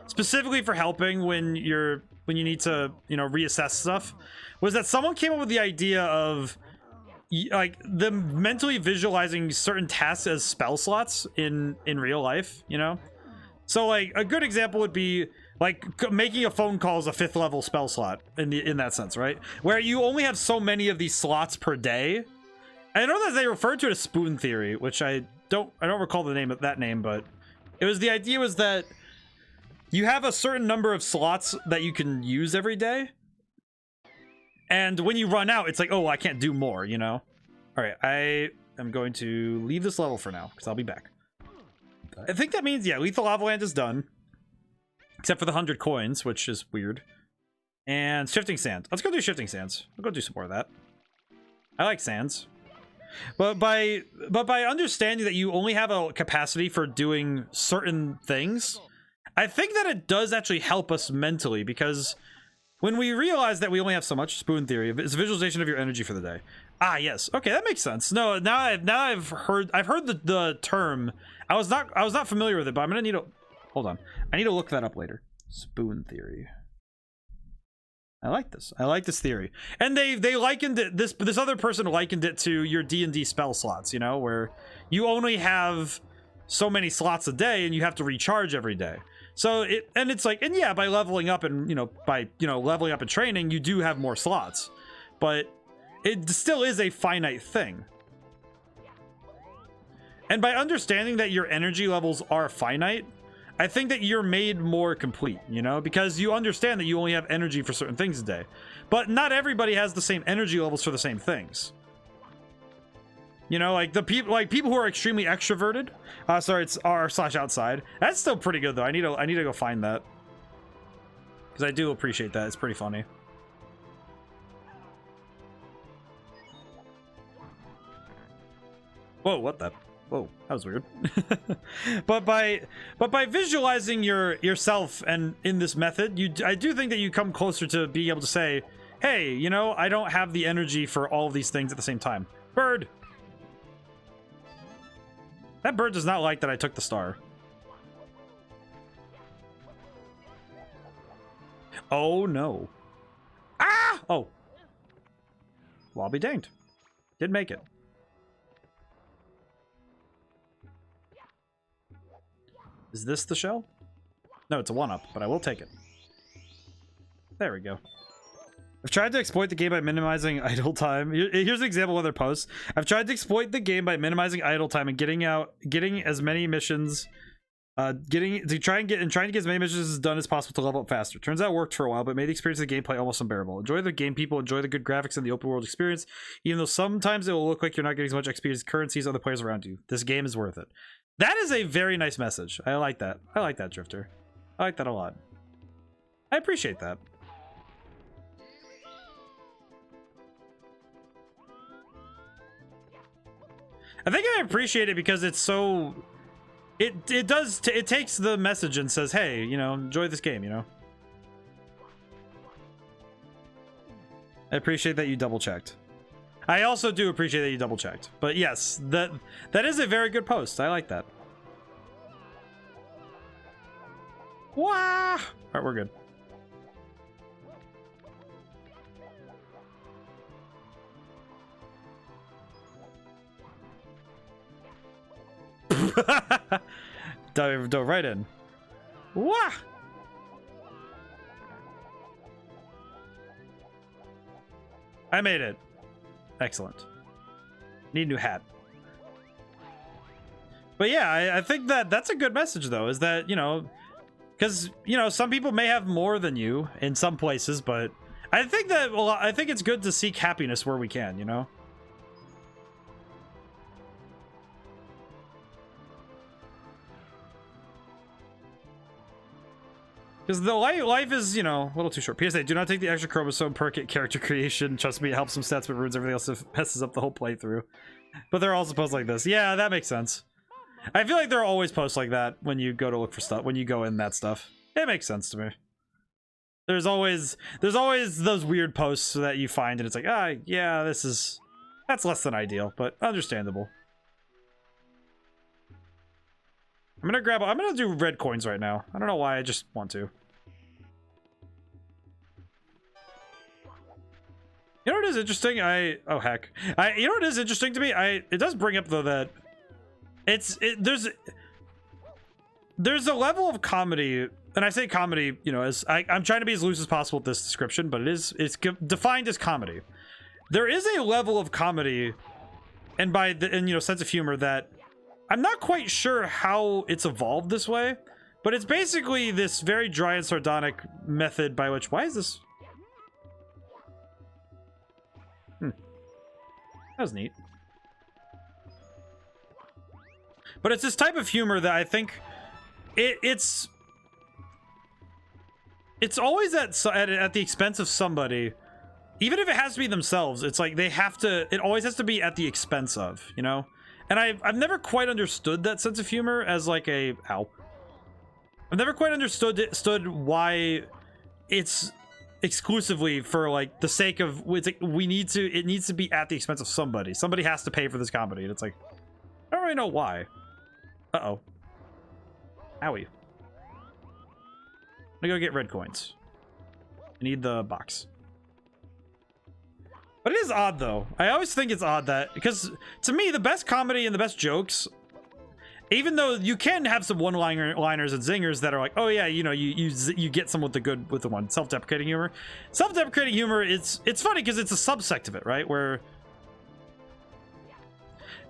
specifically for helping when you need to, you know, reassess stuff, was that someone came up with the idea of like them mentally visualizing certain tasks as spell slots in real life, you know? So like a good example would be like making a phone call is a 5th level spell slot in that sense, right? Where you only have so many of these slots per day. I know that they referred to it as spoon theory, which I don't recall the name of that name, but the idea was that you have a certain number of slots that you can use every day. And when you run out, it's like, oh, I can't do more, you know? All right, I am going to leave this level for now, because I'll be back. I think that means, yeah, Lethal Lava Land is done. Except for the 100 coins, which is weird. And Shifting Sands. Let's go do Shifting Sands. We'll go do some more of that. I like sands. But by understanding that you only have a capacity for doing certain things, I think that it does actually help us mentally, because when we realize that we only have so much, spoon theory, it's a visualization of your energy for the day. Ah, yes. Okay, that makes sense. No, now I've heard the term. I was not familiar with it, but I'm gonna need to hold on. I need to look that up later. Spoon theory. I like this. I like this theory. And they likened it, this other person likened it to your D&D spell slots, you know, where you only have so many slots a day and you have to recharge every day. So it's like, and yeah, by leveling up and, leveling up and training, you do have more slots, but it still is a finite thing. And by understanding that your energy levels are finite, I think that you're made more complete, you know, because you understand that you only have energy for certain things a day, but not everybody has the same energy levels for the same things. You know, like people who are extremely extroverted. Sorry, it's r/outside. That's still pretty good though. I need to go find that, because I do appreciate that. It's pretty funny. Whoa, what the? Whoa, that was weird. but by visualizing yourself and in this method, I do think that you come closer to being able to say, hey, you know, I don't have the energy for all of these things at the same time. Bird. That bird does not like that I took the star. Oh no. Ah! Oh. Well, I'll be danged. Did make it. Is this the shell? No, it's a 1-up, but I will take it. There we go. I've tried to exploit the game by minimizing idle time. Here's an example of other posts. I've tried to exploit the game by minimizing idle time and getting as many missions, trying to get as many missions as done as possible to level up faster. Turns out it worked for a while, but made the experience of the gameplay almost unbearable. Enjoy the game, people. Enjoy the good graphics and the open world experience, even though sometimes it will look like you're not getting as much XP as currency as other players around you. This game is worth it. That is a very nice message. I like that. I like that, Drifter. I like that a lot. I appreciate that. I think I appreciate it because it's so... It takes the message and says, hey, you know, enjoy this game, you know? I appreciate that you double-checked. I also do appreciate that you double-checked. But yes, that is a very good post. I like that. Wah! Alright, we're good. Dove right in. Wah! I made it. Excellent. Need a new hat. But yeah, I think that's a good message, though, is that, you know, because, you know, some people may have more than you in some places, but I think that, well, I think it's good to seek happiness where we can, you know? Because the life is, you know, a little too short. PSA, do not take the extra chromosome perk at character creation. Trust me, it helps some stats, but ruins everything else. It messes up the whole playthrough. But they're also posts like this. Yeah, that makes sense. I feel like there are always posts like that when you go to look for stuff, when you go in that stuff. It makes sense to me. There's always those weird posts that you find and it's like, ah, yeah, that's less than ideal, but understandable. I'm gonna do red coins right now. I don't know why, I just want to. You know what is interesting? Oh heck. You know what is interesting to me? It does bring up though that there's a level of comedy, and I say comedy, you know, as I'm trying to be as loose as possible with this description, but it's defined as comedy. There is a level of comedy, and you know, sense of humor that I'm not quite sure how it's evolved this way, but it's basically this very dry and sardonic method by which... Why is this... That was neat. But it's this type of humor that I think it's always at the expense of somebody. Even if it has to be themselves, it's like they have to... It always has to be at the expense of, you know? And I've never quite understood that sense of humor as like a... Ow. I've never quite understood why it's exclusively for like the sake of... It's like it needs to be at the expense of somebody. Somebody has to pay for this comedy. And it's like, I don't really know why. Uh-oh. Owie. I'm gonna go get red coins. I need the box. But it is odd, though. I always think it's odd that... Because, to me, the best comedy and the best jokes... Even though you can have some one-liners and zingers that are like, oh yeah, you know, you get some with the one. Self-deprecating humor. Self-deprecating humor, it's funny because it's a subsect of it, right? Where...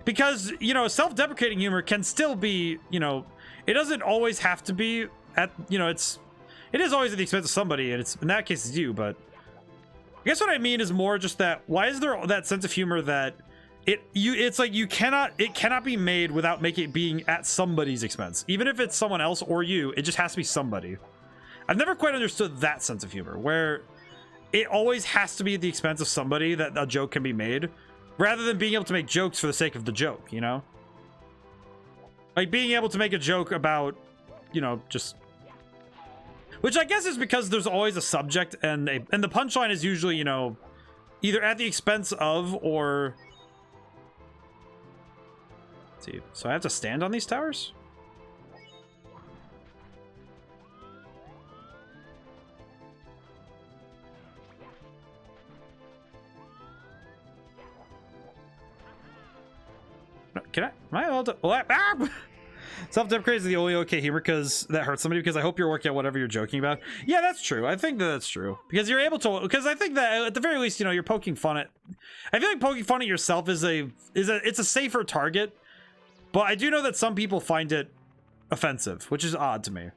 Because, you know, self-deprecating humor can still be, you know... It doesn't always have to be at... You know, it is always at the expense of somebody, and in that case, it's you, but... I guess what I mean is more just that why is there that sense of humor that it's like it cannot be made without it being at somebody's expense. Even if it's someone else or you, it just has to be somebody. I've never quite understood that sense of humor where it always has to be at the expense of somebody that a joke can be made rather than being able to make jokes for the sake of the joke, you know? Like being able to make a joke about, you know, just... Which I guess is because there's always a subject and the punchline is usually, you know, either at the expense of or... Let's see. So I have to stand on these towers? Can I? Am I allowed to? Ah! Self-deprecating is the only okay humor because that hurts somebody, because I hope you're working out whatever you're joking about. Yeah, that's true. I think that's true because you're able to, because I think that at the very least, you know, you're poking fun at... I feel like poking fun at yourself it's a safer target, but I do know that some people find it offensive, which is odd to me.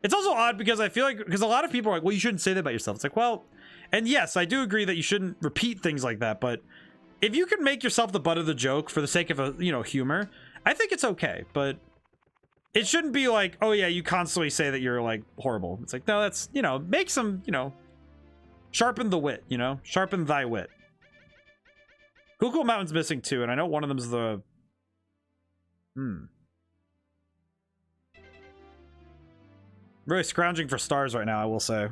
It's also odd because I feel like, because a lot of people are like, well, you shouldn't say that about yourself. It's like, well, and yes, I do agree that you shouldn't repeat things like that, but if you can make yourself the butt of the joke for the sake of a, you know, humor, I think it's okay, but it shouldn't be like, oh yeah, you constantly say that you're like horrible. It's like, no, that's, you know, make some, you know, sharpen the wit, you know, sharpen thy wit. Cool Mountain's missing too, and I know one of them's the really scrounging for stars right now, I will say.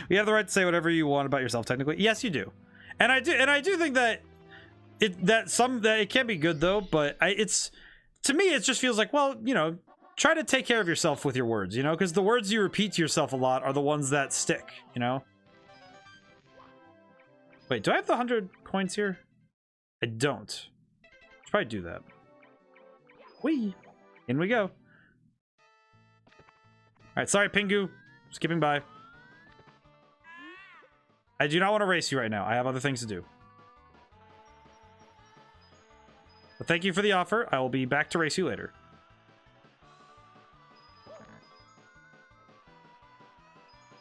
You have the right to say whatever you want about yourself, technically. Yes, you do. And I do think that it can be good though, but to me it just feels like, well, you know, try to take care of yourself with your words, you know, because the words you repeat to yourself a lot are the ones that stick, you know. Wait, do I have the 100 coins here? I don't. Should probably do that. Whee! In we go. Alright, sorry, Pingu. Skipping by. I do not want to race you right now. I have other things to do. But thank you for the offer. I will be back to race you later.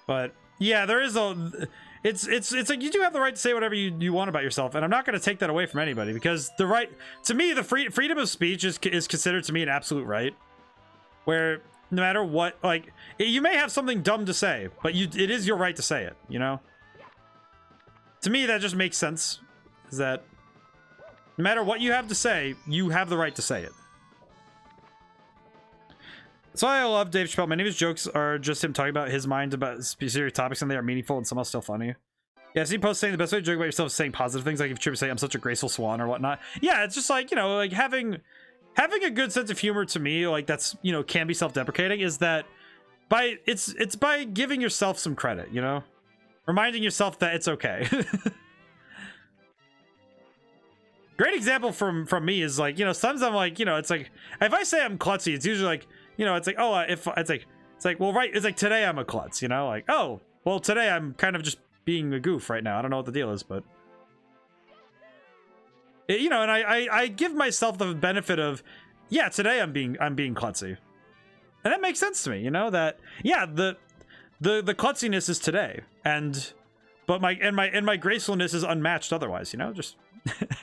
But yeah, there is a... It's like you do have the right to say whatever you want about yourself, and I'm not going to take that away from anybody, because the right... To me, the freedom of speech is considered to me an absolute right. Where... No matter what, like, you may have something dumb to say, but it is your right to say it, you know? To me, that just makes sense. Is that no matter what you have to say, you have the right to say it. That's why I love Dave Chappelle. Many of his jokes are just him talking about his mind about specific topics, and they are meaningful and somehow still funny. Yeah, I've seen posts saying the best way to joke about yourself is saying positive things, like if Chip say I'm such a graceful swan or whatnot. Yeah, it's just like, you know, like having a good sense of humor to me, like that's, you know, can be self-deprecating, is that it's by giving yourself some credit, you know, reminding yourself that it's okay. Great example from me is like, you know, sometimes I'm like, you know, it's like if I say I'm klutzy, it's usually like, you know, it's like, oh, if it's like well, right, it's like today I'm a klutz, you know, like, oh, well, today I'm kind of just being a goof right now. I don't know what the deal is, but you know, and I give myself the benefit of, yeah, today I'm being klutzy, and that makes sense to me, you know, that yeah, the klutziness is today, but my gracefulness is unmatched otherwise, you know, just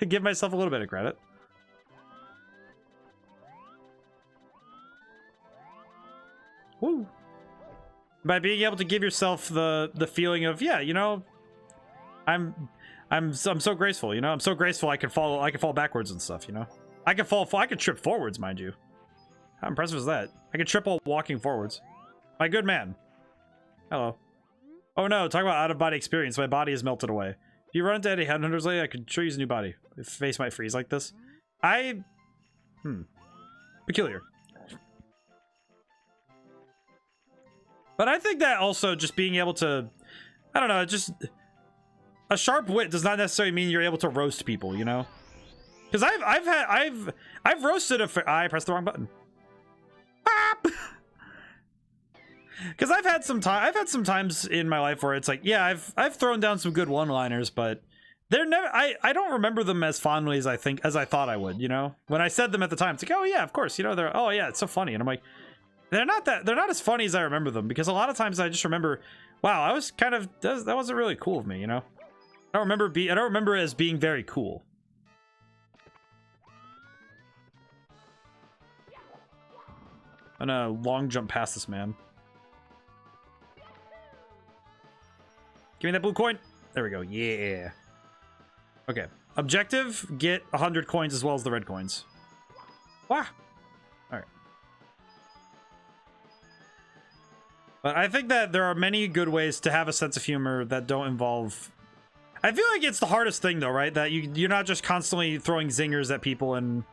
give myself a little bit of credit. Woo. By being able to give yourself the feeling of, yeah, you know, I'm so graceful, you know. I'm so graceful I can fall backwards and stuff, you know. I can trip forwards, mind you. How impressive is that? I can trip while walking forwards. My good man. Hello. Oh no, talk about out-of-body experience. My body is melted away. If you run into any headhunters lately, I could sure use a new body. If face might freeze like this. Peculiar. But I think that also just being able to, I don't know, just a sharp wit does not necessarily mean you're able to roast people, you know? Because I've roasted I pressed the wrong button. Because I've had some times in my life where it's like, yeah, I've thrown down some good one-liners, but they're never, I don't remember them as fondly as I thought I would, you know? When I said them at the time, it's like, oh yeah, of course, you know, oh yeah, it's so funny, and I'm like, they're not as funny as I remember them, because a lot of times I just remember, wow, I was kind of, that wasn't really cool of me, you know? I don't remember it as being very cool. I'm gonna long jump past this man. Give me that blue coin. There we go. Yeah. Okay. Objective, get 100 coins as well as the red coins. Wow. Alright. But I think that there are many good ways to have a sense of humor that don't involve... I feel like it's the hardest thing though, right? That you're not just constantly throwing zingers at people and,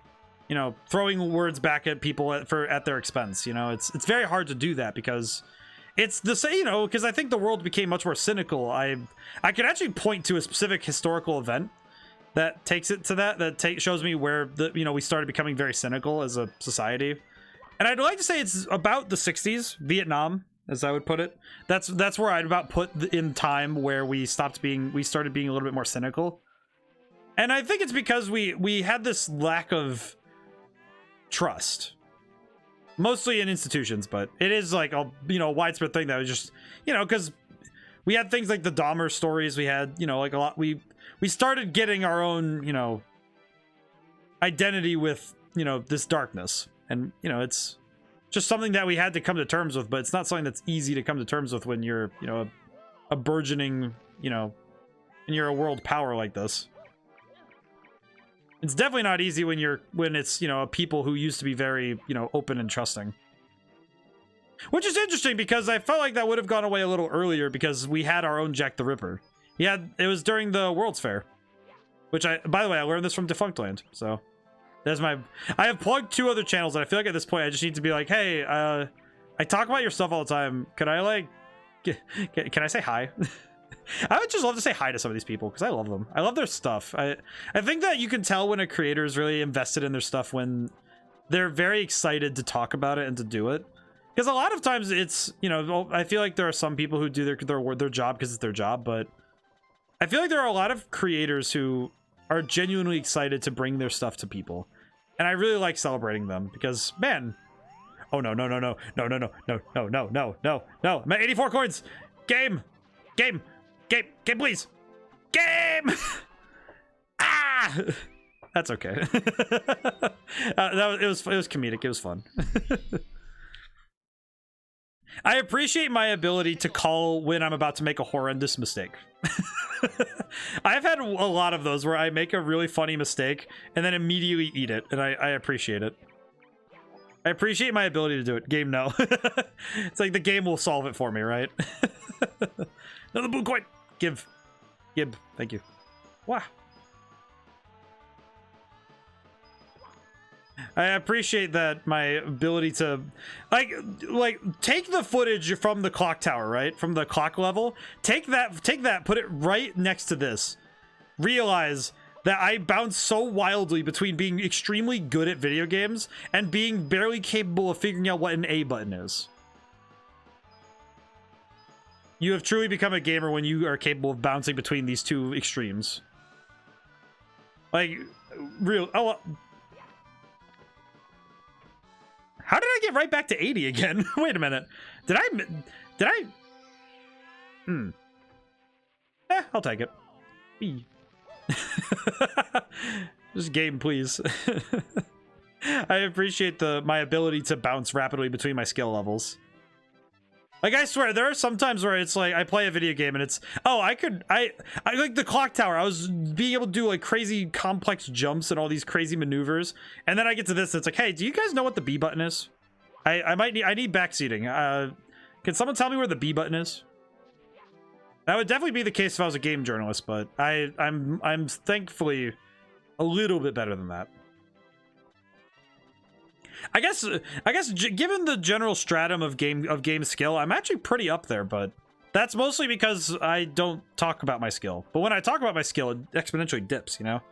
you know, throwing words back at people at their expense, you know? It's very hard to do that because it's the same, you know, because I think the world became much more cynical. I could actually point to a specific historical event that takes it to that shows me where we started becoming very cynical as a society. And I'd like to say it's about the 60s, Vietnam, as I would put it. That's where I'd about put in time where we started being a little bit more cynical. And I think it's because we had this lack of trust, mostly in institutions, but it is like a widespread thing that was just, because we had things like the Dahmer stories. We had, like a lot, we started getting our own, identity with, this darkness. And, just something that we had to come to terms with, but it's not something that's easy to come to terms with when you're, you know, a burgeoning, you know, and you're a world power like this. It's definitely not easy when it's, you know, people who used to be very, you know, open and trusting. Which is interesting because I felt like that would have gone away a little earlier because we had our own Jack the Ripper. It was during the World's Fair. Which by the way, I learned this from Defunct Land, so there's I have plugged 2 other channels and I feel like at this point I just need to be like, hey, I talk about your stuff all the time. Can I like, can I say hi? I would just love to say hi to some of these people because I love them. I love their stuff. I think that you can tell when a creator is really invested in their stuff when they're very excited to talk about it and to do it. Because a lot of times it's, you know, I feel like there are some people who do their job because it's their job, but I feel like there are a lot of creators who are genuinely excited to bring their stuff to people. And I really like celebrating them because, man, oh no, no, no, no, no, no, no, no, no, no, no, no, no, I'm at 84 coins. Game, please. Game. Ah, that's okay. It was comedic. It was fun. I appreciate my ability to call when I'm about to make a horrendous mistake. I've had a lot of those where I make a really funny mistake and then immediately eat it, and I appreciate it. I appreciate my ability to do it. Game, no. It's like the game will solve it for me, right? Another blue coin. Give. Thank you. Wow. I appreciate that my ability to like take the footage from the clock tower, right? From the clock level. Take that, put it right next to this. Realize that I bounce so wildly between being extremely good at video games and being barely capable of figuring out what an A button is. You have truly become a gamer when you are capable of bouncing between these 2 extremes. Like, real. Oh. How did I get right back to 80 again? Wait a minute. Did I? I'll take it. B. Just game, please. I appreciate my ability to bounce rapidly between my skill levels. Like, I swear, there are some times where it's like, I play a video game and it's, oh, I like the clock tower. I was being able to do like crazy complex jumps and all these crazy maneuvers. And then I get to this and it's like, hey, do you guys know what the B button is? I need backseating. Can someone tell me where the B button is? That would definitely be the case if I was a game journalist, but I'm thankfully a little bit better than that. I guess given the general stratum of game skill, I'm actually pretty up there, but that's mostly because I don't talk about my skill. But when I talk about my skill, it exponentially dips, you know?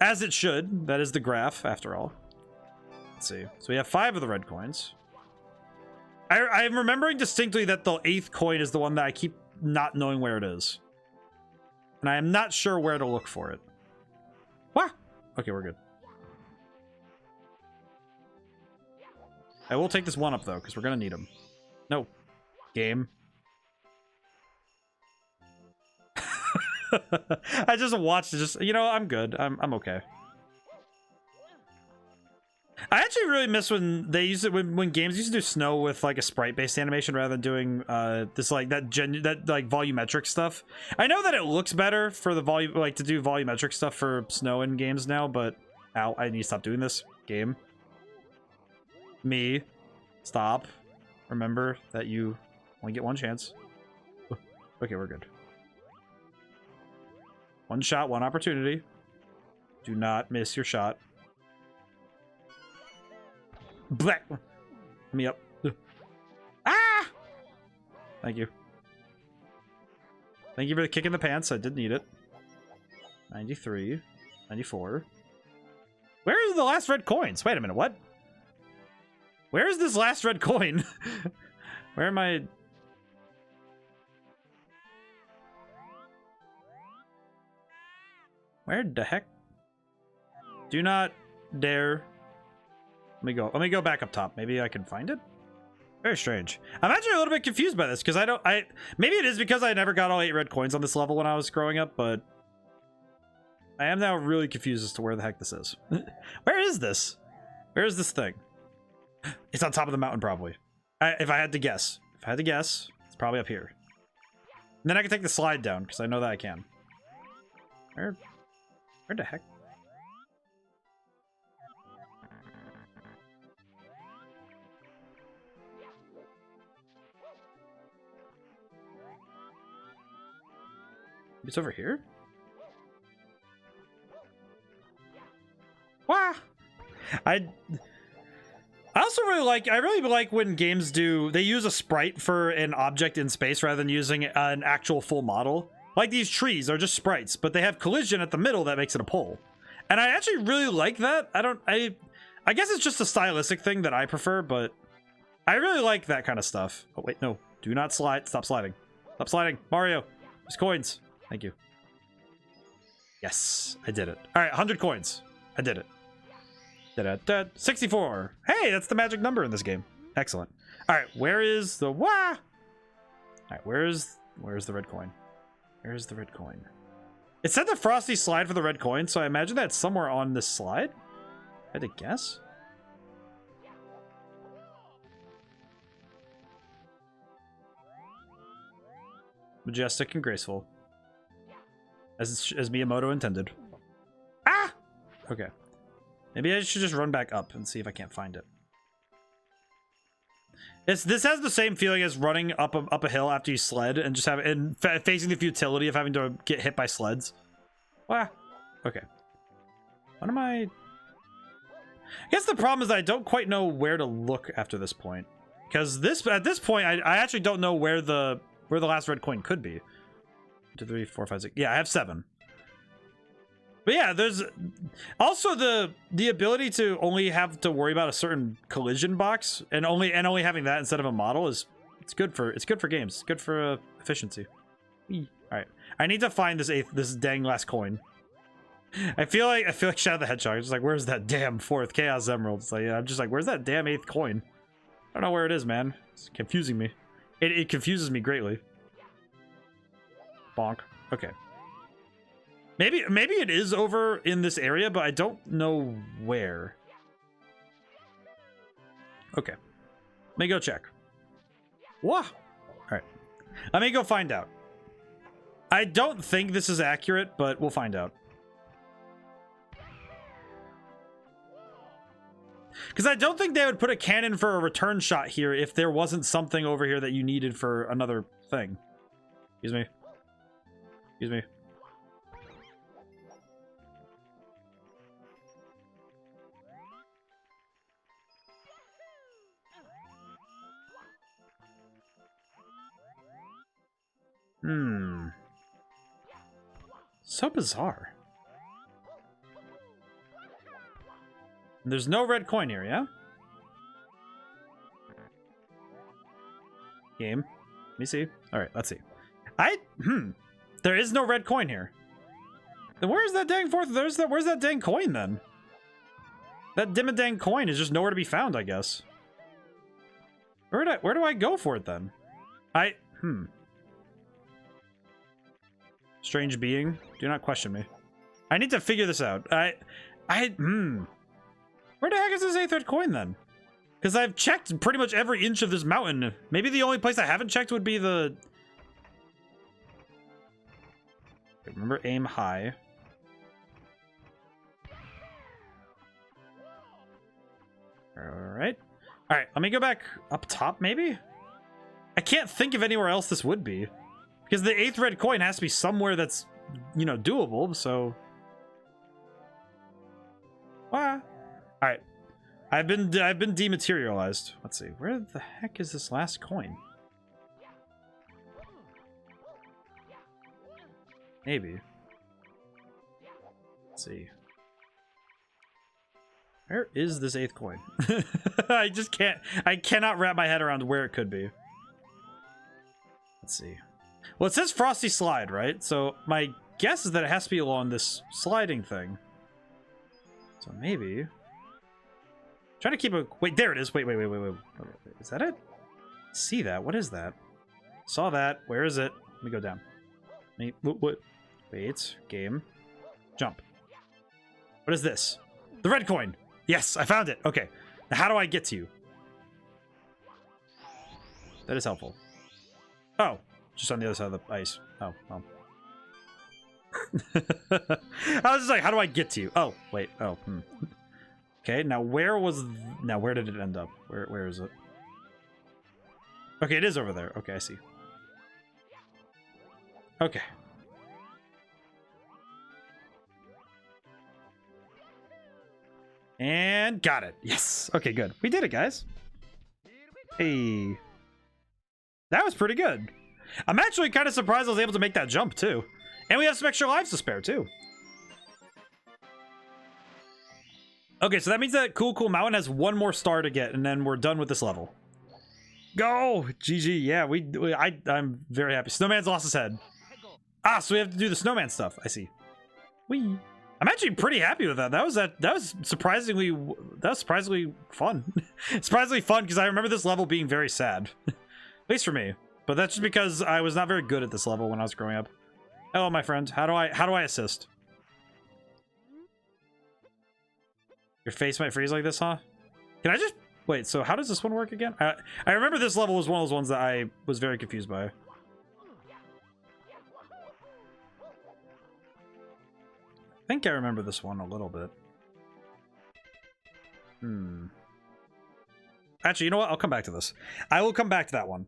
As it should. That is the graph, after all. Let's see. So we have 5 of the red coins. I'm remembering distinctly that the 8th coin is the one that I keep not knowing where it is. And I am not sure where to look for it. What? Okay, we're good. I will take this 1-up, though, because we're going to need them. No. Game. I just watched it. You know, I'm good. I'm okay. I actually really miss when they used it when games used to do snow with like a sprite-based animation rather than doing this like that volumetric stuff. I know that it looks better for the volume, like to do volumetric stuff for snow in games now, but ow, I need to stop doing this. Game. Me. Stop. Remember that you only get 1 chance. Okay, we're good. 1 shot, 1 opportunity. Do not miss your shot. Black. Me up. Ah! Thank you. Thank you for the kick in the pants. I did need it. 93. 94. Where are the last red coins? Wait a minute, what? Where is this last red coin? Where am I? Where the heck? Do not dare. Let me go back up top. Maybe I can find it. Very strange. I'm actually a little bit confused by this because maybe it is because I never got all 8 red coins on this level when I was growing up, but I am now really confused as to where the heck this is. Where is this? Where is this thing? It's on top of the mountain, probably. If I had to guess. If I had to guess, it's probably up here. And then I can take the slide down, because I know that I can. Where the heck? It's over here? Wow! I also really like when games they use a sprite for an object in space rather than using an actual full model. Like these trees are just sprites, but they have collision at the middle that makes it a pole. And I actually really like that. I guess it's just a stylistic thing that I prefer, but I really like that kind of stuff. Oh wait, no. Do not slide. Stop sliding. Stop sliding. Mario, there's coins. Thank you. Yes, I did it. All right, 100 coins. I did it. 64. Hey, that's the magic number in this game. Excellent. All right, where is the wah? All right, where's the red coin? Where's the red coin? It said the frosty slide for the red coin, so I imagine that's somewhere on this slide. I had to guess. Majestic and graceful. As Miyamoto intended. Ah! Okay. Maybe I should just run back up and see if I can't find it. This has the same feeling as running up a hill after you sled and just facing the futility of having to get hit by sleds. Wow. Okay. What am I guess the problem is that I don't quite know where to look after this point. Because at this point I actually don't know where the last red coin could be. 1, 2, 3, 4, 5, 6. Yeah, I have 7. But yeah, there's also the ability to only have to worry about a certain collision box and only having that instead of a model it's good for games. It's good for efficiency. All right, I need to find this dang last coin. I feel like Shadow the Hedgehog. It's just like, where's that damn 4th Chaos Emerald? It's like, I'm just like, where's that damn 8th coin? I don't know where it is, man. It's confusing me. It confuses me greatly. Bonk. Okay. Maybe it is over in this area, but I don't know where. Okay. Let me go check. Whoa! Alright. Let me go find out. I don't think this is accurate, but we'll find out. Because I don't think they would put a cannon for a return shot here if there wasn't something over here that you needed for another thing. Excuse me. Excuse me. So bizarre. There's no red coin here, yeah? Game. Let me see. Alright, let's see. There is no red coin here. Then where's that dang where's that dang coin then? That dang coin is just nowhere to be found, I guess. Where do I go for it then? Strange being, do not question me. I need to figure this out. Where the heck is this 8th red coin then? Because I've checked pretty much every inch of this mountain. Maybe the only place I haven't checked would be the... Remember, aim high. Alright. Alright, let me go back up top, maybe? I can't think of anywhere else this would be. Because the 8th red coin has to be somewhere that's, you know, doable, so... Wow. Alright. I've been dematerialized. Let's see. Where the heck is this last coin? Maybe. Let's see. Where is this 8th coin? I cannot wrap my head around where it could be. Let's see. Well, it says Frosty Slide, right? So my guess is that it has to be along this sliding thing. So maybe... Trying to keep a... Wait, there it is. Wait. Is that it? See that? What is that? Saw that. Where is it? Let me go down. What? Wait. Game. Jump. What is this? The red coin. Yes, I found it. Okay. Now how do I get to you? That is helpful. Oh, just on the other side of the ice. Oh, well. I was just like, how do I get to you? Oh, wait. Oh, Okay, now where did it end up? Where is it? Okay, it is over there. Okay, I see. Okay. And got it. Yes. Okay, good. We did it, guys. Hey. That was pretty good. I'm actually kind of surprised I was able to make that jump, too. And we have some extra lives to spare, too. Okay, so that means that Cool Cool Mountain has one more star to get, and then we're done with this level. Go! GG. Yeah, I'm very happy. Snowman's lost his head. Ah, so we have to do the snowman stuff. I see. Whee! I'm actually pretty happy with that. That was surprisingly fun. Surprisingly fun because I remember this level being very sad. At least for me. But that's just because I was not very good at this level when I was growing up. Hello, my friend. How do I assist? Your face might freeze like this, huh? Can I just wait, so how does this one work again? I remember this level was one of those ones that I was very confused by. I think I remember this one a little bit. Actually, you know what? I'll come back to this. I will come back to that one.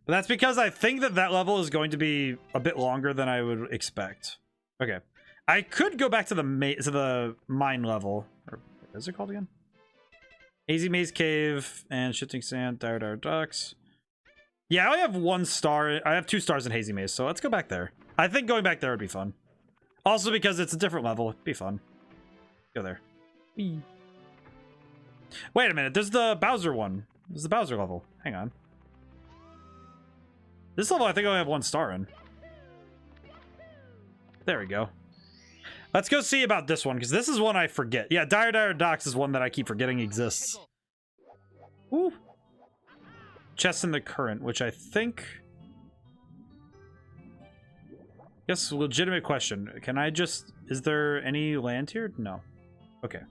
But that's because I think that level is going to be a bit longer than I would expect. Okay. I could go back to the mine level. Or what is it called again? Hazy Maze Cave and Shifting Sand, Dire Ducks. Yeah, I only have 1 star. I have 2 stars in Hazy Maze, so let's go back there. I think going back there would be fun. Also because it's a different level. It'd be fun. Go there. Whee. Wait a minute. There's the Bowser one. There's the Bowser level. Hang on. This level I think I only have 1 star in. There we go. Let's go see about this one, because this is one I forget. Yeah, Dire Docks is one that I keep forgetting exists. Woo. Chest in the Current, which I think... Yes, legitimate question. Can I just... Is there any land here? No. Okay.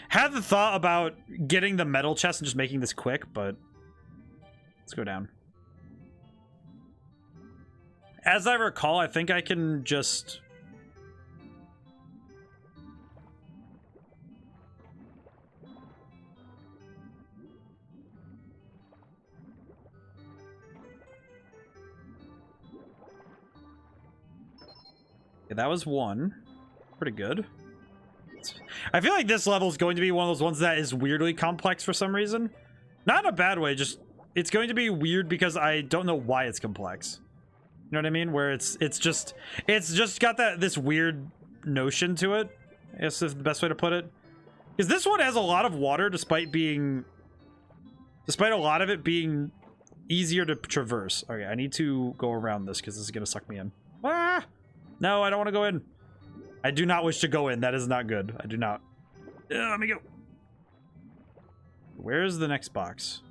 Had the thought about getting the metal chest and just making this quick, but... Let's go down. As I recall, I think I can just... Okay, that was 1. Pretty good. I feel like this level is going to be one of those ones that is weirdly complex for some reason. Not in a bad way, just... It's going to be weird because I don't know why it's complex. You know what I mean? Where it's just got this weird notion to it. I guess is the best way to put it. Because this one has a lot of water despite a lot of it being easier to traverse. Okay, I need to go around this because this is gonna suck me in. Ah! No, I don't want to go in. I do not wish to go in. That is not good. I do not. Let me go. Where's the next box?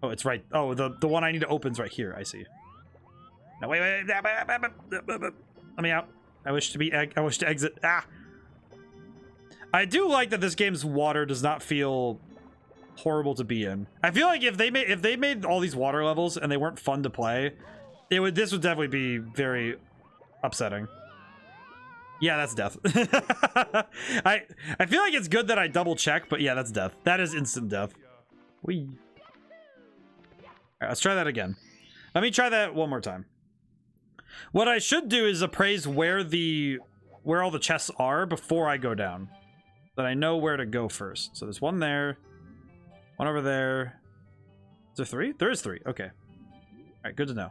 Oh, it's right. Oh, the one I need to open is right here. I see. No, wait. Let me out. I wish to exit. Ah. I do like that this game's water does not feel horrible to be in. I feel like if they made all these water levels and they weren't fun to play, this would definitely be very upsetting. Yeah, that's death. I feel like it's good that I double check, but yeah, that's death. That is instant death. Whee. All right, let's try that again. Let me try that one more time. What I should do is appraise where all the chests are before I go down. That I know where to go first. So there's one there. One over there. Is there 3? There is 3. Okay. Alright, good to know.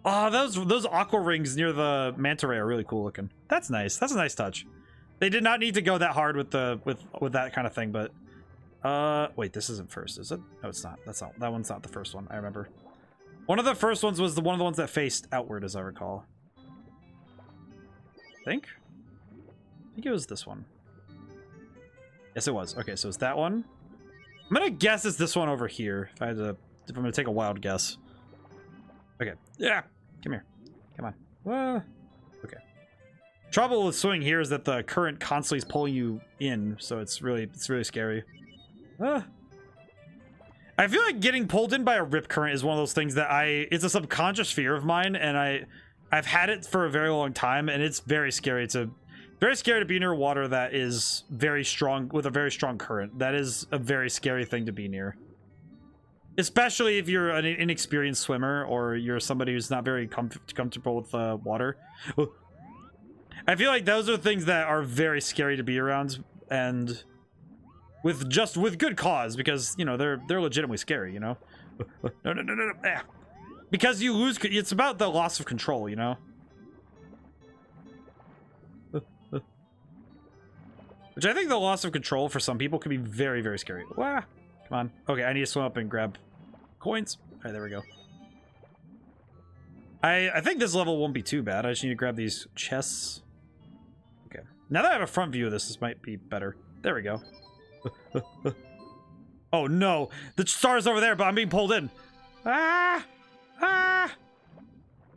Oh, those aqua rings near the manta ray are really cool looking. That's nice. That's a nice touch. They did not need to go that hard with that kind of thing, but wait, this isn't first, is it? No, it's not. That one's not the first one. I remember. One of the first ones was one of the ones that faced outward, as I recall. I think it was this one. Yes, it was. Okay, so it's that one. I'm gonna guess it's this one over here. If I'm gonna take a wild guess. Okay. Yeah. Come here. Come on. Whoa. Okay. Trouble with swimming here is that the current constantly is pulling you in, so it's really scary. I I feel like getting pulled in by a rip current is one of those things that it's a subconscious fear of mine, and I've had it for a very long time, and it's very scary to be near water that is very strong, with a very strong current. That is a very scary thing to be near. Especially if you're an inexperienced swimmer, or you're somebody who's not very comfortable with water. I feel like those are things that are very scary to be around, and with good cause, because, you know, they're legitimately scary, you know? No. Ah. Because you lose, it's about the loss of control, you know? Which I think the loss of control for some people can be very, very scary. Wah! Come on. Okay, I need to swim up and grab coins. Alright, there we go. I think this level won't be too bad. I just need to grab these chests. Okay. Now that I have a front view of this might be better. There we go. Oh no! The star's over there, but I'm being pulled in. Ah! Ah!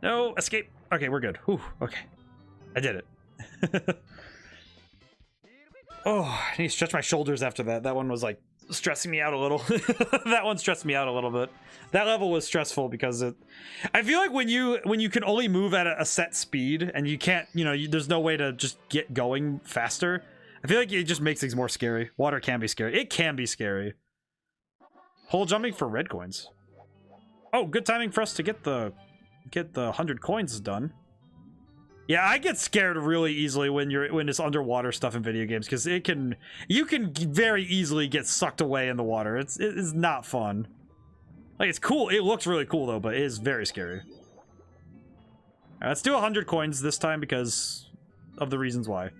No, escape. Okay, we're good. Whew, okay. I did it. Oh, I need to stretch my shoulders after that. That one was like stressing me out a little. That one stressed me out a little bit. That level was stressful because I feel like when you can only move at a set speed and you can't, you know, there's no way to just get going faster. I feel like it just makes things more scary. Water can be scary. It can be scary. Hole jumping for red coins. Oh, good timing for us to get the 100 coins done. Yeah, I get scared really easily when it's underwater stuff in video games, because you can very easily get sucked away in the water. It is not fun. Like, it's cool. It looks really cool though, but it is very scary. All right, let's do 100 coins this time because of the reasons why.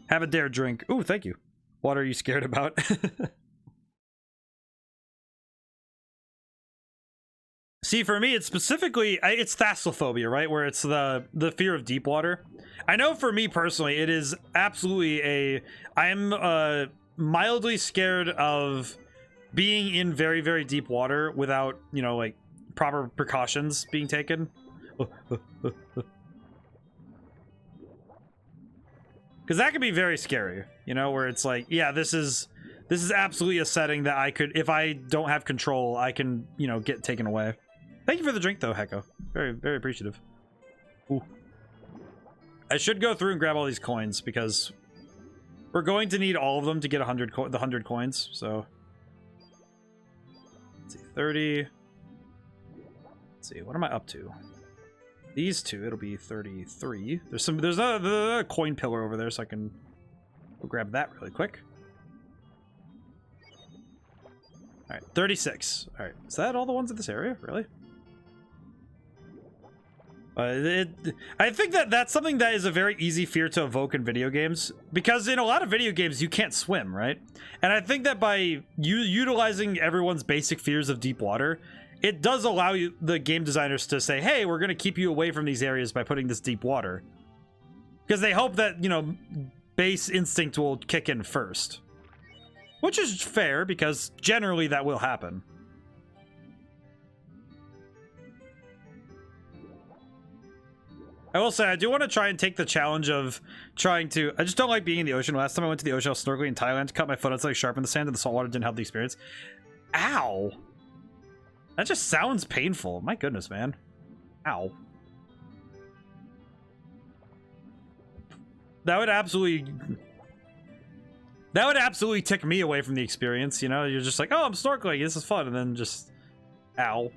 Have a dare drink. Ooh, thank you. What are you scared about? See, for me, it's specifically, it's thalassophobia, right? Where it's the fear of deep water. I know for me personally, it is absolutely I'm mildly scared of being in very, very deep water without, you know, like, proper precautions being taken. Because that can be very scary, you know, where it's like, yeah, this is absolutely a setting that I could, if I don't have control, I can, you know, get taken away. Thank you for the drink, though, Hecko. Very, very appreciative. Ooh. I should go through and grab all these coins, because we're going to need all of them to get the 100 coins, so... Let's see, 30... Let's see, what am I up to? These two, it'll be 33. There's a coin pillar over there, so I can go grab that really quick. Alright, 36. Alright, is that all the ones in this area? Really? I think that's something that is a very easy fear to evoke in video games, because in a lot of video games you can't swim, right? And I think that by utilizing everyone's basic fears of deep water, it does allow the game designers to say, hey, we're going to keep you away from these areas by putting this deep water. Because they hope that, you know, base instinct will kick in first. Which is fair, because generally that will happen. I will say, I do want to try and take the challenge of trying to... I just don't like being in the ocean. Last time I went to the ocean, I was snorkeling in Thailand, cut my foot until I sharpened the sand, and the salt water didn't help the experience. Ow! That just sounds painful. My goodness, man. Ow. That would absolutely tick me away from the experience, you know? You're just like, oh, I'm snorkeling, this is fun, and then just... Ow.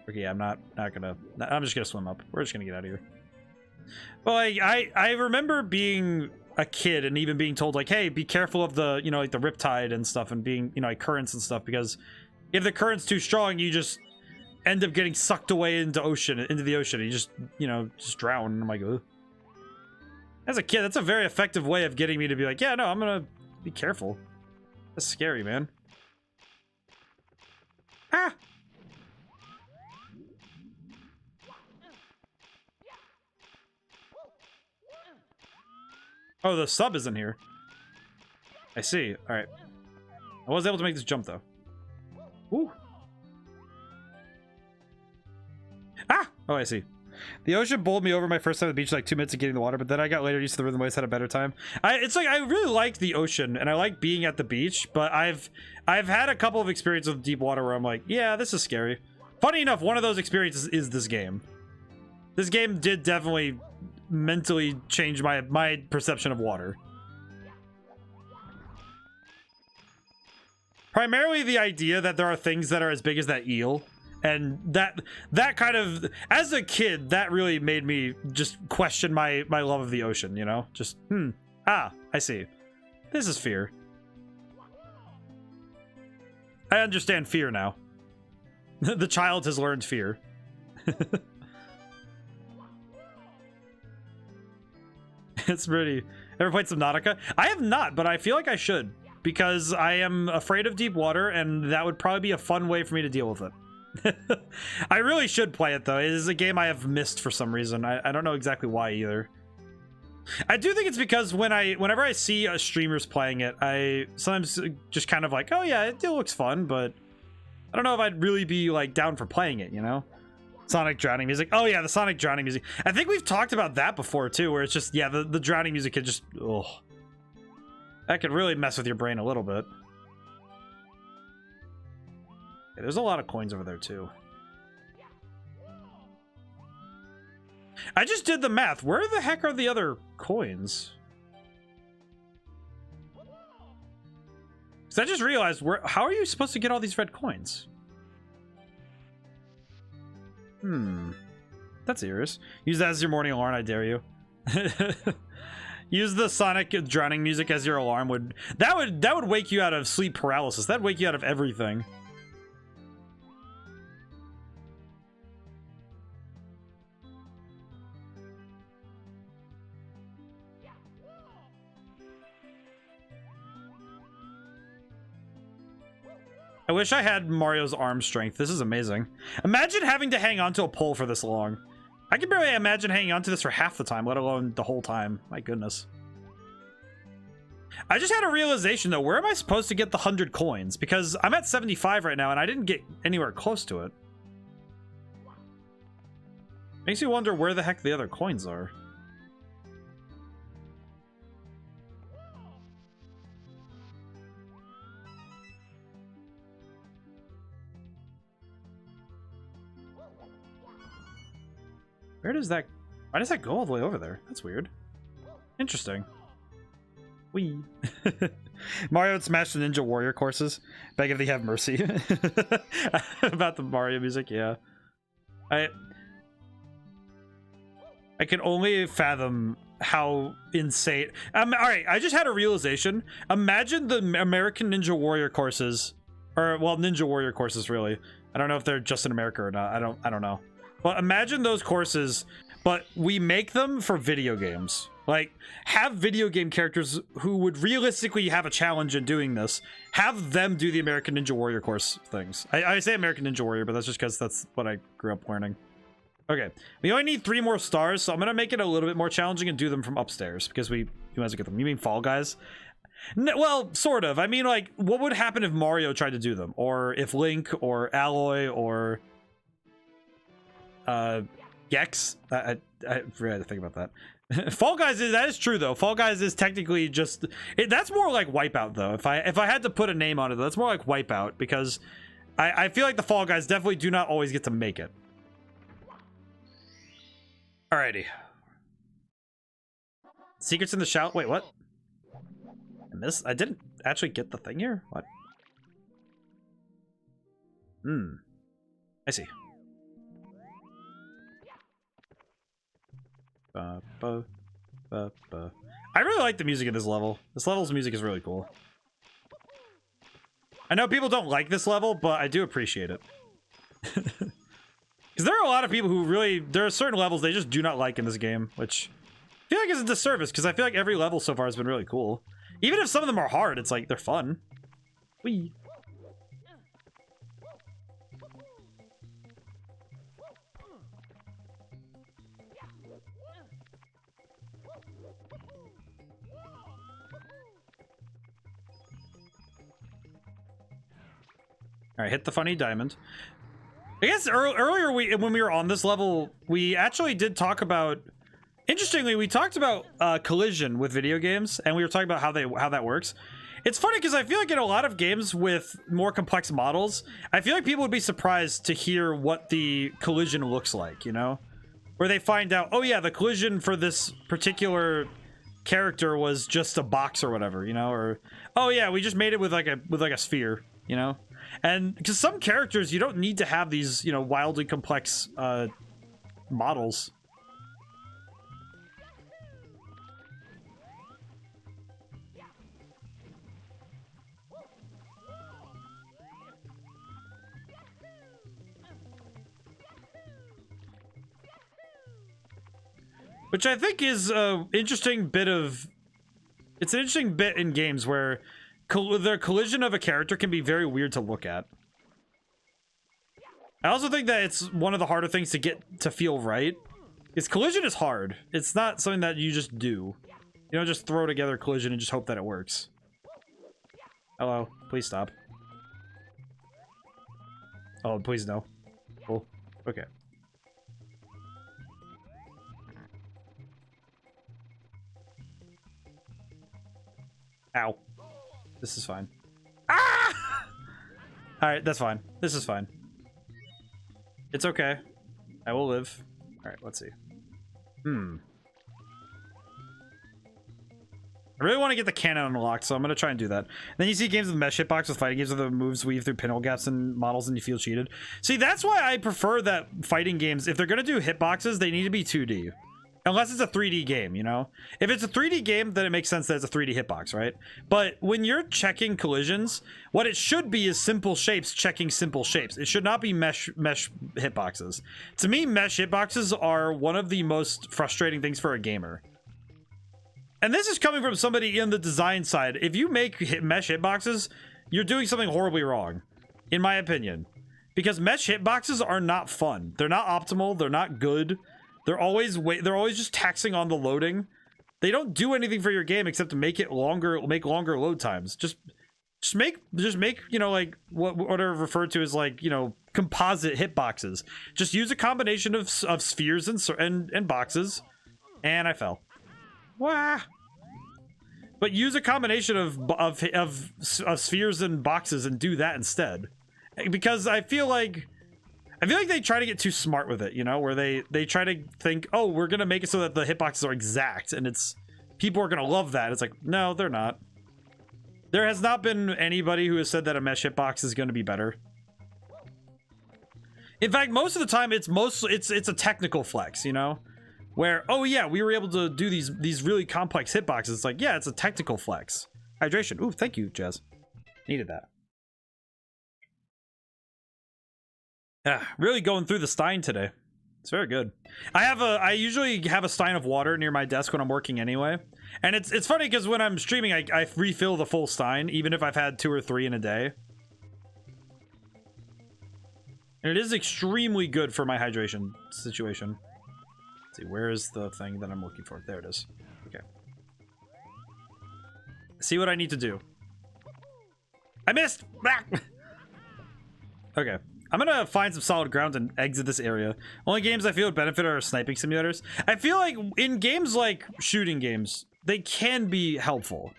Okay, I'm not gonna... I'm just gonna swim up. We're just gonna get out of here. Well, I remember being a kid and even being told, like, hey, be careful of the, you know, like the riptide and stuff, and being, you know, like currents and stuff, because if the current's too strong, you just end up getting sucked away into the ocean. You just, you know, just drown. And I'm like, ugh. As a kid, that's a very effective way of getting me to be like, yeah, no, I'm gonna be careful. That's scary, man. Ah! Oh, the sub isn't here. I see. All right. I was able to make this jump, though. Ooh. Ah! Oh, I see. The ocean bowled me over my first time at the beach, like 2 minutes of getting in the water, but then I got later used to the rhythm waves, had a better time. It's like I really liked the ocean and I like being at the beach, but I've had a couple of experiences with deep water where I'm like, yeah, this is scary. Funny enough, one of those experiences is this game. This game did definitely mentally change my perception of water. Primarily the idea that there are things that are as big as that eel, and that kind of, as a kid, that really made me just question my love of the ocean, you know? Just, I see. This is fear. I understand fear now. The child has learned fear. It's pretty. Ever played Subnautica? I have not, but I feel like I should, because I am afraid of deep water, and that would probably be a fun way for me to deal with it. I really should play it, though. It is a game I have missed for some reason. I don't know exactly why either. I do think it's because whenever I see streamers playing it, I sometimes just kind of like, oh yeah, it looks fun, but I don't know if I'd really be like down for playing it, you know? Sonic drowning music. Oh yeah, the Sonic drowning music. I think we've talked about that before too, where it's just, yeah, the drowning music could just, ugh. That could really mess with your brain a little bit. Okay, there's a lot of coins over there too. I just did the math. Where the heck are the other coins? Because I just realized, how are you supposed to get all these red coins? That's serious. Use that as your morning alarm, I dare you. Use the Sonic drowning music as your alarm. That would wake you out of sleep paralysis. That'd wake you out of everything. I wish I had Mario's arm strength. This is amazing. Imagine having to hang onto a pole for this long. I can barely imagine hanging onto this for half the time, let alone the whole time. My goodness. I just had a realization though. Where am I supposed to get the 100 coins? Because I'm at 75 right now and I didn't get anywhere close to it. Makes me wonder where the heck the other coins are. Where does that... Why does that go all the way over there? That's weird. Interesting. Wee. Mario would smash the Ninja Warrior courses. Beg if they have mercy. About the Mario music, yeah. I can only fathom how insane... Alright, I just had a realization. Imagine the American Ninja Warrior courses. Or, well, Ninja Warrior courses, really. I don't know if they're just in America or not. I don't know. But imagine those courses, but we make them for video games. Like, have video game characters who would realistically have a challenge in doing this. Have them do the American Ninja Warrior course things. I say American Ninja Warrior, but that's just because that's what I grew up learning. Okay, we only need 3 more stars, so I'm going to make it a little bit more challenging and do them from upstairs, because you might as well get them. You mean Fall Guys? No, well, sort of. I mean, like, what would happen if Mario tried to do them? Or if Link, or Alloy, or... Gex. I really had to think about that. Fall Guys that is true though. Fall Guys is technically just that's more like Wipeout though. If I had to put a name on it, that's more like Wipeout because I feel like the Fall Guys definitely do not always get to make it. Alrighty. Secrets in the Shout. Wait, what? I didn't actually get the thing here. What? I see. I really like the music in this level. This level's music is really cool. I know people don't like this level, but I do appreciate it. Because there are a lot of people who really... There are certain levels they just do not like in this game, which I feel like is a disservice, because I feel like every level so far has been really cool. Even if some of them are hard, it's like, they're fun. Whee! Alright, hit the funny diamond. I guess earlier when we were on this level, we actually did talk about. Interestingly, we talked about collision with video games, and we were talking about how that works. It's funny because I feel like in a lot of games with more complex models, I feel like people would be surprised to hear what the collision looks like, you know? Where they find out, oh yeah, the collision for this particular character was just a box or whatever, you know? Or, oh yeah, we just made it with like a sphere, you know? And because some characters, you don't need to have these, you know, wildly complex models. Which I think is an interesting bit of... It's an interesting bit in games where the collision of a character can be very weird to look at. I also think that it's one of the harder things to get to feel right. Because collision is hard. It's not something that you just do. You don't just throw together collision and just hope that it works. Hello, please stop. Oh, please no. Cool. Okay. Ow. This is fine. Ah! Alright, that's fine. This is fine. It's okay. I will live. Alright, let's see. I really want to get the cannon unlocked, so I'm going to try and do that. Then you see games with mesh hitbox with fighting games where the moves weave through pinhole gaps and models and you feel cheated. See, that's why I prefer that fighting games, if they're going to do hitboxes, they need to be 2D. Unless it's a 3D game, you know? If it's a 3D game, then it makes sense that it's a 3D hitbox, right? But when you're checking collisions, what it should be is simple shapes checking simple shapes. It should not be mesh hitboxes. To me, mesh hitboxes are one of the most frustrating things for a gamer. And this is coming from somebody in the design side. If you make mesh hitboxes, you're doing something horribly wrong, in my opinion. Because mesh hitboxes are not fun. They're not optimal. They're not good. They're always just taxing on the loading. They don't do anything for your game except to make it longer, make longer load times. Just make, you know, like what are referred to as, like, you know, composite hitboxes. Just use a combination of spheres and boxes. And I fell. Wah. But use a combination of spheres and boxes and do that instead. Because I feel like they try to get too smart with it, you know, where they try to think, oh, we're gonna make it so that the hitboxes are exact, and people are gonna love that. It's like, no, they're not. There has not been anybody who has said that a mesh hitbox is gonna be better. In fact, most of the time, it's a technical flex, you know, where, oh yeah, we were able to do these really complex hitboxes. It's like, yeah, it's a technical flex. Hydration. Ooh, thank you, Jez. Needed that. Really going through the Stein today. It's very good. I usually have a Stein of water near my desk when I'm working anyway. And it's funny because when I'm streaming, I refill the full Stein, even if I've had 2 or 3 in a day. And it is extremely good for my hydration situation. Let's see, where is the thing that I'm looking for? There it is. Okay. See what I need to do. I missed! Okay. I'm gonna find some solid ground and exit this area. Only games I feel would benefit are sniping simulators. I feel like in games like shooting games, they can be helpful.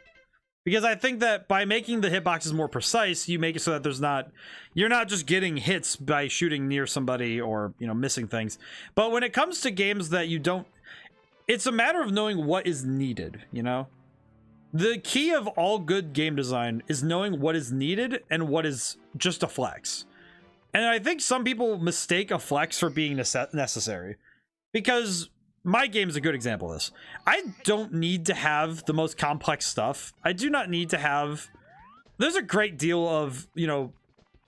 Because I think that by making the hitboxes more precise, you make it so that you're not just getting hits by shooting near somebody or, you know, missing things. But when it comes to games that you don't, it's a matter of knowing what is needed, you know? The key of all good game design is knowing what is needed and what is just a flex. And I think some people mistake a flex for being necessary. Because my game is a good example of this. I don't need to have the most complex stuff. I do not need to have... There's a great deal of, you know,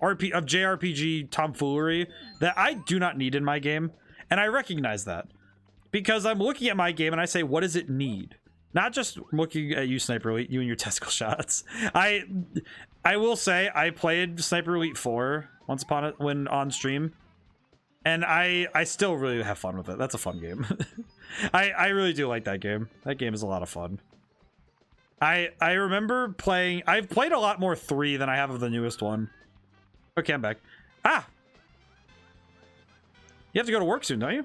JRPG tomfoolery that I do not need in my game. And I recognize that. Because I'm looking at my game and I say, what does it need? Not just looking at you, Sniper Elite, you and your testicle shots. I will say, I played Sniper Elite 4 once upon it when on stream, and I still really have fun with it. That's a fun game. I really do like that game. That game is a lot of fun. I remember playing... I've played a lot more 3 than I have of the newest one. Okay, I'm back. Ah! You have to go to work soon, don't you?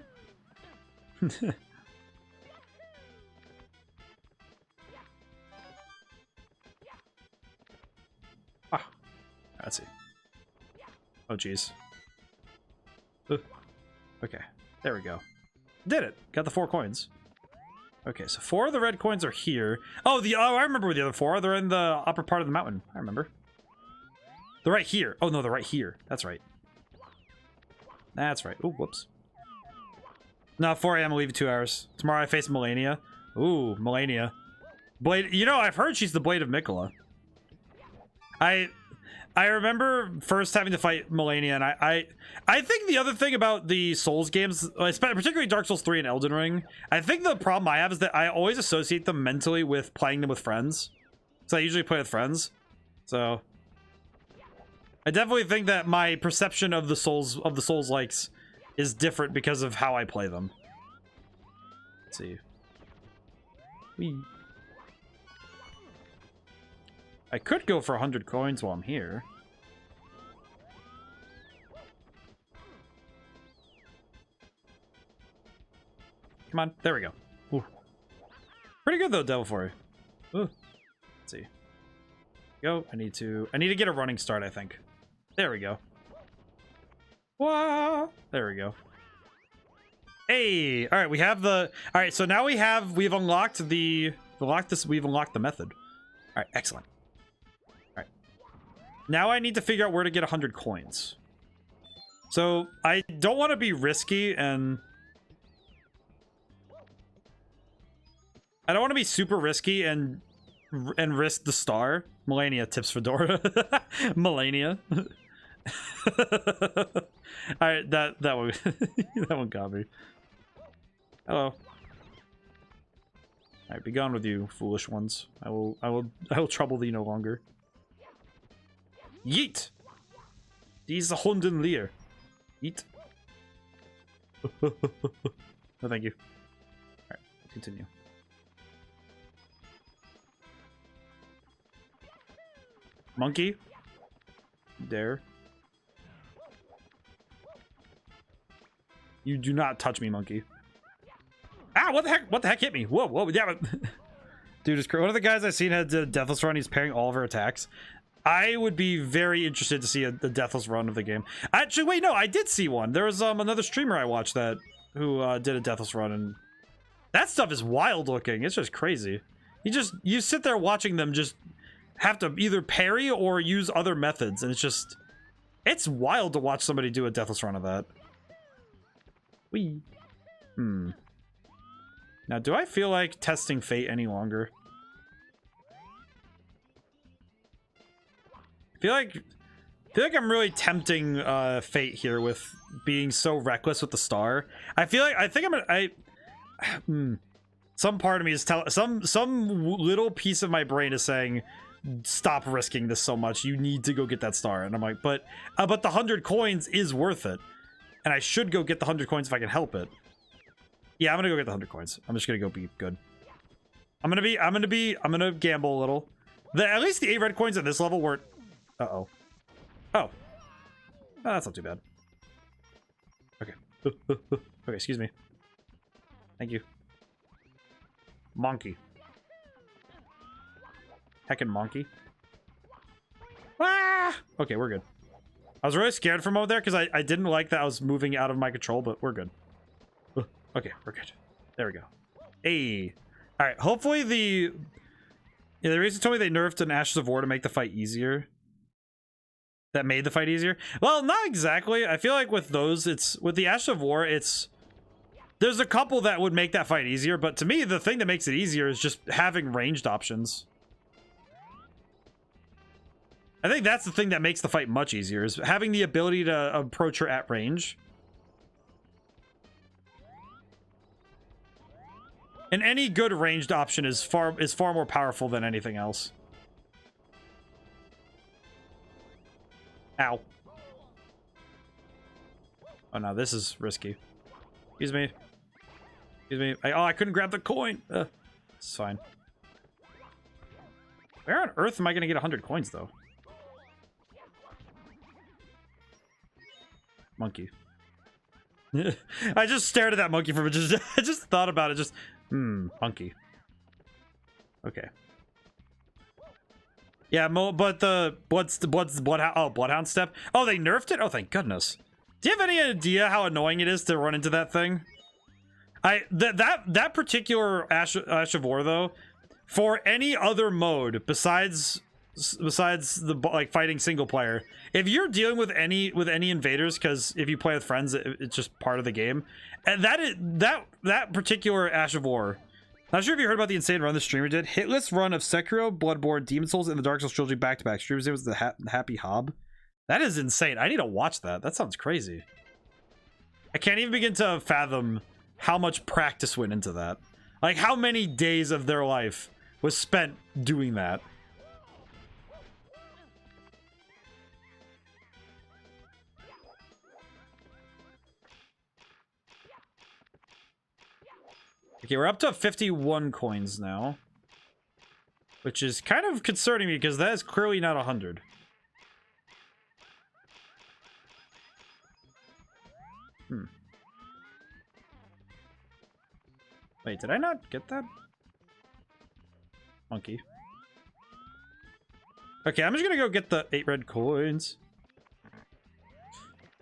Ah, let's see. Oh, jeez. Okay, there we go. Did it. Got the 4 coins. Okay, so 4 of the red coins are here. Oh, I remember where the other 4 are. They're in the upper part of the mountain. I remember. They're right here. Oh, no, they're right here. That's right. That's right. Oh, whoops. No, 4 a.m. I'll leave you 2 hours. Tomorrow I face Melania. Ooh, Melania. Blade. You know, I've heard she's the Blade of Mikola. I remember first having to fight Melania, and I think the other thing about the Souls games, particularly Dark Souls 3 and Elden Ring, I think the problem I have is that I always associate them mentally with playing them with friends. So I usually play with friends. So I definitely think that my perception of the Souls likes is different because of how I play them. Let's see. Whee. I could go for 100 coins while I'm here. Come on, there we go. Ooh. Pretty good though, Devil Flurry. Ooh. Let's see. Go. I need to get a running start, I think. There we go. Wow. There we go. Hey, all right, we have the. All right, so now we've unlocked we've unlocked the method. All right, excellent. All right. Now I need to figure out where to get 100 coins. So I don't want to be risky and I don't want to be super risky and risk the star. Melania tips Fedora. Melania. All right, that one that one got me. Hello. All right, be gone with you, foolish ones. I will trouble thee no longer. Yeet. These Hunden Leer. Yeet. No, thank you. All right, continue. Monkey. There. You do not touch me, monkey. Ah, what the heck? What the heck hit me? Whoa, whoa, yeah, but dude, it's crazy. One of the guys I've seen had a Deathless run. He's pairing all of her attacks. I would be very interested to see the Deathless run of the game. Actually, wait, no, I did see one. There was another streamer I watched who did a Deathless run, and that stuff is wild looking. It's just crazy. You sit there watching them just have to either parry or use other methods, and it's wild to watch somebody do a Deathless run of that. Whee. Now, do I feel like testing fate any longer? I feel like I'm really tempting fate here with being so reckless with the star. Some part of me is some little piece of my brain is saying, stop risking this so much. You need to go get that star. And I'm like, but the 100 coins is worth it. And I should go get the 100 coins if I can help it. Yeah, I'm gonna go get the 100 coins. I'm just gonna go be good. I'm gonna gamble a little. At least the 8 red coins at this level weren't. Uh-oh. Oh, that's not too bad. Okay. Okay, excuse me. Thank you. Monkey. Heckin' monkey. Ah! Okay, we're good. I was really scared for a moment there because I didn't like that I was moving out of my control, but we're good. Okay, we're good. There we go. Hey. All right, hopefully the reason told me they nerfed an Ashes of War to make the fight easier. That made the fight easier. Well, not exactly. I feel like with those, with the Ashes of War, there's a couple that would make that fight easier, but to me, the thing that makes it easier is just having ranged options. I think that's the thing that makes the fight much easier, is having the ability to approach her at range. And any good ranged option is far more powerful than anything else. Ow. Oh no, this is risky. Excuse me. Excuse me. I couldn't grab the coin. It's fine. Where on earth am I going to get 100 coins, though? Monkey. I just stared at that monkey for just I just thought about it. Just monkey. Okay. Yeah, but the bloodhound step. Oh, they nerfed it. Oh, thank goodness. Do you have any idea how annoying it is to run into that thing? That particular Ash of War though, for any other mode besides the like fighting single player, if you're dealing with any invaders, because if you play with friends, it's just part of the game, and that particular Ash of War. Not sure if you heard about the insane run the streamer did. Hitless run of Sekiro, Bloodborne, Demon Souls, and the Dark Souls trilogy back to back. Streamers it was the Happy Hob. That is insane. I need to watch that. That sounds crazy. I can't even begin to fathom how much practice went into that. Like how many days of their life was spent doing that. Okay, we're up to 51 coins now, which is kind of concerning me because that is clearly not 100. Wait, did I not get that? Monkey. Okay, I'm just gonna go get the 8 red coins.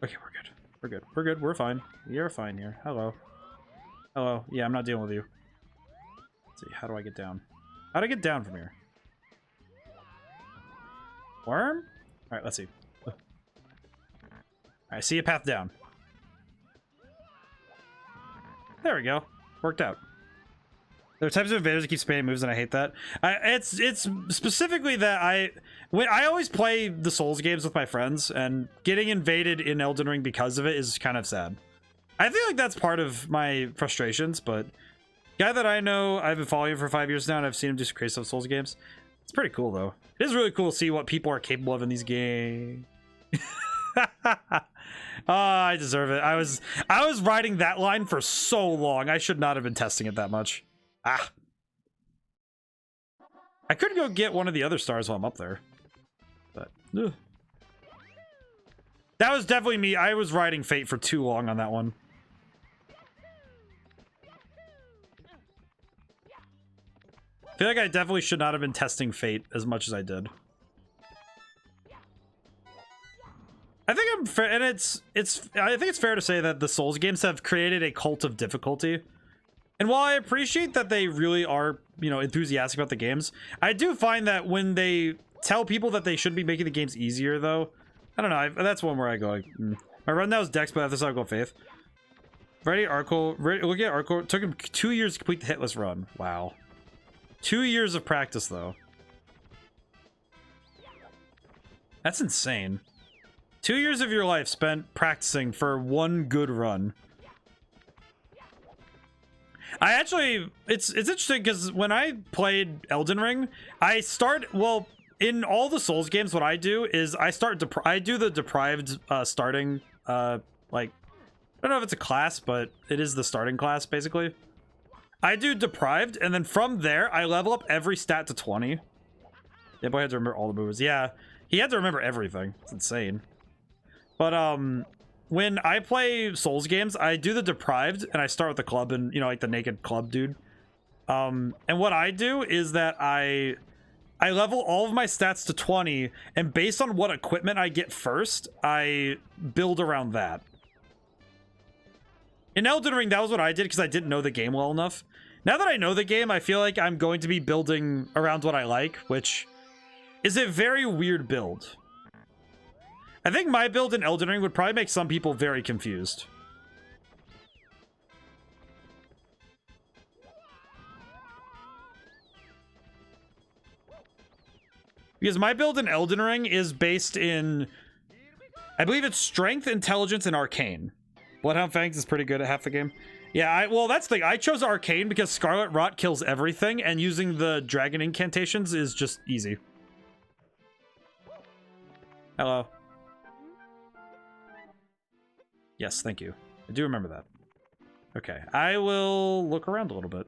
Okay, we're good. We're good. We're good. We're fine. You're fine here. Hello. Hello. Yeah, I'm not dealing with you. Let's see, how do I get down? How do I get down from here? Worm? Alright, let's see. Alright, see a path down. There we go. Worked out. There are types of invaders that keep spamming moves, and I hate that. It's specifically that I always play the Souls games with my friends, and getting invaded in Elden Ring because of it is kind of sad. I feel like that's part of my frustrations, but guy that I know, I've been following him for 5 years now, and I've seen him do some crazy stuff with Souls games. It's pretty cool, though. It is really cool to see what people are capable of in these games. Oh, I deserve it. I was riding that line for so long. I should not have been testing it that much. Ah. I could go get one of the other stars while I'm up there. But, ugh. That was definitely me. I was riding Fate for too long on that one. I feel like I definitely should not have been testing Fate as much as I did. I think I'm fair, and I think it's fair to say that the Souls games have created a cult of difficulty. And while I appreciate that they really are, you know, enthusiastic about the games, I do find that when they tell people that they should be making the games easier, though, I don't know. That's one where I go like, my run now is Dex, but after this I'll go Faith. Ready, Arco. Look at Arco. It took him 2 years to complete the hitless run. Wow. 2 years of practice, though. That's insane. 2 years of your life spent practicing for one good run. I actually, it's interesting because when I played Elden Ring, well, in all the Souls games, what I do is I do the deprived starting, like, I don't know if it's a class, but it is the starting class, basically. I do deprived, and then from there, I level up every stat to 20. Yeah, boy, I had to remember all the moves. Yeah, he had to remember everything. It's insane. But, when I play Souls games, I do the deprived, and I start with the club and, you know, like the naked club dude. And what I do is that I level all of my stats to 20, and based on what equipment I get first, I build around that. In Elden Ring, that was what I did because I didn't know the game well enough. Now that I know the game, I feel like I'm going to be building around what I like, which is a very weird build. I think my build in Elden Ring would probably make some people very confused. Because my build in Elden Ring is based in, I believe it's Strength, Intelligence, and Arcane. Bloodhound Fangs is pretty good at half the game. Yeah, well, that's the thing. I chose Arcane because Scarlet Rot kills everything, and using the Dragon Incantations is just easy. Hello. Yes, thank you. I do remember that. Okay, I will look around a little bit.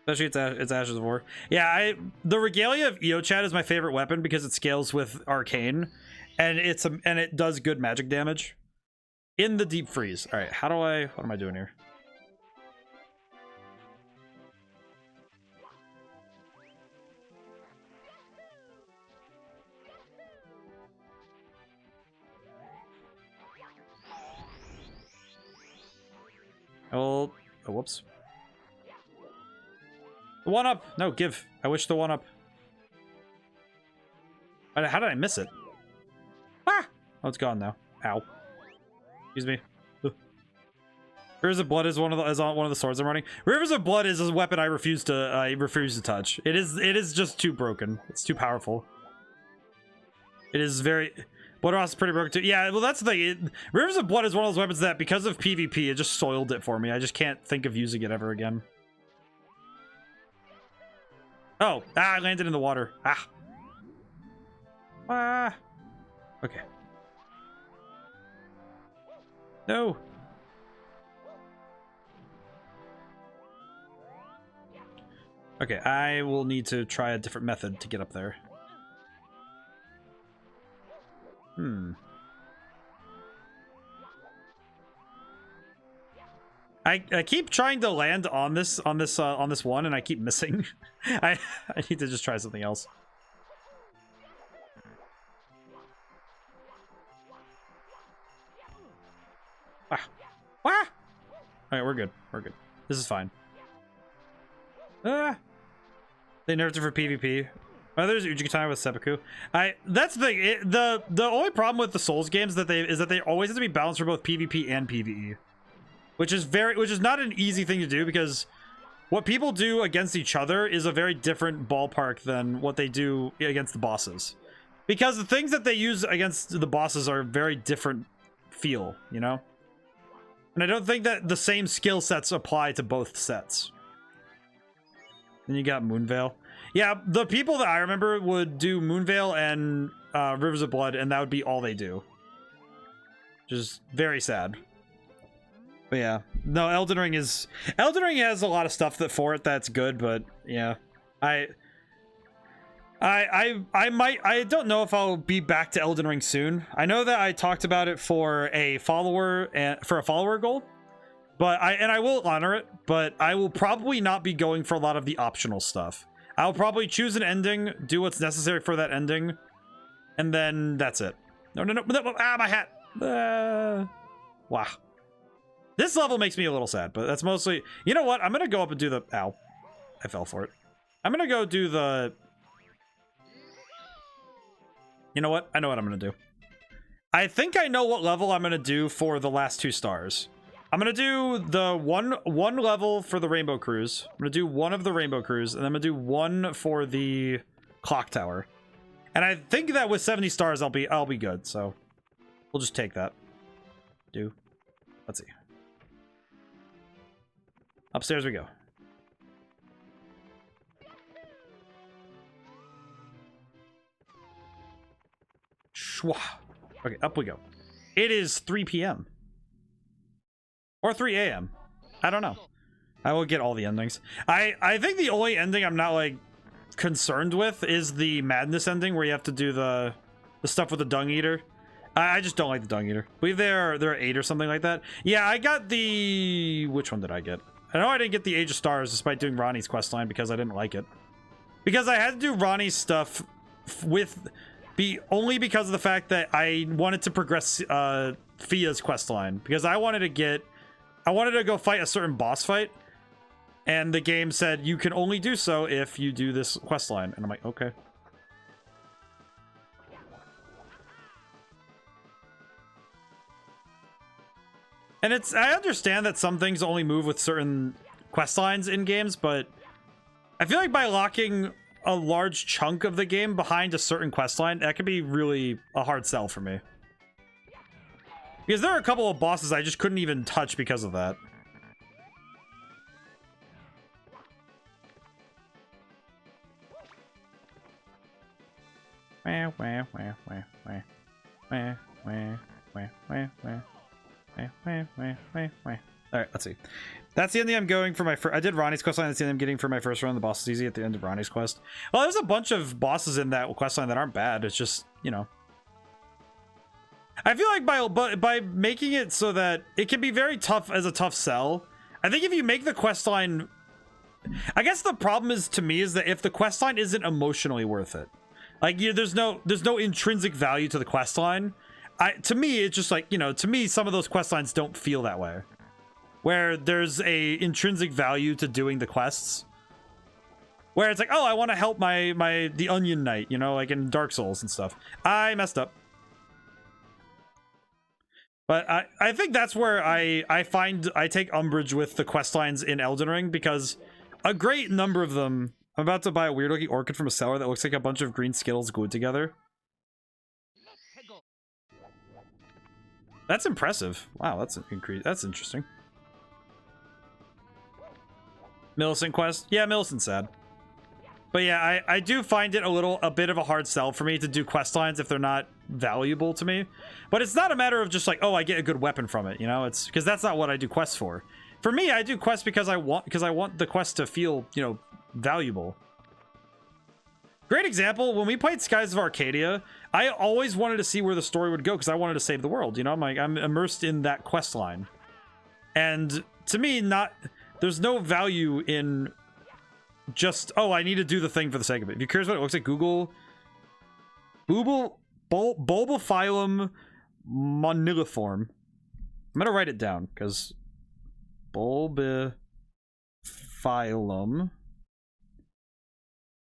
Especially it's Ashes of War. Yeah, the Regalia of Eochat is my favorite weapon because it scales with Arcane. and it does good magic damage in the deep freeze. All right, what am I doing here? Oh, whoops. The 1-up! No, give. I wish the 1-up. How did I miss it? Ah! Oh, it's gone now. Ow. Excuse me. Ugh. Rivers of Blood is one of the swords I'm running. Rivers of Blood is a weapon I refuse to touch. It is just too broken. It's too powerful. It is very... Bloodross is pretty broken too. Yeah, well, that's the thing. Rivers of Blood is one of those weapons that, because of PvP, it just soiled it for me. I just can't think of using it ever again. Oh, I landed in the water. Okay. No. Okay, I will need to try a different method to get up there. I keep trying to land on this one, and I keep missing. I need to just try something else. Alright, we're good. We're good. This is fine. They nerfed it for PvP. Oh, there's Ujikatana with seppuku. That's the thing. The only problem with the Souls games is that they always have to be balanced for both PvP and PvE. Which is not an easy thing to do, because what people do against each other is a very different ballpark than what they do against the bosses. Because the things that they use against the bosses are very different feel, you know? And I don't think that the same skill sets apply to both sets. Then you got Moonveil. Yeah, the people that I remember would do Moonveil and Rivers of Blood, and that would be all they do. Which is very sad. But yeah, no, Elden Ring has a lot of stuff that's good, but yeah, I don't know if I'll be back to Elden Ring soon. I know that I talked about it for a follower goal, but I will honor it, but I will probably not be going for a lot of the optional stuff. I'll probably choose an ending, do what's necessary for that ending, and then that's it. No, my hat. Wow. This level makes me a little sad, but that's mostly... You know what? I'm going to go up and do the... Ow. I fell for it. I'm going to go do the... You know what? I know what I'm going to do. I think I know what level I'm going to do for the last 2 stars. I'm going to do the one level for the Rainbow Cruise. I'm going to do one of the Rainbow Cruise, and then I'm going to do one for the Clock Tower. And I think that with 70 stars, I'll be good, so... We'll just take that. Let's see. Upstairs we go. Shwa. Okay, up we go. It is 3 p.m. Or 3 a.m. I don't know. I will get all the endings. I think the only ending I'm not, like, concerned with is the Madness ending, where you have to do the stuff with the Dung Eater. I just don't like the Dung Eater. I believe there are 8 or something like that. Yeah, I got the... Which one did I get? I know I didn't get the Age of Stars despite doing Ronnie's questline because I didn't like it. Because I had to do Ronnie's stuff only because of the fact that I wanted to progress Fia's questline. Because I wanted to go fight a certain boss fight. And the game said you can only do so if you do this questline. And I'm like, okay. And I understand that some things only move with certain quest lines in games, but I feel like by locking a large chunk of the game behind a certain quest line, that could be really a hard sell for me. Because there are a couple of bosses I just couldn't even touch because of that. Alright, let's see. That's the ending I'm going for my first... I did Ronnie's questline. That's the ending I'm getting for my first run. The boss is easy at the end of Ronnie's quest. Well, there's a bunch of bosses in that questline that aren't bad. It's just, you know... I feel like by making it so that it can be very tough as a tough sell. I think if you make the quest line, I guess the problem is to me is that if the quest line isn't emotionally worth it, like there's no intrinsic value to the quest line. To me, it's just like, you know, to me some of those quest lines don't feel that way, where there's a intrinsic value to doing the quests. Where it's like, oh, I want to help the Onion Knight, you know, like in Dark Souls and stuff. I messed up. But I think that's where I find I take umbrage with the quest lines in Elden Ring, because a great number of them... I'm about to buy a weird looking orchid from a seller that looks like a bunch of green Skittles glued together. That's impressive. Wow, that's an increase. That's interesting. Millicent quest? Yeah, Millicent's sad. But yeah, I do find it a bit of a hard sell for me to do quest lines if they're not valuable to me. But it's not a matter of just like, oh, I get a good weapon from it, you know? It's because that's not what I do quests for. For me, I do quests because I want the quest to feel, you know, valuable. Great example, when we played Skies of Arcadia, I always wanted to see where the story would go because I wanted to save the world, you know? I'm immersed in that quest line. And to me, there's no value in just, oh, I need to do the thing for the sake of it. If you're curious what it looks like, Google Bulbophyllum moniliform. I'm gonna write it down because Bulbophyllum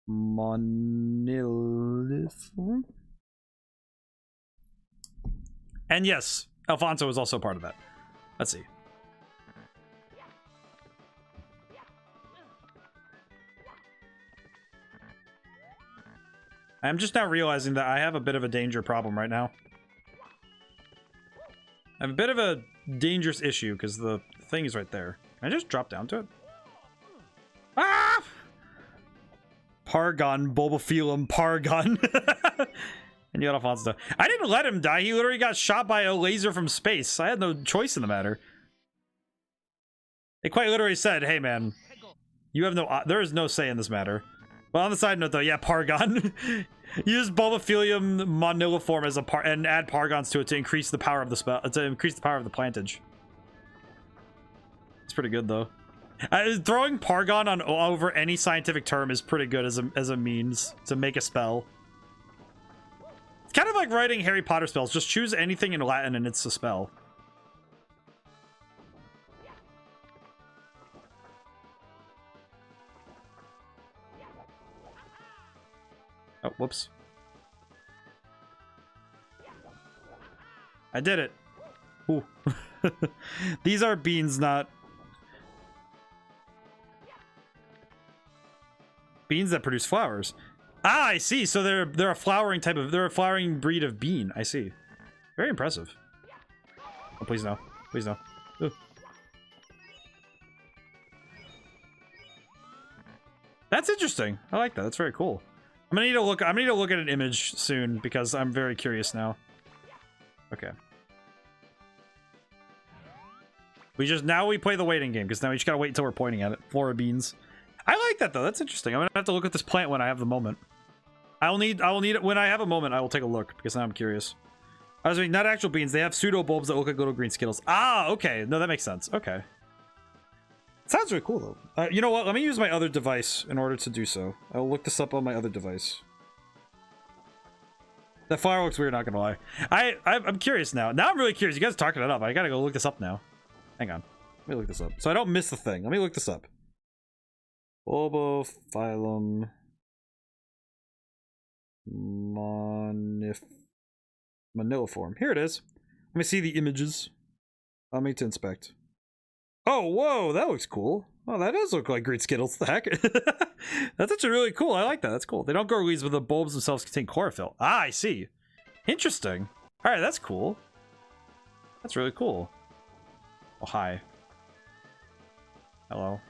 moniliform. And yes, Alfonso was also part of that. Let's see. I'm just now realizing that I have a bit of a danger problem right now. I have a bit of a dangerous issue because the thing is right there. Can I just drop down to it? Ah! Pargon, Bulbophyllum, Pargon. And you got Alfonso. I didn't let him die. He literally got shot by a laser from space. I had no choice in the matter. They quite literally said, hey man, you have there is no say in this matter. Well, on the side note though, yeah, Pargon. Use Bulbophyllum moniliform as and add Pargons to it to increase the power of the spell, to increase the power of the plantage. It's pretty good though. Throwing Pargon on over any scientific term is pretty good as a means to make a spell. It's kind of like writing Harry Potter spells. Just choose anything in Latin and it's a spell. Oh, whoops. I did it. Ooh. These are beans, not... beans that produce flowers. Ah, I see. So they're a flowering type of... they're a flowering breed of bean. I see. Very impressive. Oh, please no. Please no. Ooh. That's interesting. I like that. That's very cool. I'm gonna need to look at an image soon because I'm very curious now. Okay. Now we play the waiting game because now we just gotta wait until we're pointing at it. Flora beans. I like that though. That's interesting. I'm gonna have to look at this plant when I have the moment. I will need it when I have a moment. I will take a look because now I'm curious. I was not actual beans. They have pseudo bulbs that look like little green Skittles. Ah, okay. No, that makes sense. Okay. Sounds really cool though. You know what? Let me use my other device in order to do so. I'll look this up on my other device. That flower looks weird, not gonna lie. I'm curious now. Now I'm really curious. You guys are talking it up. I gotta go look this up now. Hang on. Let me look this up. So I don't miss the thing. Let me look this up. Bulbophyllum moniliform. Here it is. Let me see the images. Allow me to inspect. Oh, whoa, that looks cool. Oh, that does look like green Skittles. The heck? That's actually really cool. I like that. That's cool. They don't grow leaves, but the bulbs themselves contain chlorophyll. Ah, I see. Interesting. All right, that's cool. That's really cool. Oh, hi. Hello.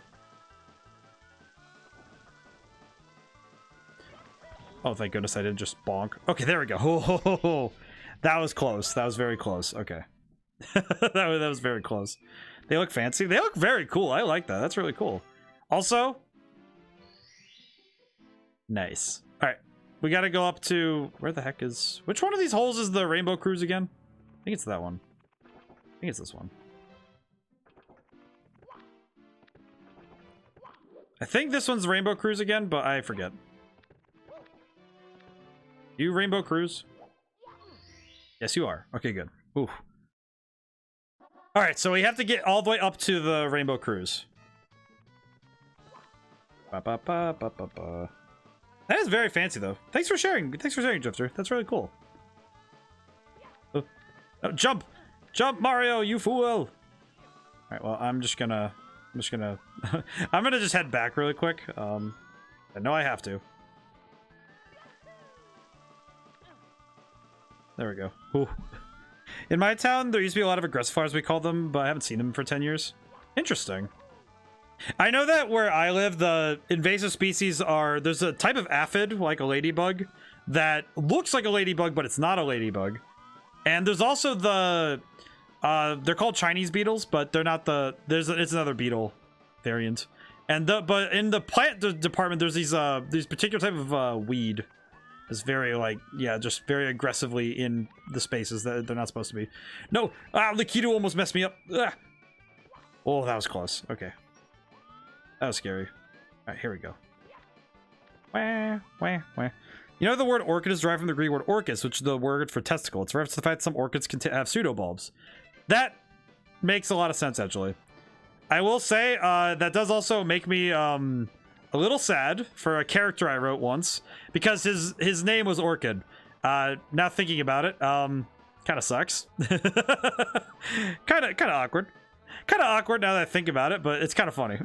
Oh, thank goodness I didn't just bonk. Okay, there we go. Oh, that was close. That was very close. Okay. that was very close. They look fancy. They look very cool. I like that. That's really cool. Also, nice. All right, we got to go up to where the heck is? Which one of these holes is the Rainbow Cruise again? I think it's that one. I think it's this one. I think this one's Rainbow Cruise again, but I forget. You Rainbow Cruise? Yes, you are. Okay, good. Ooh. All right, so we have to get all the way up to the Rainbow Cruise. Ba, ba, ba, ba, ba, ba. That is very fancy, though. Thanks for sharing. Thanks for sharing, Drifter. That's really cool. Oh, jump! Jump, Mario, you fool! All right, well, I'm just gonna I'm gonna just head back really quick. I know I have to. There we go. Ooh. In my town, there used to be a lot of aggressifiers, we call them, but I haven't seen them for 10 years. Interesting. I know that where I live, the invasive species are... There's a type of aphid, like a ladybug, that looks like a ladybug, but it's not a ladybug. And there's also the... they're called Chinese beetles, but they're not the... It's another beetle variant. And but in the plant department, there's these particular type of weed. It's very, like, yeah, just very aggressively in the spaces that they're not supposed to be. No! Ah, Lakitu almost messed me up. Ah. Oh, that was close. Okay. That was scary. Alright, here we go. Wah, wah, wah. You know the word orchid is derived from the Greek word orchis, which is the word for testicle. It's a reference to the fact that some orchids can have pseudobulbs. That makes a lot of sense, actually. I will say, that does also make me, a little sad for a character I wrote once, because his name was Orchid. Now thinking about it, kind of sucks. kind of awkward. Kind of awkward now that I think about it, but it's kind of funny.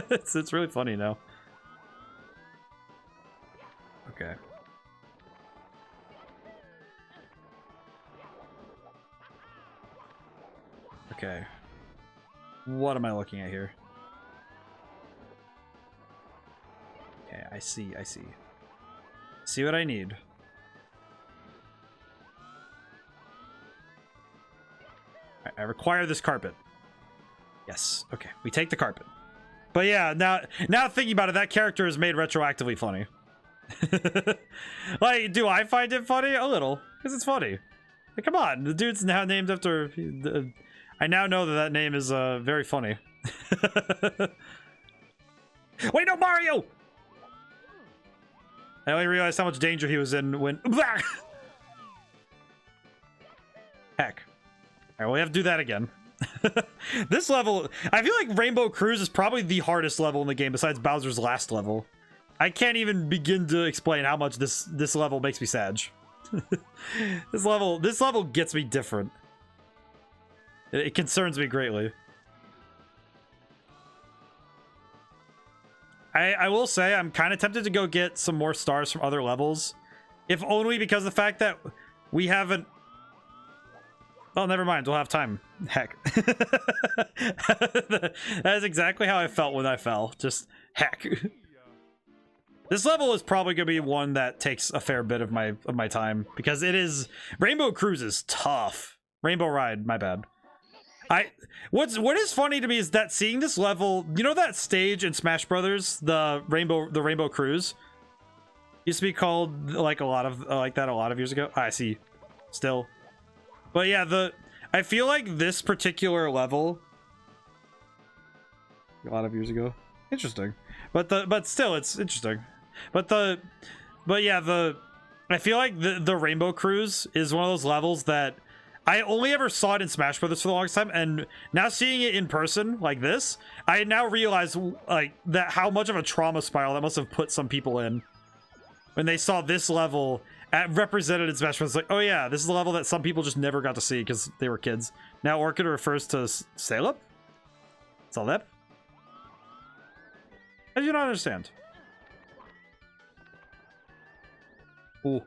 it's really funny now. Okay. Okay. What am I looking at here? Okay, I see. See what I need. I require this carpet. Yes. Okay, we take the carpet. But yeah, now thinking about it, that character is made retroactively funny. Like, do I find it funny? A little, because it's funny. Like, come on, the dude's now named after... I now know that name is very funny. Wait, no, Mario! I only realized how much danger he was in when... Heck. Alright, well, we have to do that again. This level... I feel like Rainbow Cruise is probably the hardest level in the game besides Bowser's last level. I can't even begin to explain how much this level makes me sad. This level gets me different. It concerns me greatly. I will say I'm kind of tempted to go get some more stars from other levels, if only because of the fact that we haven't... Well, never mind. We'll have time. Heck. That is exactly how I felt when I fell. Just heck. This level is probably going to be one that takes a fair bit of my time, because it is... Rainbow Cruise is tough. Rainbow Ride, my bad. What is funny to me is that seeing this level, you know that stage in Smash Brothers, the Rainbow Cruise, used to be called like a lot of years ago. I see, still, but yeah, I feel like this particular level, a lot of years ago, interesting, but still it's interesting, but yeah, I feel like the Rainbow Cruise is one of those levels that I only ever saw it in Smash Brothers for the longest time, and now seeing it in person like this, I now realize like that how much of a trauma spiral that must have put some people in when they saw this level represented in Smash Brothers. Like, oh yeah, this is a level that some people just never got to see because they were kids. Now Orchid refers to Salep? Salep? I do not understand. Ooh.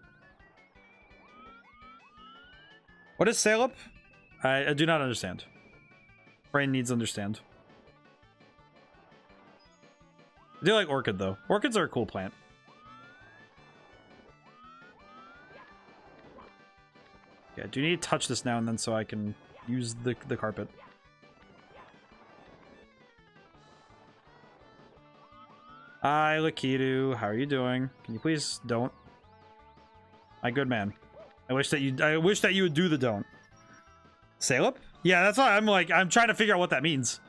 What is Salep? I do not understand. Brain needs to understand. I do like Orchid, though. Orchids are a cool plant. Yeah, I do need to touch this now and then so I can use the carpet. Hi, Lakitu. How are you doing? Can you please don't? My good man. I wish that you would do the don't. Salep? Yeah, that's why I'm like, I'm trying to figure out what that means.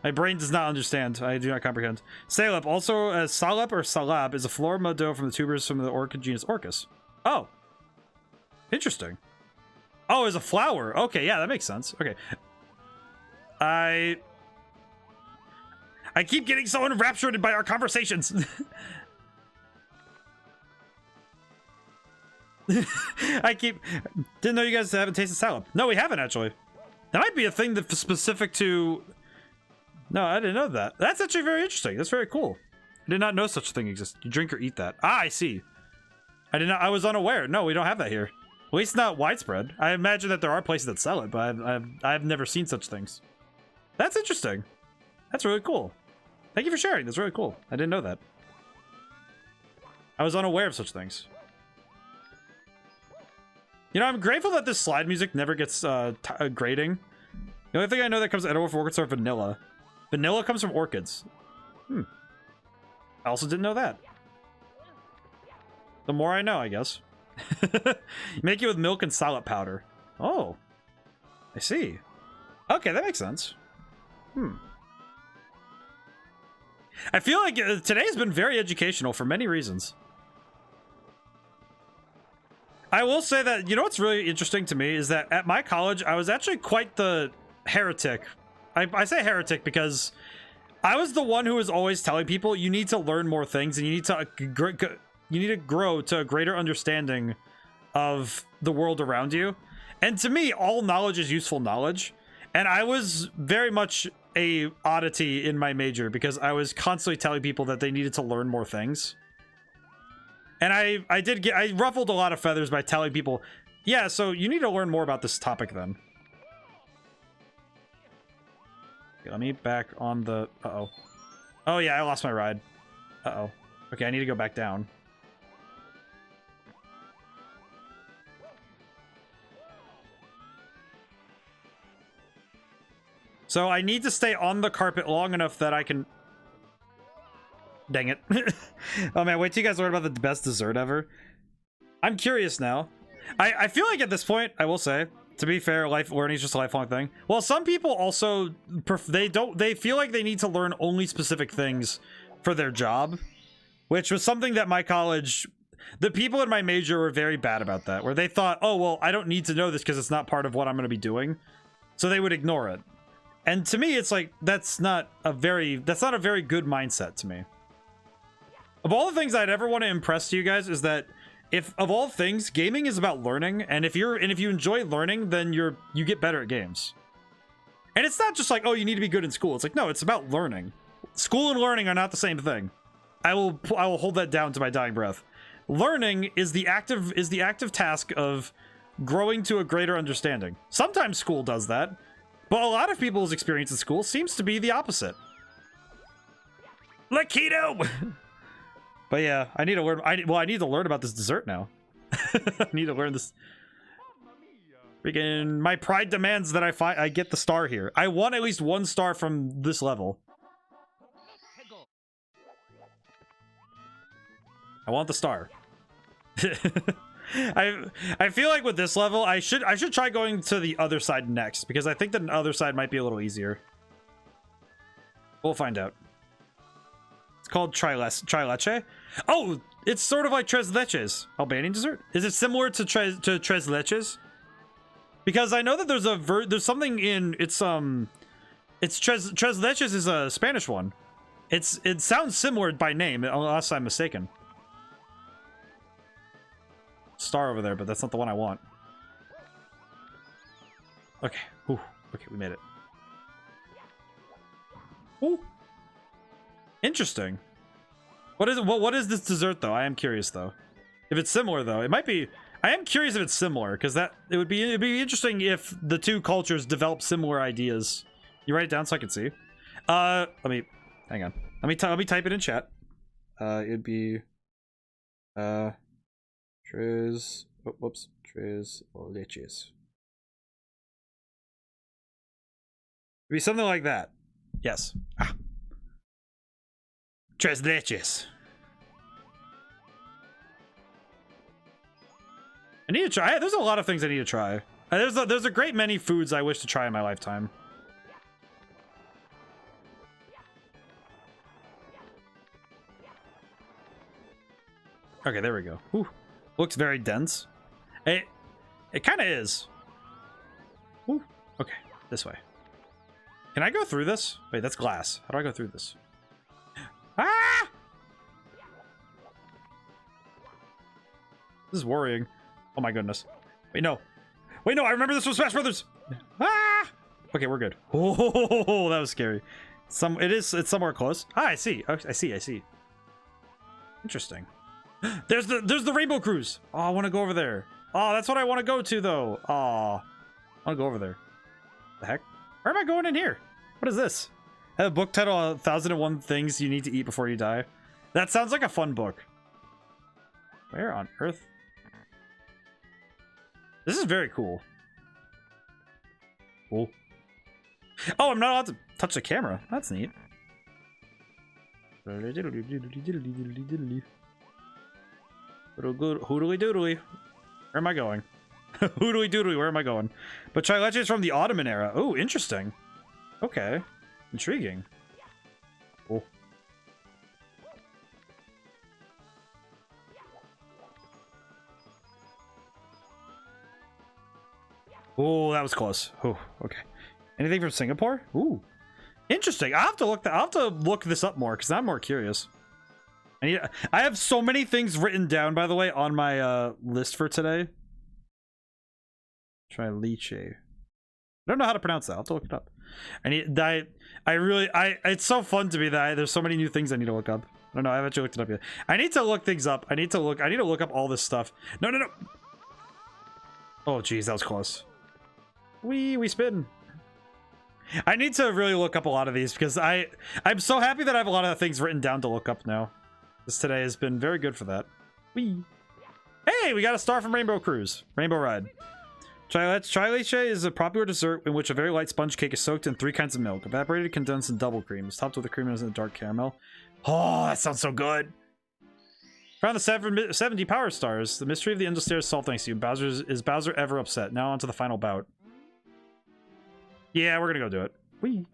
My brain does not understand. I do not comprehend. Salep, also as Salep or Salab, is a flora modo from the tubers from the orchid genus Orchis. Oh. Interesting. Oh, is a flower. Okay, yeah, that makes sense. Okay. I keep getting so enraptured by our conversations. Didn't know you guys haven't tasted salad. No, we haven't actually. That might be a thing that's specific to. No, I didn't know that. That's actually very interesting. That's very cool. I did not know such a thing exists. You drink or eat that. Ah, I see. I did not. I was unaware. No, we don't have that here. At least not widespread. I imagine that there are places that sell it, but I've never seen such things. That's interesting. That's really cool. Thank you for sharing. That's really cool. I didn't know that. I was unaware of such things. You know, I'm grateful that this slide music never gets grading. The only thing I know that comes edible for orchids are vanilla. Vanilla comes from orchids. I also didn't know that. The more I know, I guess. Make it with milk and salad powder. Oh. I see. Okay, that makes sense. I feel like today's been very educational for many reasons. I will say that, you know what's really interesting to me is that at my college, I was actually quite the heretic. I say heretic because I was the one who was always telling people you need to learn more things and you need to grow to a greater understanding of the world around you. And to me, all knowledge is useful knowledge. And I was very much a oddity in my major because I was constantly telling people that they needed to learn more things. And I ruffled a lot of feathers by telling people, yeah, so you need to learn more about this topic then. Okay, let me back on the... Uh-oh. Oh, yeah, I lost my ride. Uh-oh. Okay, I need to go back down. So I need to stay on the carpet long enough that I can... Dang it. Oh man, wait till you guys learn about the best dessert ever. I'm curious now. I feel like at this point, I will say, to be fair, learning is just a lifelong thing. Well, some people also, they feel like they need to learn only specific things for their job, which was something that my college, the people in my major were very bad about that, where they thought, oh, well, I don't need to know this because it's not part of what I'm going to be doing. So they would ignore it. And to me, it's like, that's not a very good mindset to me. Of all the things I'd ever want to impress to you guys is that if of all things, gaming is about learning, and if you enjoy learning, then you get better at games. And it's not just like, oh, you need to be good in school. It's like, no, it's about learning. School and learning are not the same thing. I will hold that down to my dying breath. Learning is the active task of growing to a greater understanding. Sometimes school does that, but a lot of people's experience in school seems to be the opposite. Lakido! But yeah, I need to learn. I need to learn about this dessert now. I need to learn this. Freaking, my pride demands that I get the star here. I want at least one star from this level. I want the star. I feel like with this level, I should try going to the other side next because I think that the other side might be a little easier. We'll find out. It's called trileche. Oh, it's sort of like tres leches. Albanian dessert. Is it similar to tres leches? Because I know that there's something in it's tres leches is a Spanish one. It sounds similar by name unless I'm mistaken. Star over there, but that's not the one I want. Okay. Ooh. Okay, we made it. Ooh. Interesting. What is it? What is this dessert though? I am curious though. If it's similar though, it might be. I am curious if it's similar because it'd be interesting if the two cultures develop similar ideas. You write it down so I can see. Let me hang on. Let me type it in chat. It'd be tres leches. It'd be something like that. Yes. Ah. Tres leches. I need to try. There's a lot of things I need to try. There's a great many foods I wish to try in my lifetime. Okay, there we go. Whew. Looks very dense. It kind of is. Ooh. Okay, this way. Can I go through this? Wait, that's glass. How do I go through this? Ah! This is worrying. Oh my goodness. Wait, no. Wait, no, I remember this from Smash Brothers. Ah! Okay, we're good. Oh, that was scary. It's somewhere close. Ah, I see. I see. Interesting. There's the Rainbow Cruise. Oh, I want to go over there. Oh, that's what I want to go to though. Oh, I want to go over there. The heck? Where am I going in here? What is this? I have a book titled 1001 Things You Need to Eat Before You Die. That sounds like a fun book. Where on earth? This is very cool. Cool. Oh, I'm not allowed to touch the camera. That's neat. Hoodly doodly. Where am I going? Hoodly doodly, where am I going? But Trileche is from the Ottoman era. Oh, interesting. Okay. Intriguing. Cool. Oh, that was close. Oh, okay. Anything from Singapore? Ooh. Interesting. I'll have to look this up more because I'm more curious. I have so many things written down, by the way, on my list for today. Trileche. I don't know how to pronounce that. I'll have to look it up. It's so fun to me that there's so many new things I need to look up. I don't know. I haven't actually looked it up yet. I need to look things up. I need to look up all this stuff. No. Oh, geez, that was close. We spin. I need to really look up a lot of these because I'm so happy that I have a lot of things written down to look up now. This today has been very good for that. Whee! Hey, we got a star from Rainbow Cruise. Rainbow Ride. Trileche is a popular dessert in which a very light sponge cake is soaked in 3 kinds of milk: evaporated, condensed, and double cream. It's topped with a cream and dark caramel. Oh, that sounds so good. Found the 70 power stars. The mystery of the end of stairs solved thanks to you. Is Bowser ever upset? Now on to the final bout. Yeah, we're gonna go do it. Whee!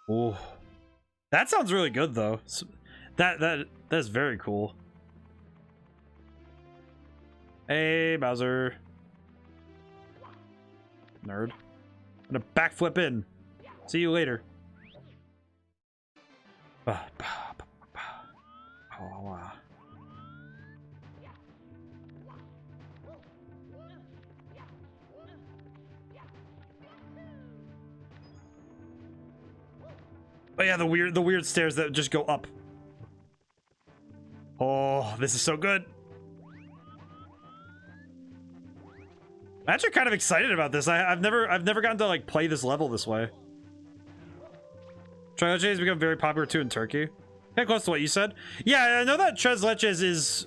Oh, that sounds really good though. That's very cool. Hey, Bowser. Nerd. I'm gonna backflip in. See you later. Oh, wow. Oh yeah, the weird stairs that just go up. Oh, this is so good. I'm actually kind of excited about this. I've never gotten to like play this level this way. Tres leches has become very popular too in Turkey. Yeah, close to what you said. Yeah, I know that tres leches is.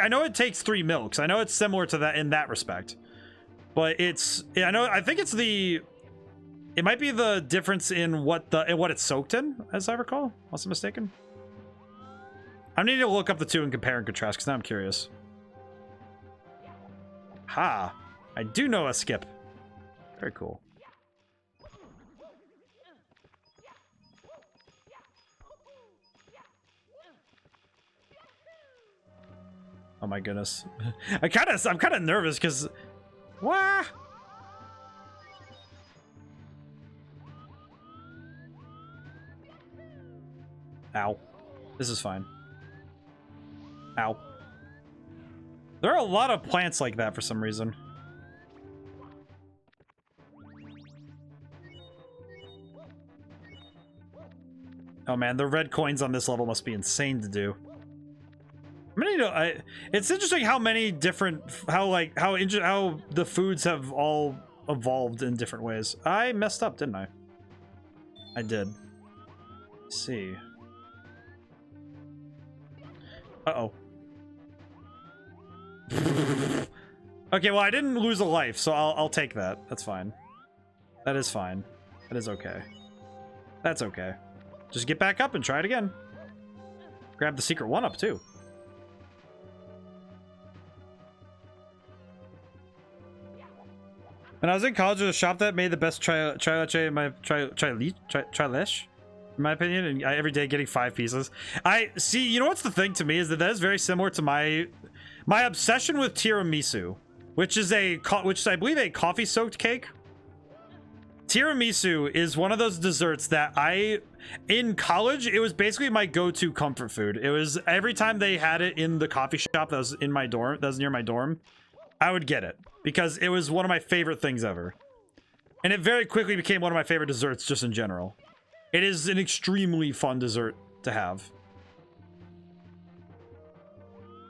I know it takes 3 milks. I know it's similar to that in that respect. But it's. I think it's the. It might be the difference in what it's soaked in, as I recall. Unless I'm mistaken. I need to look up the two and compare and contrast because now I'm curious. Ha! I do know a skip. Very cool. Oh my goodness. I'm kind of nervous because. Wah! Ow. This is fine. Ow. There are a lot of plants like that for some reason. Oh man, the red coins on this level must be insane to do. It's interesting how many different, how the foods have all evolved in different ways. I messed up, didn't I? I did. Let's see. Uh-oh. Okay, well, I didn't lose a life, so I'll take that. That's fine. That is fine. That is okay. That's okay. Just get back up and try it again. Grab the secret 1-up too. When I was in college, there was a shop that made the best trileche in my trileche, in my opinion, and every day getting 5 pieces. I see. You know what's the thing to me is that is very similar to my obsession with tiramisu, which is I believe a coffee soaked cake. Tiramisu is one of those desserts that in college, it was basically my go-to comfort food. It was every time they had it in the coffee shop that was in my dorm, that was near my dorm, I would get it because it was one of my favorite things ever. And it very quickly became one of my favorite desserts just in general. It is an extremely fun dessert to have.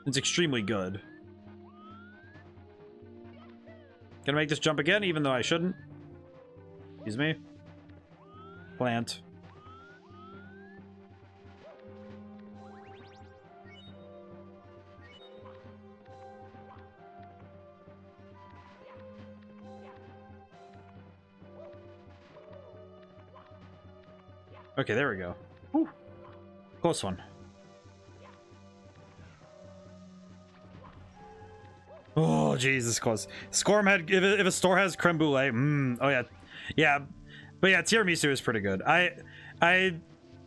It's extremely good. Gonna make this jump again, even though I shouldn't. Excuse me. Plant. Okay, there we go. Whew. Close one. Oh, Jesus, close. Scorm had if a store has creme brulee. Oh yeah, yeah, but yeah, tiramisu is pretty good.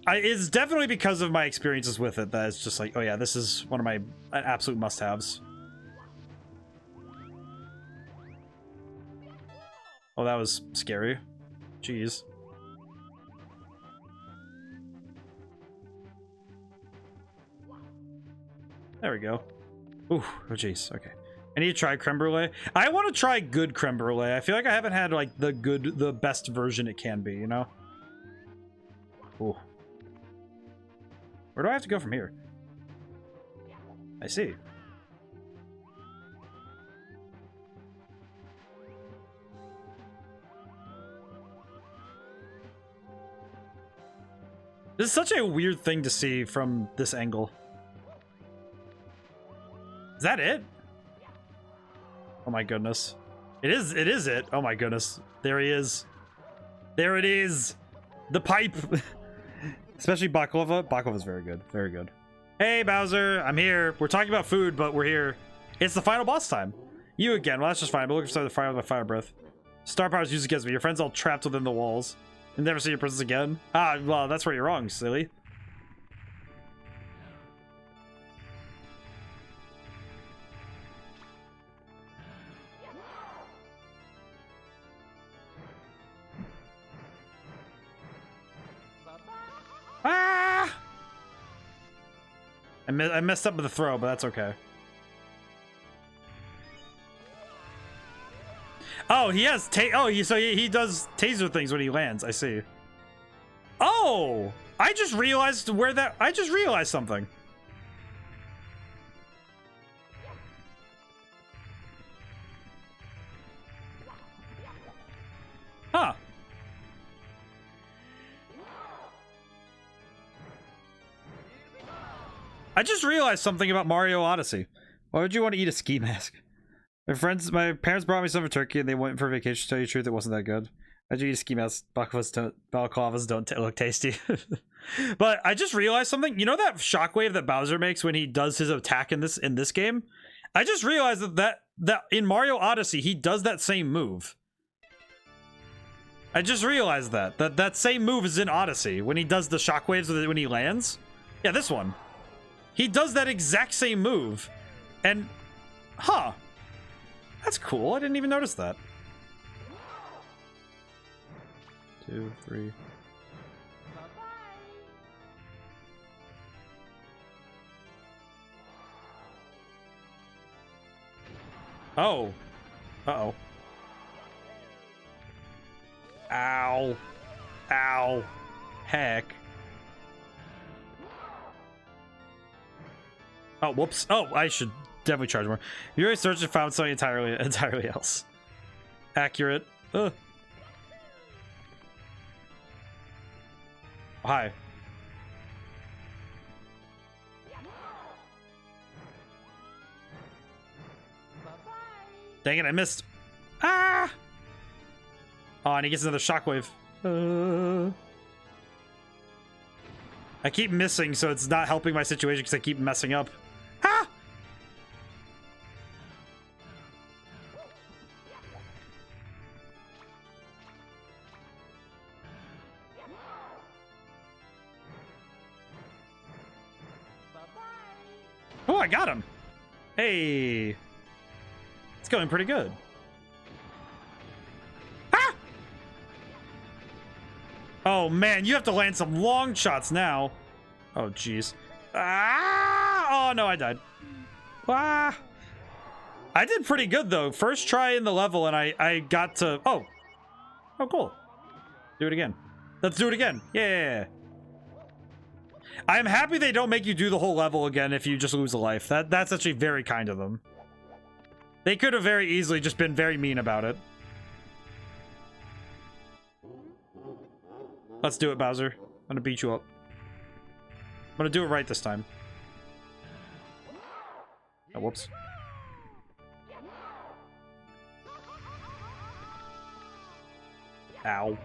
It's definitely because of my experiences with it that it's just like, oh yeah, this is one of my absolute must-haves. Oh, that was scary. Jeez. There we go. Ooh, oh jeez. Okay. I need to try creme brulee. I want to try good creme brulee. I feel like I haven't had like the best version it can be, you know? Ooh. Where do I have to go from here? I see. This is such a weird thing to see from this angle. Is that it? Oh my goodness. It is it. Oh my goodness. There he is. There it is. The pipe. Especially baklava. Baklava's very good. Very good. Hey Bowser, I'm here. We're talking about food, but we're here. It's the final boss time. You again. Well, that's just fine. I'm looking for something to fire with my fire breath. Star power's used against me. Your friend's all trapped within the walls. You'll never see your presence again. Ah, well, that's where you're wrong, silly. Ah! I messed up with the throw, but that's okay. Oh, he has he does taser things when he lands. I see. Oh, I just realized I just realized something. Huh. I just realized something about Mario Odyssey. Why would you want to eat a ski mask? My parents brought me some for Turkey and they went for vacation. To tell you the truth, it wasn't that good. Why'd you eat a ski mask? Balaclavas don't look tasty. But I just realized something. You know that shockwave that Bowser makes when he does his attack in this game? I just realized that in Mario Odyssey he does that same move. I just realized that same move is in Odyssey when he does the shockwaves when he lands. Yeah, this one. He does that exact same move. And, huh. That's cool. I didn't even notice that. 2, 3. Oh. Uh-oh. Ow. Ow. Heck. Oh, whoops. Oh, I should definitely charge more. You already searched and found something entirely else. Accurate. Ugh. Oh, hi. Dang it, I missed. Ah! Oh, and he gets another shockwave. I keep missing, so it's not helping my situation because I keep messing up. Ha! Oh, I got him. Hey. It's going pretty good. Ah! Oh, man, you have to land some long shots now. Oh, jeez. Ah! Oh, no, I died. Ah! I did pretty good, though. First try in the level, and I got to... Oh. Oh, cool. Do it again. Let's do it again. Yeah. I'm happy they don't make you do the whole level again if you just lose a life. That's actually very kind of them. They could have very easily just been very mean about it. Let's do it, Bowser. I'm gonna beat you up. I'm gonna do it right this time. Oh, whoops. Ow.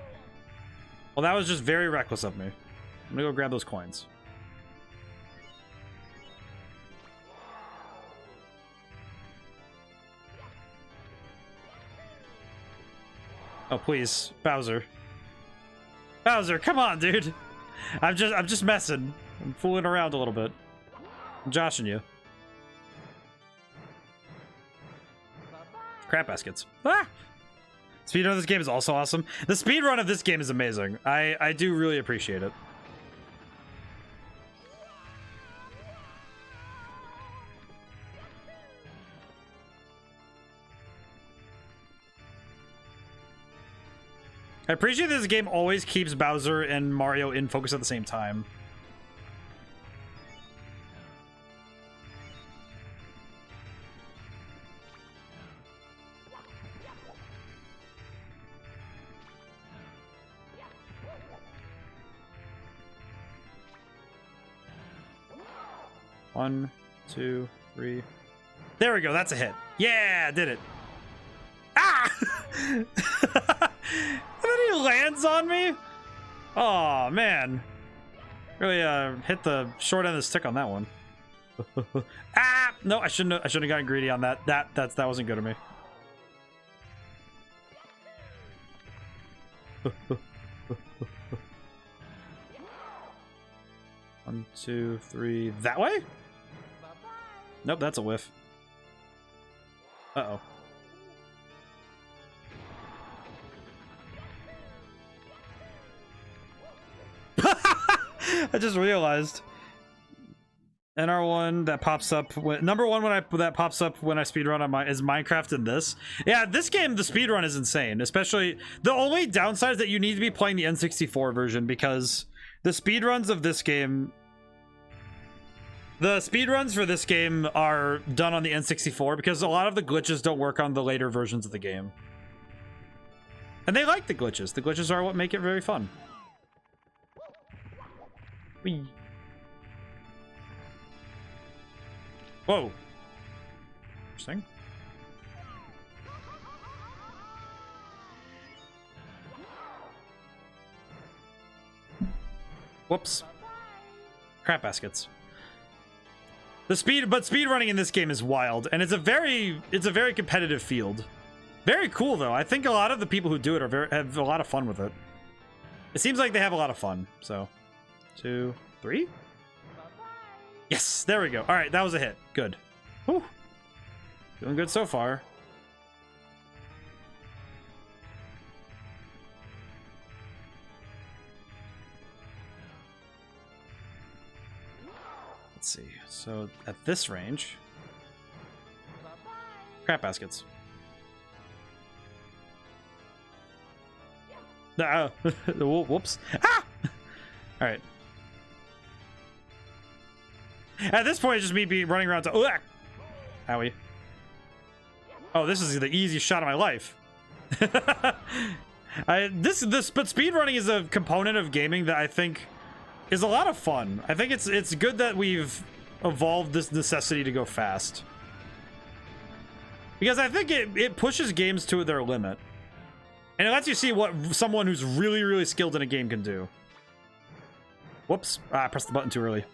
Well, that was just very reckless of me. I'm gonna go grab those coins. Oh, please, Bowser. Bowser, come on, dude. I'm just messing. I'm fooling around a little bit. I'm joshing you. Crap baskets. Ah! Speedrun of this game is also awesome. The speedrun of this game is amazing. I do really appreciate it. I appreciate this game always keeps Bowser and Mario in focus at the same time. One, two, three. There we go. That's a hit. Yeah, I did it. Ah! And then he lands on me? Oh, man. Really hit the short end of the stick on that one. Ah! No, I shouldn't have gotten greedy on that. That wasn't good of me. One, two, three. That way? Nope, that's a whiff. Uh-oh. I just realized. NR1 that pops up when number one that pops up when I speedrun on is Minecraft and this. Yeah, this game the speedrun is insane. Especially the only downside is that you need to be playing the N64 version because the speedruns of this game. The speedruns for this game are done on the N64 because a lot of the glitches don't work on the later versions of the game. And they like the glitches. The glitches are what make it very fun. Whee. Whoa. Interesting. Whoops. Crap baskets. But speedrunning in this game is wild, and it's a very competitive field. Very cool though. I think a lot of the people who do it have a lot of fun with it. It seems like they have a lot of fun. So, 2, 3. Yes, there we go. All right, that was a hit. Good. Whew. Doing good so far. Let's see. So at this range, crap baskets. Whoops. Ah! All right. At this point, it's just me running around to. Owie. Oh, this is the easiest shot of my life. But speedrunning is a component of gaming that I think is a lot of fun. I think it's good that we've evolved this necessity to go fast. Because I think it pushes games to their limit. And it lets you see what someone who's really, really skilled in a game can do. Whoops. I pressed the button too early.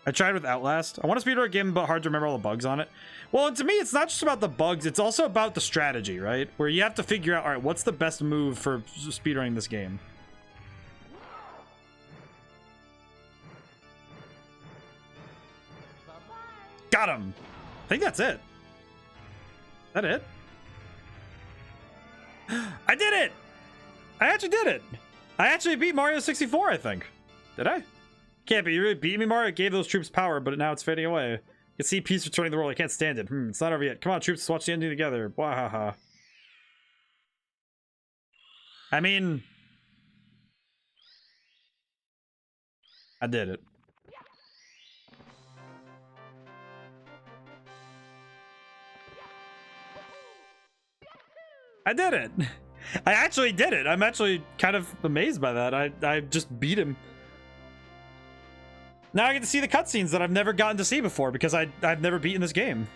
I tried with Outlast. I want to speedrun a game, but hard to remember all the bugs on it. Well, and to me, it's not just about the bugs. It's also about the strategy, right? Where you have to figure out, all right, what's the best move for speedrunning this game? Got him. I think that's it. Is that it? I did it! I actually did it! I actually beat Mario 64, I think. Did I? Can't be. You really beat me, Mario? It gave those troops power, but now it's fading away. You can see peace returning the world. I can't stand it. It's not over yet. Come on, troops. Let's watch the ending together. Wahaha. I mean... I did it. I did it! I actually did it! I'm actually kind of amazed by that. I just beat him. Now I get to see the cutscenes that I've never gotten to see before because I've never beaten this game.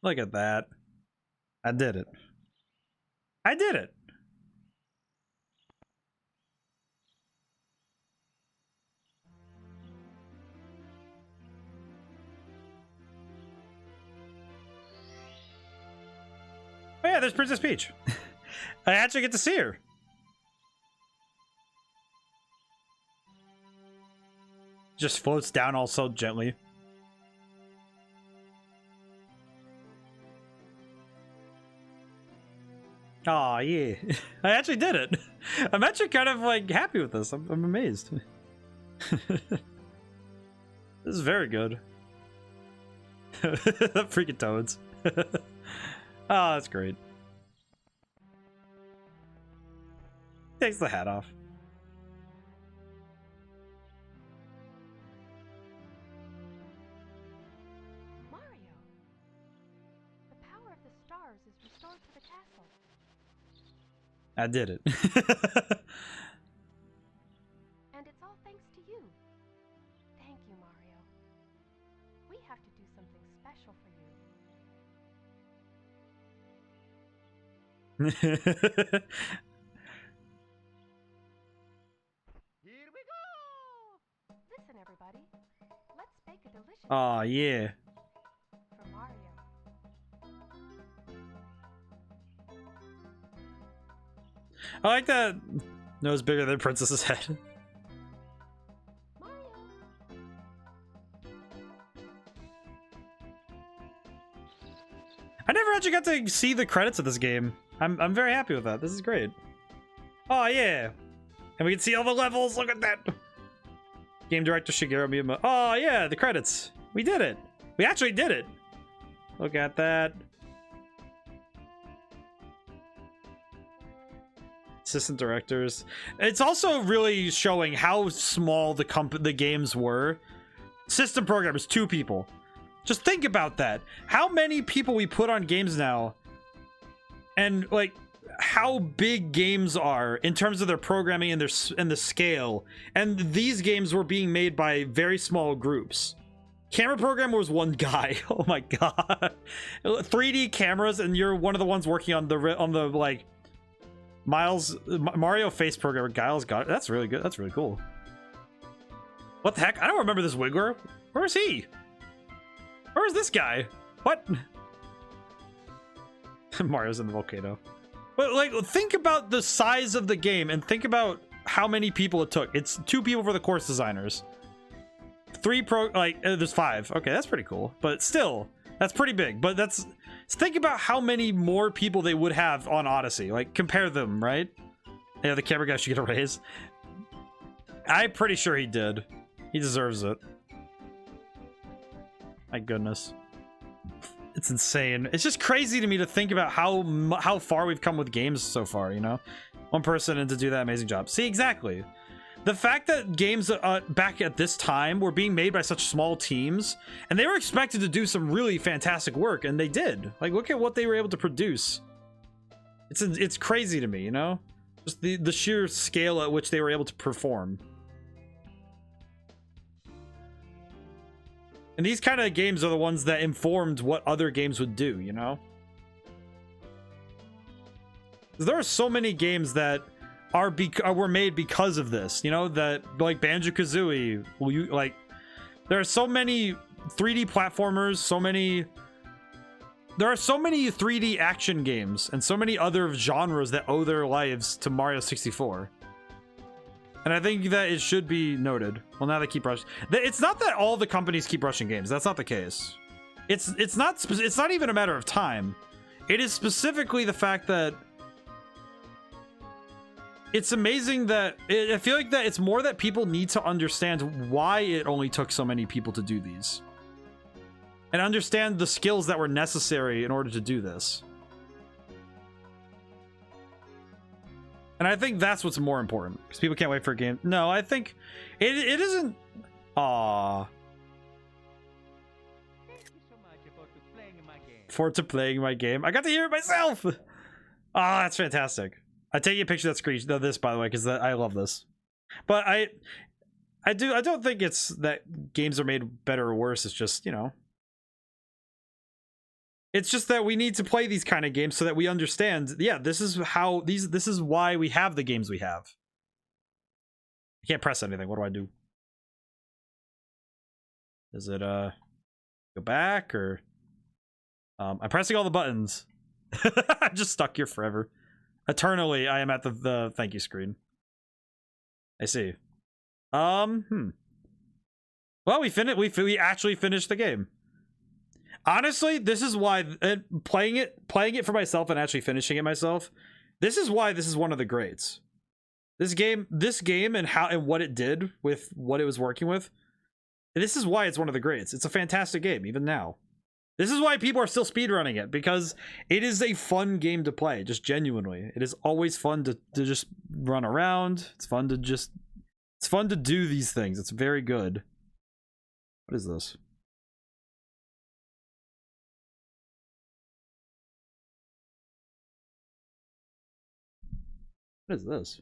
Look at that. I did it. I did it! Oh yeah, there's Princess Peach. I actually get to see her. Just floats down all so gently. Aw, yeah. I actually did it. I'm actually kind of like happy with this. I'm amazed. This is very good. Freaking toads. Oh, that's great. Takes the hat off. Mario, the power of the stars is restored to the castle. I did it. And it's all thanks to you. Thank you, Mario. We have to do something special for you. Here we go! Listen, everybody. Let's bake a delicious Aw, yeah. for Mario. I like that nose bigger than Princess's head. Mario. I never actually got to see the credits of this game. I'm very happy with that. This is great. Oh yeah. And we can see all the levels. Look at that. Game director Shigeru Miyamoto. Oh yeah, the credits. We did it. We actually did it. Look at that. Assistant directors. It's also really showing how small the games were. System programmers, 2 people. Just think about that. How many people we put on games now, and like how big games are in terms of their programming and the scale. And these games were being made by very small groups. Camera programmer was 1 guy. Oh my god. 3D cameras, and you're one of the ones working on the like Mario face programmer. Giles got it. That's really good. That's really cool. What the heck? I don't remember this Wiggler. Where is he? Where is this guy? What? Mario's in the volcano. But like, think about the size of the game and think about how many people it took. It's 2 people for the course designers. 3 there's 5. Okay, that's pretty cool. But still, that's pretty big. But think about how many more people they would have on Odyssey. Like, compare them, right? Yeah, the camera guy should get a raise. I'm pretty sure he did. He deserves it. My goodness. It's insane. It's just crazy to me to think about how far we've come with games so far, you know? 1 person and to do that amazing job. See, exactly. The fact that games back at this time were being made by such small teams, and they were expected to do some really fantastic work, and they did. Like, look at what they were able to produce. It's crazy to me, you know? Just the sheer scale at which they were able to perform. And these kind of games are the ones that informed what other games would do, you know? There are so many games that were made because of this, you know, that like Banjo-Kazooie, like there are so many 3D platformers, there are so many 3D action games and so many other genres that owe their lives to Mario 64. And I think that it should be noted. Well, now they keep rushing. It's not that all the companies keep rushing games. That's not the case. It's not even a matter of time. It is specifically the fact that it's amazing that I feel like that it's more that people need to understand why it only took so many people to do these. And understand the skills that were necessary in order to do this. And I think that's what's more important. Because people can't wait for a game. No, I think it isn't. Aww. Thank you so much for playing my game. Forward to playing my game. I got to hear it myself. Ah, that's fantastic. I take a picture of that screen of this, by the way, because I love this. But I don't think it's that games are made better or worse. It's just, you know. It's just that we need to play these kind of games so that we understand, yeah, this is how this is why we have the games we have. I can't press anything. What do I do? Is it go back or I'm pressing all the buttons. I'm just stuck here forever. Eternally, I am at the thank you screen. I see. Well, we actually finished the game. Honestly, this is why playing it for myself and actually finishing it myself. This is why this is one of the greats. This game and how and what it did with what it was working with. This is why it's one of the greats. It's a fantastic game even now. This is why people are still speedrunning it, because it is a fun game to play, just genuinely. It is always fun to just run around. It's fun to do these things. It's very good. What is this? What is this?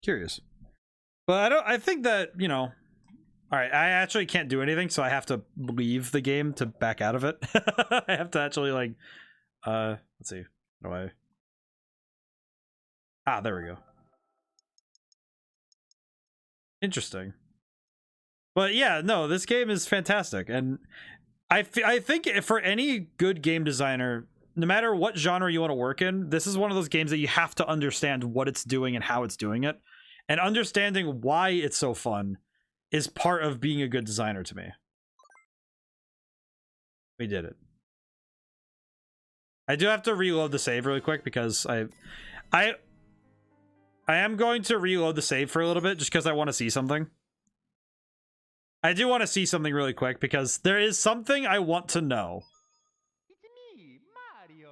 Curious. But I think that, you know, all right, I actually can't do anything, so I have to leave the game to back out of it. I have to actually like let's see. How do I there we go. Interesting. But yeah, no, this game is fantastic, and I think for any good game designer, no matter what genre you want to work in, this is one of those games that you have to understand what it's doing and how it's doing it, and understanding why it's so fun is part of being a good designer to me. We did it. I do have to reload the save really quick because I am going to reload the save for a little bit just because I want to see something. I do want to see something really quick because there is something I want to know. It's me, Mario.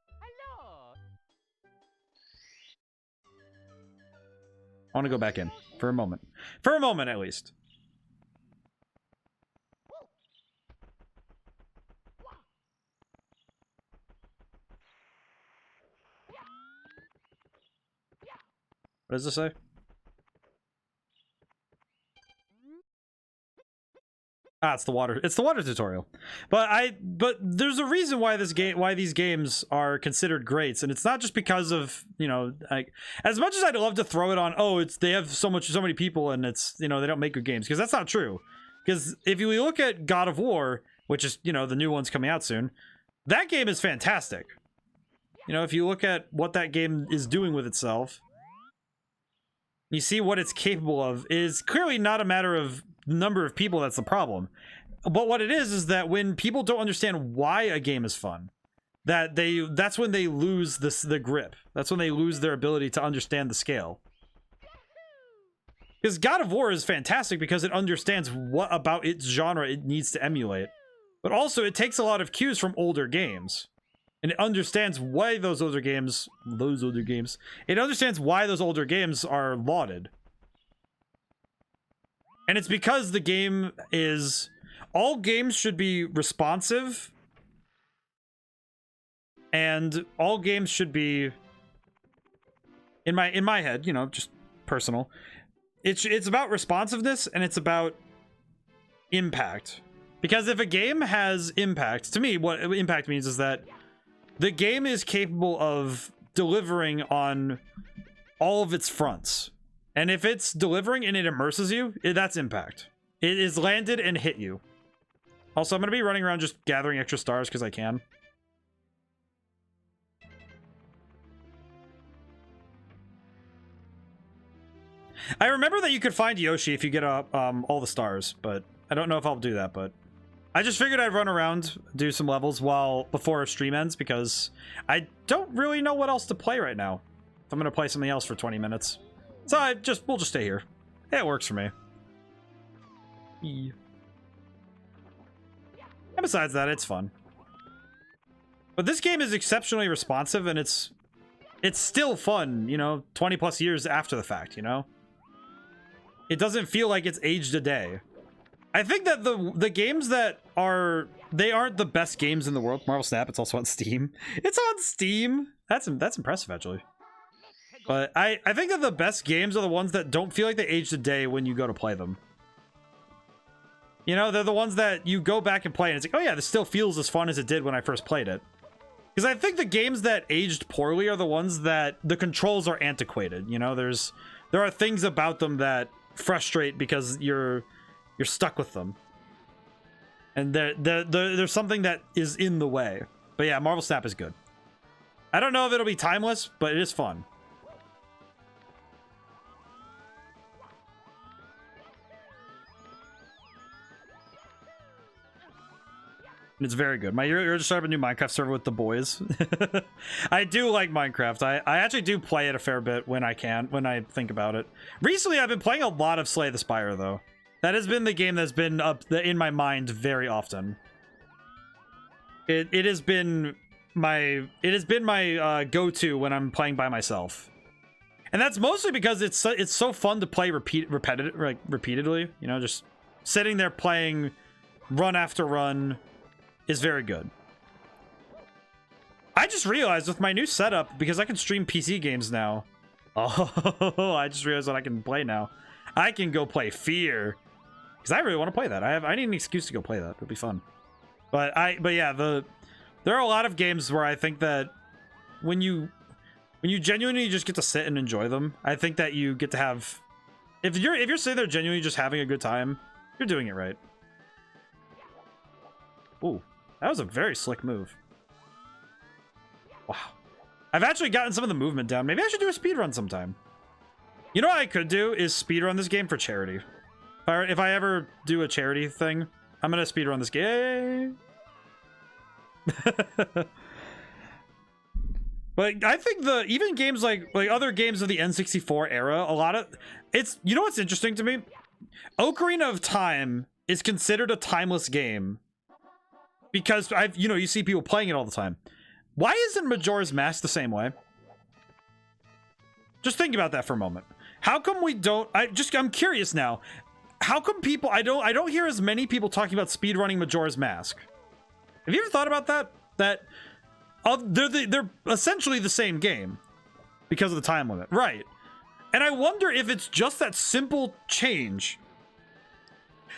Hello. I want to go back in for a moment. For a moment, at least. What does this say? It's the water. It's the water tutorial. But there's a reason why these games are considered greats, and it's not just because of, you know, like, as much as I'd love to throw it on, oh, they have so many people and it's, you know, they don't make good games, because that's not true. Because if you look at God of War, which is, you know, the new one's coming out soon, that game is fantastic. You know, if you look at what that game is doing with itself, you see what it's capable of. Is clearly not a matter of number of people that's the problem, but what it is that when people don't understand why a game is fun, that's when they lose the grip. That's when they lose their ability to understand the scale. Because God of War is fantastic because it understands what about its genre it needs to emulate, but also it takes a lot of cues from older games, and it understands why those older games it understands why those older games are lauded. And it's because the game is... all games should be responsive. And all games should be... in my head, you know, just personal. it's about responsiveness and it's about impact. Because if a game has impact, to me, what impact means is that the game is capable of delivering on all of its fronts. And if it's delivering and it immerses you, that's impact. It is landed and hit you. Also, I'm going to be running around just gathering extra stars because I can. I remember that you could find Yoshi if you get all the stars, but I don't know if I'll do that, but I just figured I'd run around, do some levels before stream ends because I don't really know what else to play right now. If I'm going to play something else for 20 minutes. So we'll just stay here. Yeah, it works for me. And besides that, it's fun. But this game is exceptionally responsive and it's still fun, you know, 20 plus years after the fact, you know? It doesn't feel like it's aged a day. I think that the games that they aren't the best games in the world. Marvel Snap, it's also on Steam. It's on Steam. That's impressive, actually. But I think that the best games are the ones that don't feel like they aged a day when you go to play them. You know, they're the ones that you go back and play and it's like, oh yeah, this still feels as fun as it did when I first played it. Because I think the games that aged poorly are the ones that the controls are antiquated. You know, there are things about them that frustrate because you're stuck with them. And there's something that is in the way. But yeah, Marvel Snap is good. I don't know if it'll be timeless, but it is fun. It's very good. You're just starting a new Minecraft server with the boys. I do like Minecraft. I actually do play it a fair bit when I can, when I think about it. Recently, I've been playing a lot of Slay the Spire, though. That has been the game that's been up in my mind very often. It has been my go-to when I'm playing by myself, and that's mostly because it's so fun to play repeatedly. You know, just sitting there playing run after run is very good. I just realized with my new setup, because I can stream PC games now. Oh, I just realized that I can play now. I can go play Fear. Because I really want to play that. I need an excuse to go play that. It'll be fun. But yeah, there are a lot of games where I think that when you genuinely just get to sit and enjoy them, I think that you get to have, if you're sitting there genuinely just having a good time, you're doing it right. Ooh, that was a very slick move. Wow. I've actually gotten some of the movement down. Maybe I should do a speedrun sometime. You know what I could do is speedrun this game for charity. If I ever do a charity thing, I'm gonna speedrun this game. But I think even games like other games of the N64 era, a lot of you know what's interesting to me? Ocarina of Time is considered a timeless game because you see people playing it all the time. Why isn't Majora's Mask the same way? Just think about that for a moment. How come we don't? I'm curious now. How come people? I don't hear as many people talking about speedrunning Majora's Mask. Have you ever thought about that? They're essentially the same game because of the time limit, right? And I wonder if it's just that simple change.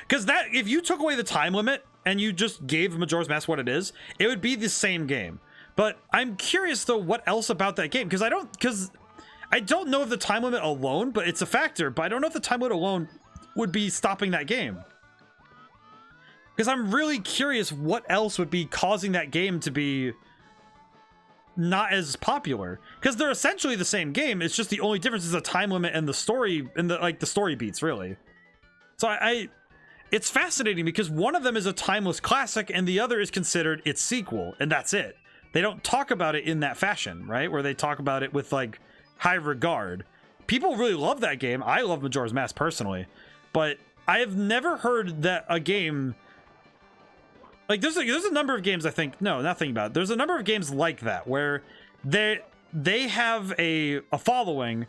Because if you took away the time limit and you just gave Majora's Mask what it is, it would be the same game. But I'm curious though, what else about that game? Because I don't know if the time limit alone, but it's a factor. But I don't know if the time limit alone would be stopping that game. Because I'm really curious what else would be causing that game to be not as popular. Because they're essentially the same game. It's just the only difference is the time limit and the story and the story beats, really. So it's fascinating because one of them is a timeless classic and the other is considered its sequel, and that's it. They don't talk about it in that fashion, right? Where they talk about it with like high regard. People really love that game. I love Majora's Mask personally, but I have never heard that a game like there's a number of games I think nothing about it. There's a number of games like that where they have a following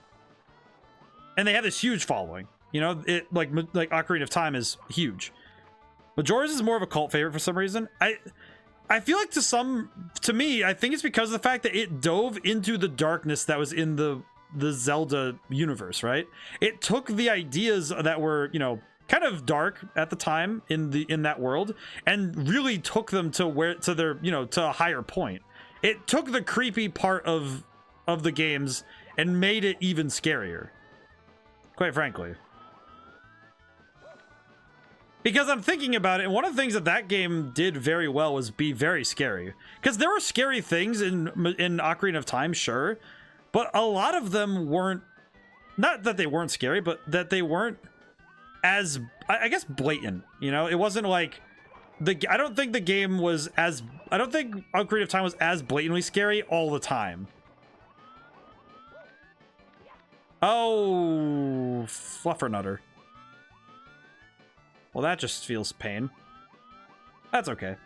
and they have this huge following. You know, it like Ocarina of Time is huge. Majora's is more of a cult favorite for some reason. I feel like to me, I think it's because of the fact that it dove into the darkness that was in the the Zelda universe, right? It took the ideas that were, you know, kind of dark at the time in that world and really took them to their, you know, to a higher point. It took the creepy part of the games and made it even scarier, quite frankly. Because I'm thinking about it, and one of the things that game did very well was be very scary. Because there were scary things in Ocarina of Time, sure, but a lot of them weren't, not that they weren't scary, but that they weren't as, I guess, blatant. You know, it wasn't like I don't think the game was as, I don't think Ocarina of Time was as blatantly scary all the time. Oh, Fluffernutter. Well, that just feels pain. That's okay.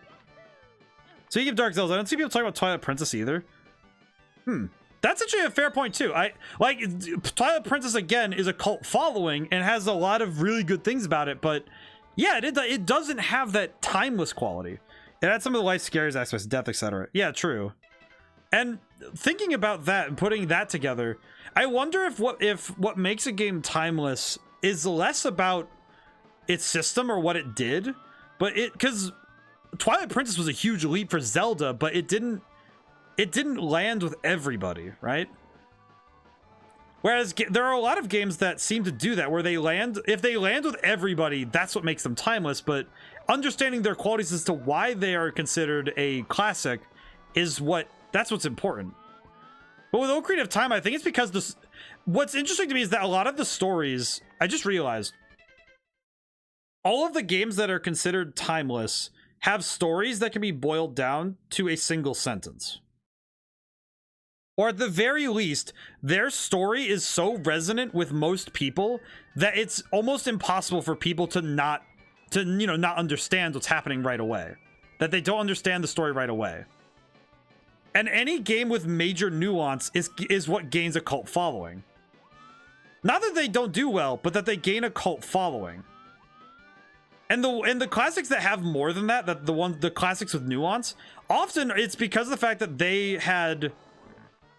Speaking of Dark Zelda, I don't see people talking about Twilight Princess either. That's actually a fair point too. Twilight Princess again is a cult following and has a lot of really good things about it, but yeah, it doesn't have that timeless quality. It had some of the life scares aspects, death, etc. Yeah, true. And thinking about that and putting that together, I wonder if what makes a game timeless is less about its system or what it did, but because Twilight Princess was a huge leap for Zelda, but it didn't land with everybody, right? Whereas there are a lot of games that seem to do that, where if they land with everybody, that's what makes them timeless, but understanding their qualities as to why they are considered a classic that's what's important. But with Ocarina of Time, I think it's because what's interesting to me is that a lot of the stories, I just realized, all of the games that are considered timeless have stories that can be boiled down to a single sentence. Or at the very least, their story is so resonant with most people that it's almost impossible for people to not understand what's happening right away. That they don't understand the story right away. And any game with major nuance is what gains a cult following. Not that they don't do well, but that they gain a cult following. And the classics that have more than that, the classics with nuance, often it's because of the fact that they had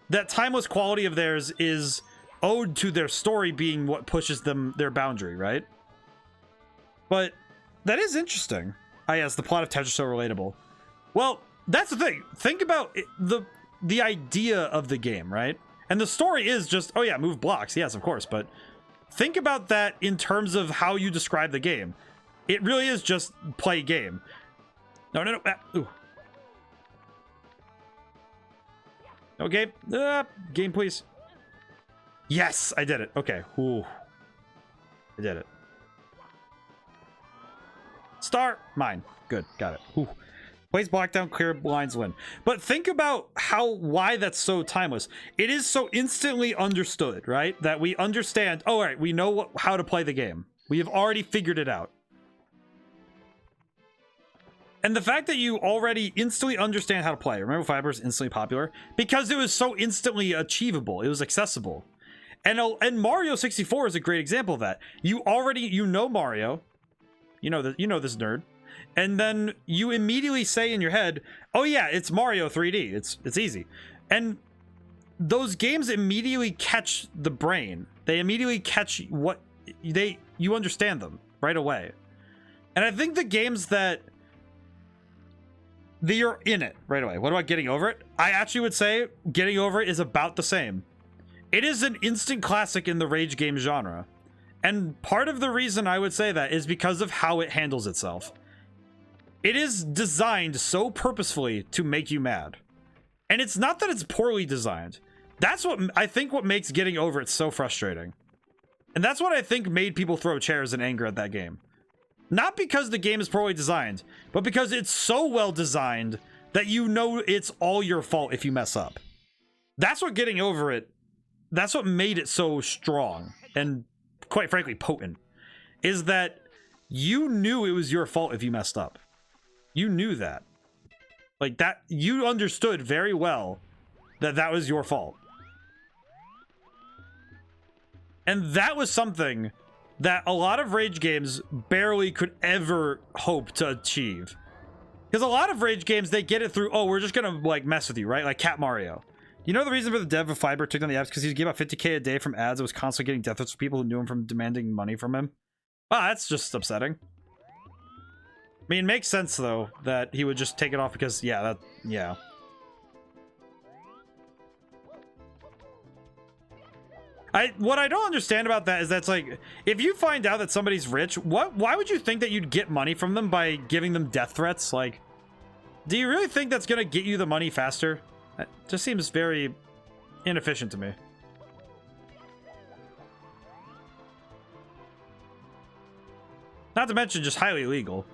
that timeless quality of theirs is owed to their story being what pushes their boundary, right? But that is interesting. Ah, yes, the plot of Tetris is so relatable. Well, that's the thing. Think about the idea of the game, right? And the story is just, oh yeah, move blocks. Yes, of course. But think about that in terms of how you describe the game. It really is just play game. No. Ooh. Okay. Game, please. Yes, I did it. Okay. Ooh. I did it. Star. Mine. Good. Got it. Ooh. Place block down, clear lines, win. But think about why that's so timeless. It is so instantly understood, right? That we understand, oh, all right, we know how to play the game. We have already figured it out. And the fact that you already instantly understand how to play. Remember Fiber was instantly popular? Because it was so instantly achievable. It was accessible. And Mario 64 is a great example of that. You know Mario. You know this nerd. And then you immediately say in your head, oh yeah, it's Mario 3D. It's easy. And those games immediately catch the brain. They immediately catch you understand them right away. And I think the games that you're in it right away. What about Getting Over It? I actually would say Getting Over It is about the same. It is an instant classic in the rage game genre. And part of the reason I would say that is because of how it handles itself. It is designed so purposefully to make you mad. And it's not that it's poorly designed. That's what makes Getting Over It so frustrating. And that's what I think made people throw chairs in anger at that game. Not because the game is poorly designed, but because it's so well designed that you know it's all your fault if you mess up. That's what Getting Over It, that's what made it so strong and quite frankly potent, is that you knew it was your fault if you messed up. You knew that. Like that, you understood very well that was your fault. And that was something that a lot of rage games barely could ever hope to achieve. Because a lot of rage games, they get it through, oh, we're just gonna like mess with you, right? Like Cat Mario. You know the reason for the dev of Fiber took down the apps because he gave out 50k a day from ads and was constantly getting death threats from people who knew him from demanding money from him. Wow, that's just upsetting. I mean, it makes sense though that he would just take it off because yeah. What I don't understand about that is that's like, if you find out that somebody's rich, why would you think that you'd get money from them by giving them death threats? Like, do you really think that's gonna get you the money faster? That just seems very inefficient to me. Not to mention just highly illegal.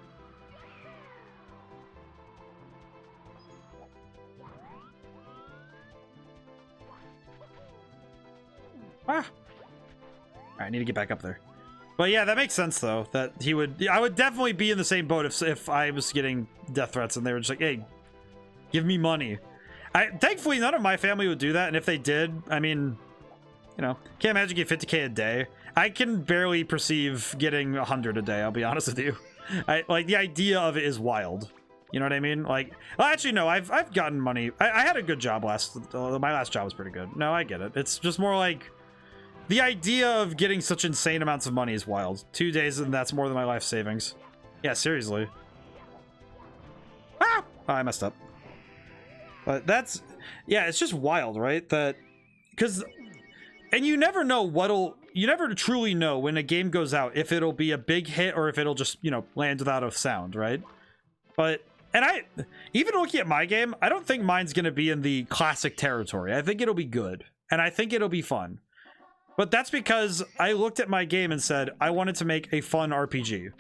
Ah. Alright, I need to get back up there. But yeah, that makes sense though, that he would... I would definitely be in the same boat if I was getting death threats and they were just like, hey, give me money. Thankfully, none of my family would do that, and if they did, I mean, you know, can't imagine getting 50k a day. I can barely perceive getting 100 a day, I'll be honest with you. Like, the idea of it is wild. You know what I mean? Like, well, actually, no, I've gotten money. I had a good job my last job was pretty good. No, I get it. It's just more like, the idea of getting such insane amounts of money is wild. 2 days and that's more than my life savings. Yeah, seriously. Ah! Oh, I messed up. But that's, yeah, it's just wild, right? That, because, and you never know you never truly know when a game goes out if it'll be a big hit or if it'll just, you know, land without a sound, right? But, and even looking at my game, I don't think mine's going to be in the classic territory. I think it'll be good, and I think it'll be fun. But that's because I looked at my game and said, I wanted to make a fun RPG.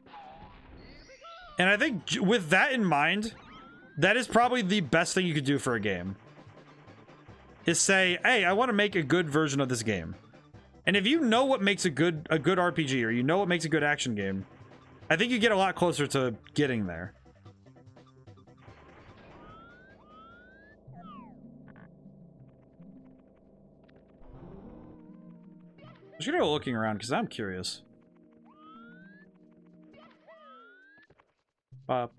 And I think with that in mind, that is probably the best thing you could do for a game. Is say, hey, I want to make a good version of this game. And if you know what makes a good RPG, or you know what makes a good action game, I think you get a lot closer to getting there. I'm just gonna go looking around because I'm curious. But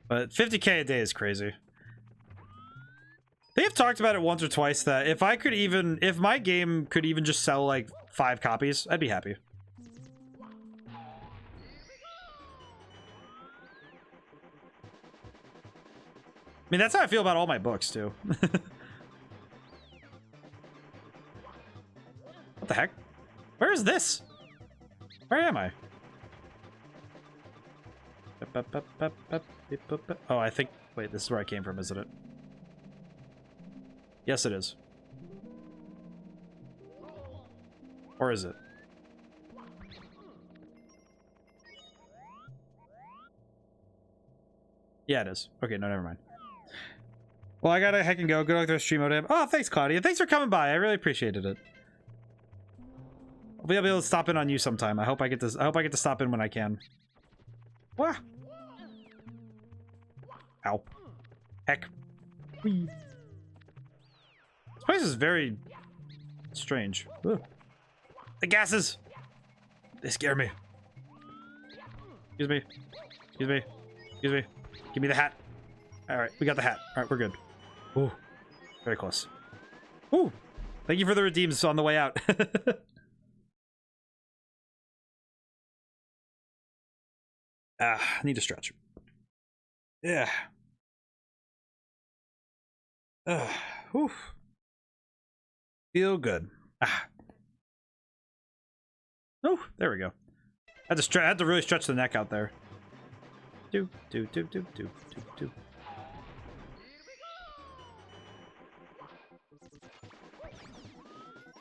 50k a day is crazy. They have talked about it once or twice that if my game could even just sell like 5 copies, I'd be happy. I mean, that's how I feel about all my books too. What the heck? Where is this? Where am I? Oh, I think... Wait, this is where I came from, isn't it? Yes, it is. Or is it? Yeah, it is. Okay, no, never mind. Well, I gotta heck and go. Good luck with the stream, ODaM. Oh, thanks, Claudia. Thanks for coming by. I really appreciated it. I'll be able to stop in on you sometime. I hope I get to stop in when I can. Wah! Ow. Heck. Whee. This place is very strange. Ugh. The gases! They scare me. Excuse me. Excuse me. Excuse me. Give me the hat. Alright, we got the hat. Alright, we're good. Ooh. Very close. Ooh! Thank you for the redeems on the way out. I need to stretch. Yeah. Whew. Feel good. Oh, there we go. I had to really stretch the neck out there. Do.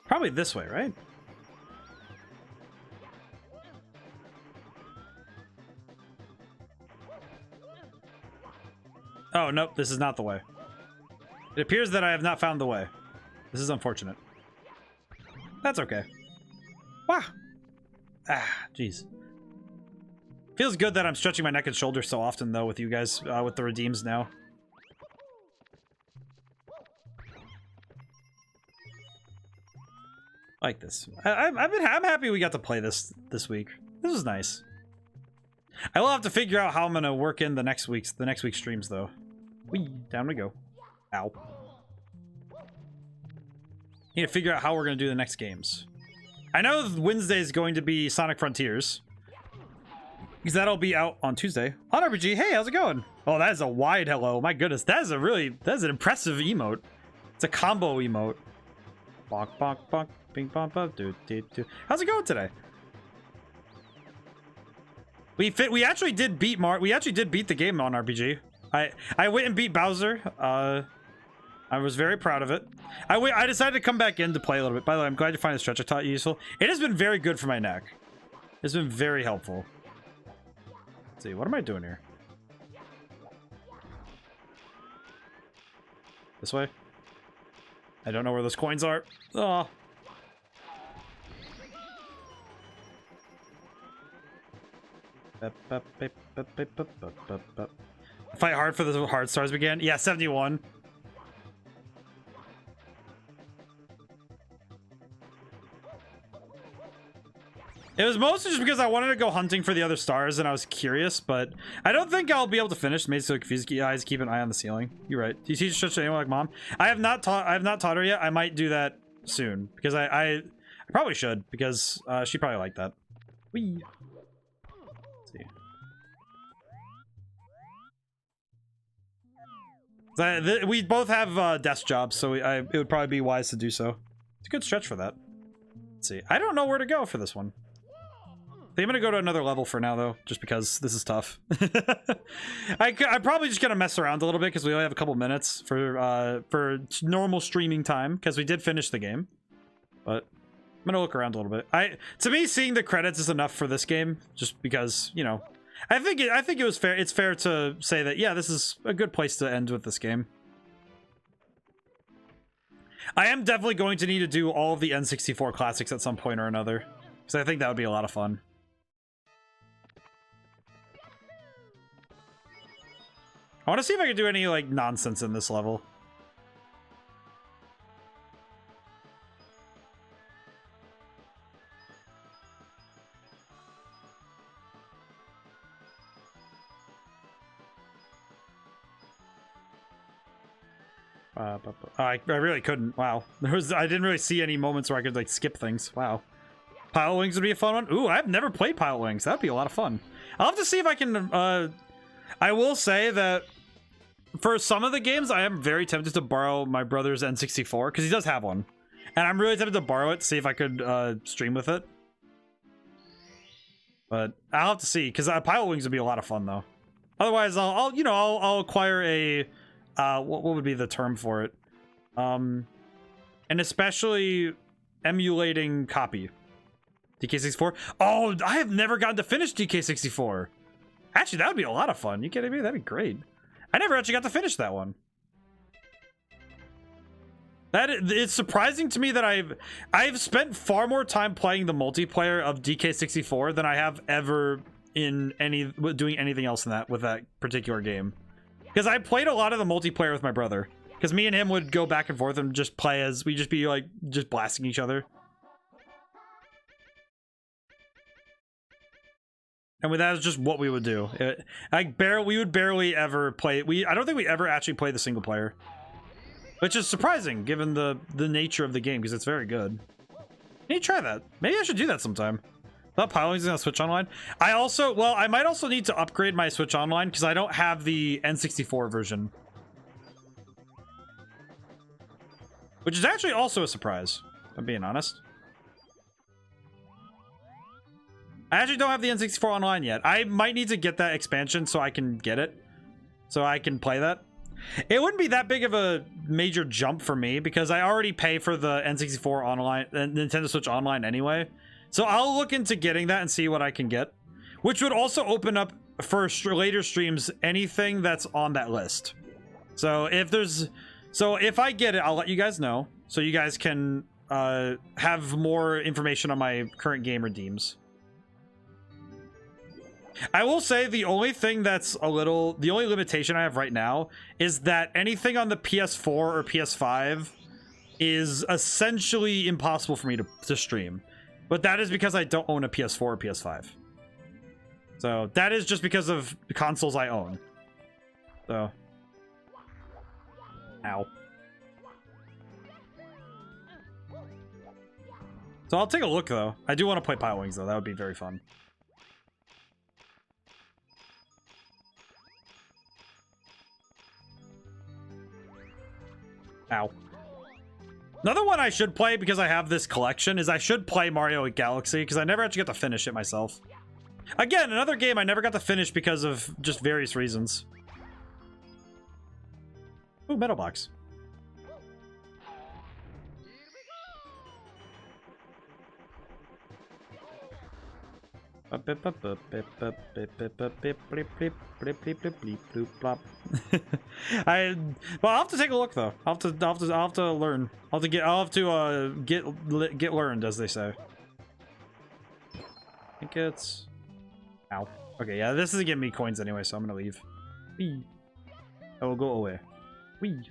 Probably this way, right? Oh, nope, this is not the way. It appears that I have not found the way. This is unfortunate. That's okay. Wow. Jeez. Feels good that I'm stretching my neck and shoulders so often, though, with you guys, with the redeems now. I like this. I'm happy we got to play this week. This was nice. I will have to figure out how I'm gonna work in the next week's streams, though. Whee, down we go. Ow. Need to figure out how we're going to do the next games. I know Wednesday is going to be Sonic Frontiers. Because that'll be out on Tuesday. On RPG, hey, how's it going? Oh, that is a wide hello. My goodness, that is an impressive emote. It's a combo emote. Bonk, bonk, bonk, bing, bonk, bonk, do, do, do. How's it going today? We actually did beat the game on RPG. I went and beat Bowser. I was very proud of it. I decided to come back in to play a little bit. By the way, I'm glad you find the stretch I taught you useful. It has been very good for my neck. It's been very helpful. Let's see, what am I doing here? This way? I don't know where those coins are. Oh. Fight hard for the hard stars began. Yeah, 71. It was mostly just because I wanted to go hunting for the other stars and I was curious, but I don't think I'll be able to finish. Made so confused. Eyes keep an eye on the ceiling. You're right. Do you teach such anyone like mom? I have not taught her yet. I might do that soon because I probably should because she'd probably like that. Whee. Let's see. We both have desk jobs, so it would probably be wise to do so. It's a good stretch for that. Let's see. I don't know where to go for this one. I think I'm gonna go to another level for now, though, just because this is tough. I'm probably just gonna mess around a little bit because we only have a couple minutes for normal streaming time because we did finish the game. But I'm gonna look around a little bit. To me, seeing the credits is enough for this game, just because, you know, I think it was fair. It's fair to say that, yeah, this is a good place to end with this game. I am definitely going to need to do all of the N64 classics at some point or another, because I think that would be a lot of fun. I want to see if I can do any, like, nonsense in this level. I really couldn't. Wow. I didn't really see any moments where I could, like, skip things. Wow. Pile Wings would be a fun one. Ooh, I've never played Pile Wings. That'd be a lot of fun. I'll have to see if I can, I will say that for some of the games, I am very tempted to borrow my brother's N64, because he does have one. And I'm really tempted to borrow it to see if I could stream with it. But I'll have to see, because Pile Wings would be a lot of fun, though. Otherwise, I'll acquire a, what would be the term for it? An especially emulating copy. DK64? Oh, I have never gotten to finish DK64. Actually, that would be a lot of fun. You kidding me? That'd be great. I never actually got to finish that one. It's surprising to me that I've spent far more time playing the multiplayer of DK64 than I have ever in doing anything else in that with that particular game. Because I played a lot of the multiplayer with my brother. Because me and him would go back and forth and just play as we'd just be like just blasting each other. And that was just what we would do. We would barely ever play. I don't think we ever actually played the single player, which is surprising given the nature of the game because it's very good. You need to try that. Maybe I should do that sometime. Thought Piling's gonna Switch Online. I might also need to upgrade my Switch Online because I don't have the N64 version, which is actually also a surprise. If I'm being honest. I actually don't have the N64 online yet. I might need to get that expansion so I can get it. So I can play that. It wouldn't be that big of a major jump for me because I already pay for the N64 online, Nintendo Switch Online anyway. So I'll look into getting that and see what I can get. Which would also open up for later streams anything that's on that list. So if I get it, I'll let you guys know. So you guys can have more information on my current game redeems. I will say the only thing that's the only limitation I have right now is that anything on the PS4 or PS5 is essentially impossible for me to stream. But that is because I don't own a PS4 or PS5. So that is just because of the consoles I own. So. Ow. So I'll take a look, though. I do want to play Pilot Wings, though. That would be very fun. Ow. Another one I should play, because I have this collection, is I should play Mario Galaxy, because I never actually got to finish it myself. Again, another game I never got to finish because of just various reasons. Ooh, Metal Box. I well, I'll have to take a look though. I'll have to learn. I'll have to get learned, as they say. I think it's ow. Okay, yeah, this isn't giving me coins anyway, so I'm gonna leave. Whee. I will go away. Whee.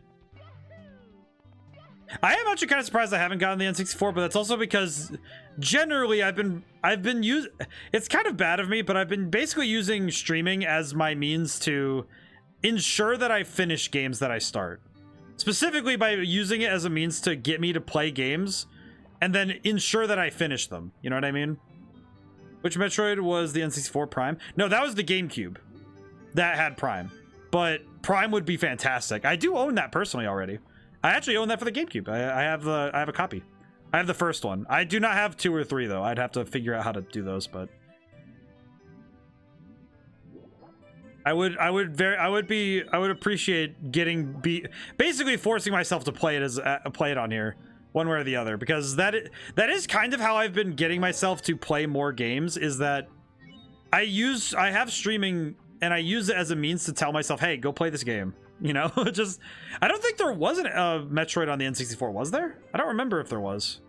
I am actually kind of surprised I haven't gotten the N64, but that's also because generally I've been using. It's kind of bad of me, but I've been basically using streaming as my means to ensure that I finish games that I start. Specifically by using it as a means to get me to play games and then ensure that I finish them. You know what I mean? Which Metroid was the N64 Prime? No, that was the GameCube. That had Prime. But Prime would be fantastic. I do own that personally already. I actually own that for the GameCube. I have a copy. I have the first one. I do not have 2 or 3 though. I'd have to figure out how to do those, but I would appreciate basically forcing myself to play it on here one way or the other, because that is kind of how I've been getting myself to play more games, is that I have streaming and I use it as a means to tell myself, hey, go play this game. You know, just, I don't think there was a Metroid on the N64, was there? I don't remember if there was.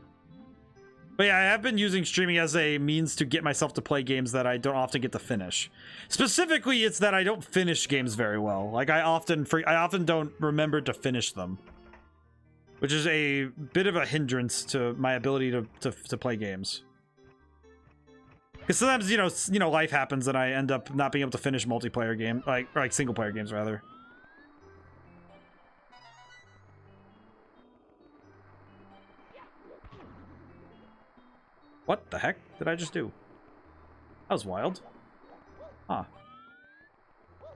But yeah, I have been using streaming as a means to get myself to play games that I don't often get to finish. Specifically, it's that I don't finish games very well. Like, I often don't remember to finish them. Which is a bit of a hindrance to my ability to play games. Because sometimes, you know, life happens and I end up not being able to finish multiplayer game, like single player games rather. What the heck did I just do? That was wild. Huh. Yeah,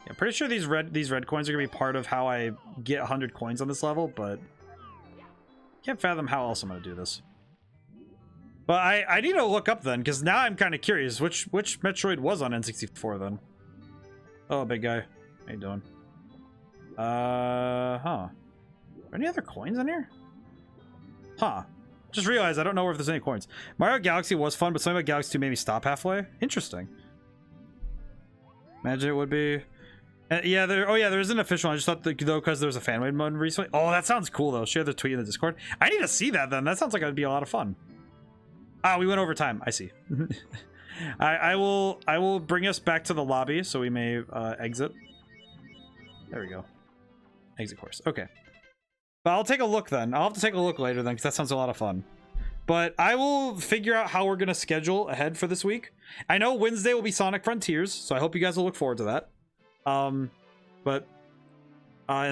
I'm pretty sure these red coins are gonna be part of how I get 100 coins on this level, but can't fathom how else I'm gonna do this. But I need to look up then, because now I'm kind of curious which Metroid was on N64 then. Oh, big guy, how you doing? Huh? Are there any other coins in here? Huh. Just realized I don't know if there's any coins. Mario Galaxy was fun, but something about Galaxy 2 made me stop halfway. Interesting. Imagine it would be. Yeah, there is an official one. I just thought that, though, because there was a fan-made one recently. Oh, that sounds cool though. Share the tweet in the Discord. I need to see that then. That sounds like it'd be a lot of fun. Ah, we went over time. I see. I will bring us back to the lobby so we may exit. There we go. Exit course. Okay. But I'll take a look then. I'll have to take a look later then, because that sounds a lot of fun. But I will figure out how we're going to schedule ahead for this week. I know Wednesday will be Sonic Frontiers, so I hope you guys will look forward to that. And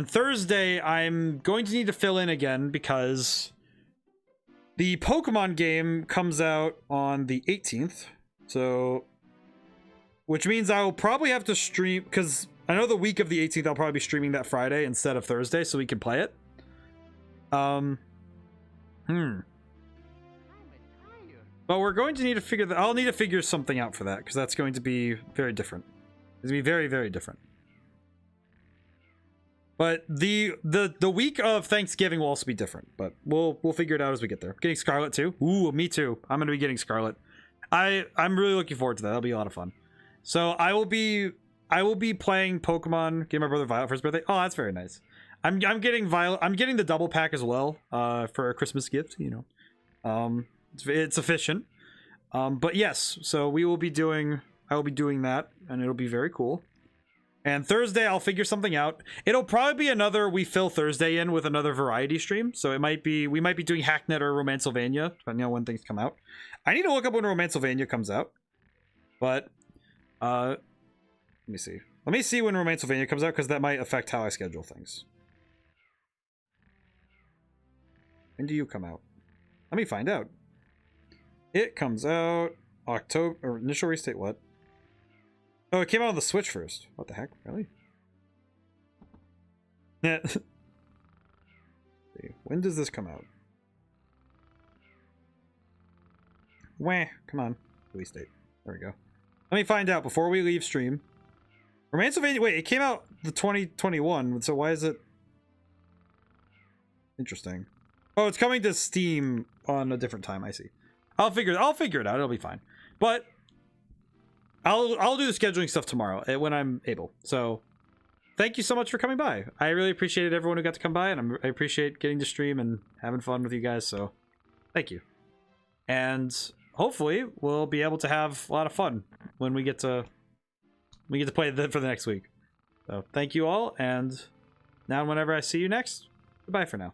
Thursday, I'm going to need to fill in again, because the Pokemon game comes out on the 18th. So, which means I will probably have to stream, because I know the week of the 18th, I'll probably be streaming that Friday instead of Thursday, so we can play it. But we're going to need to figure that. I'll need to figure something out for that, because that's going to be very different. It's going to be very, very different. But the week of Thanksgiving will also be different, but we'll figure it out as we get there. Getting Scarlet too. Ooh, me too. I'm going to be getting Scarlet. I'm really looking forward to that. That'll be a lot of fun. So I will be playing Pokemon. Getting my brother Violet for his birthday. Oh, that's very nice. I'm getting Violet. I'm getting the double pack as well for a Christmas gift. You know, it's efficient. But yes, so I will be doing that, and it'll be very cool. And Thursday I'll figure something out. It'll probably be another we fill Thursday in with another variety stream. So we might be doing Hacknet or Romancevania, depending on when things come out. I need to look up when Romancevania comes out. But let me see. Let me see when Romancevania comes out, because that might affect how I schedule things. When do you come out? Let me find out. It comes out October, or initial release date, what? Oh, it came out on the Switch first. What the heck? Really? Yeah. When does this come out? Wah, come on. Release date. There we go. Let me find out before we leave stream. Romancevania, wait, it came out the 2021, so why is it... Interesting. Oh, it's coming to Steam on a different time, I see. I'll figure it out, it'll be fine. But I'll do the scheduling stuff tomorrow when I'm able. So thank you so much for coming by. I really appreciated everyone who got to come by, and I appreciate getting to stream and having fun with you guys, so thank you. And hopefully we'll be able to have a lot of fun when we get to play for the next week. So thank you all, and now whenever I see you next, goodbye for now.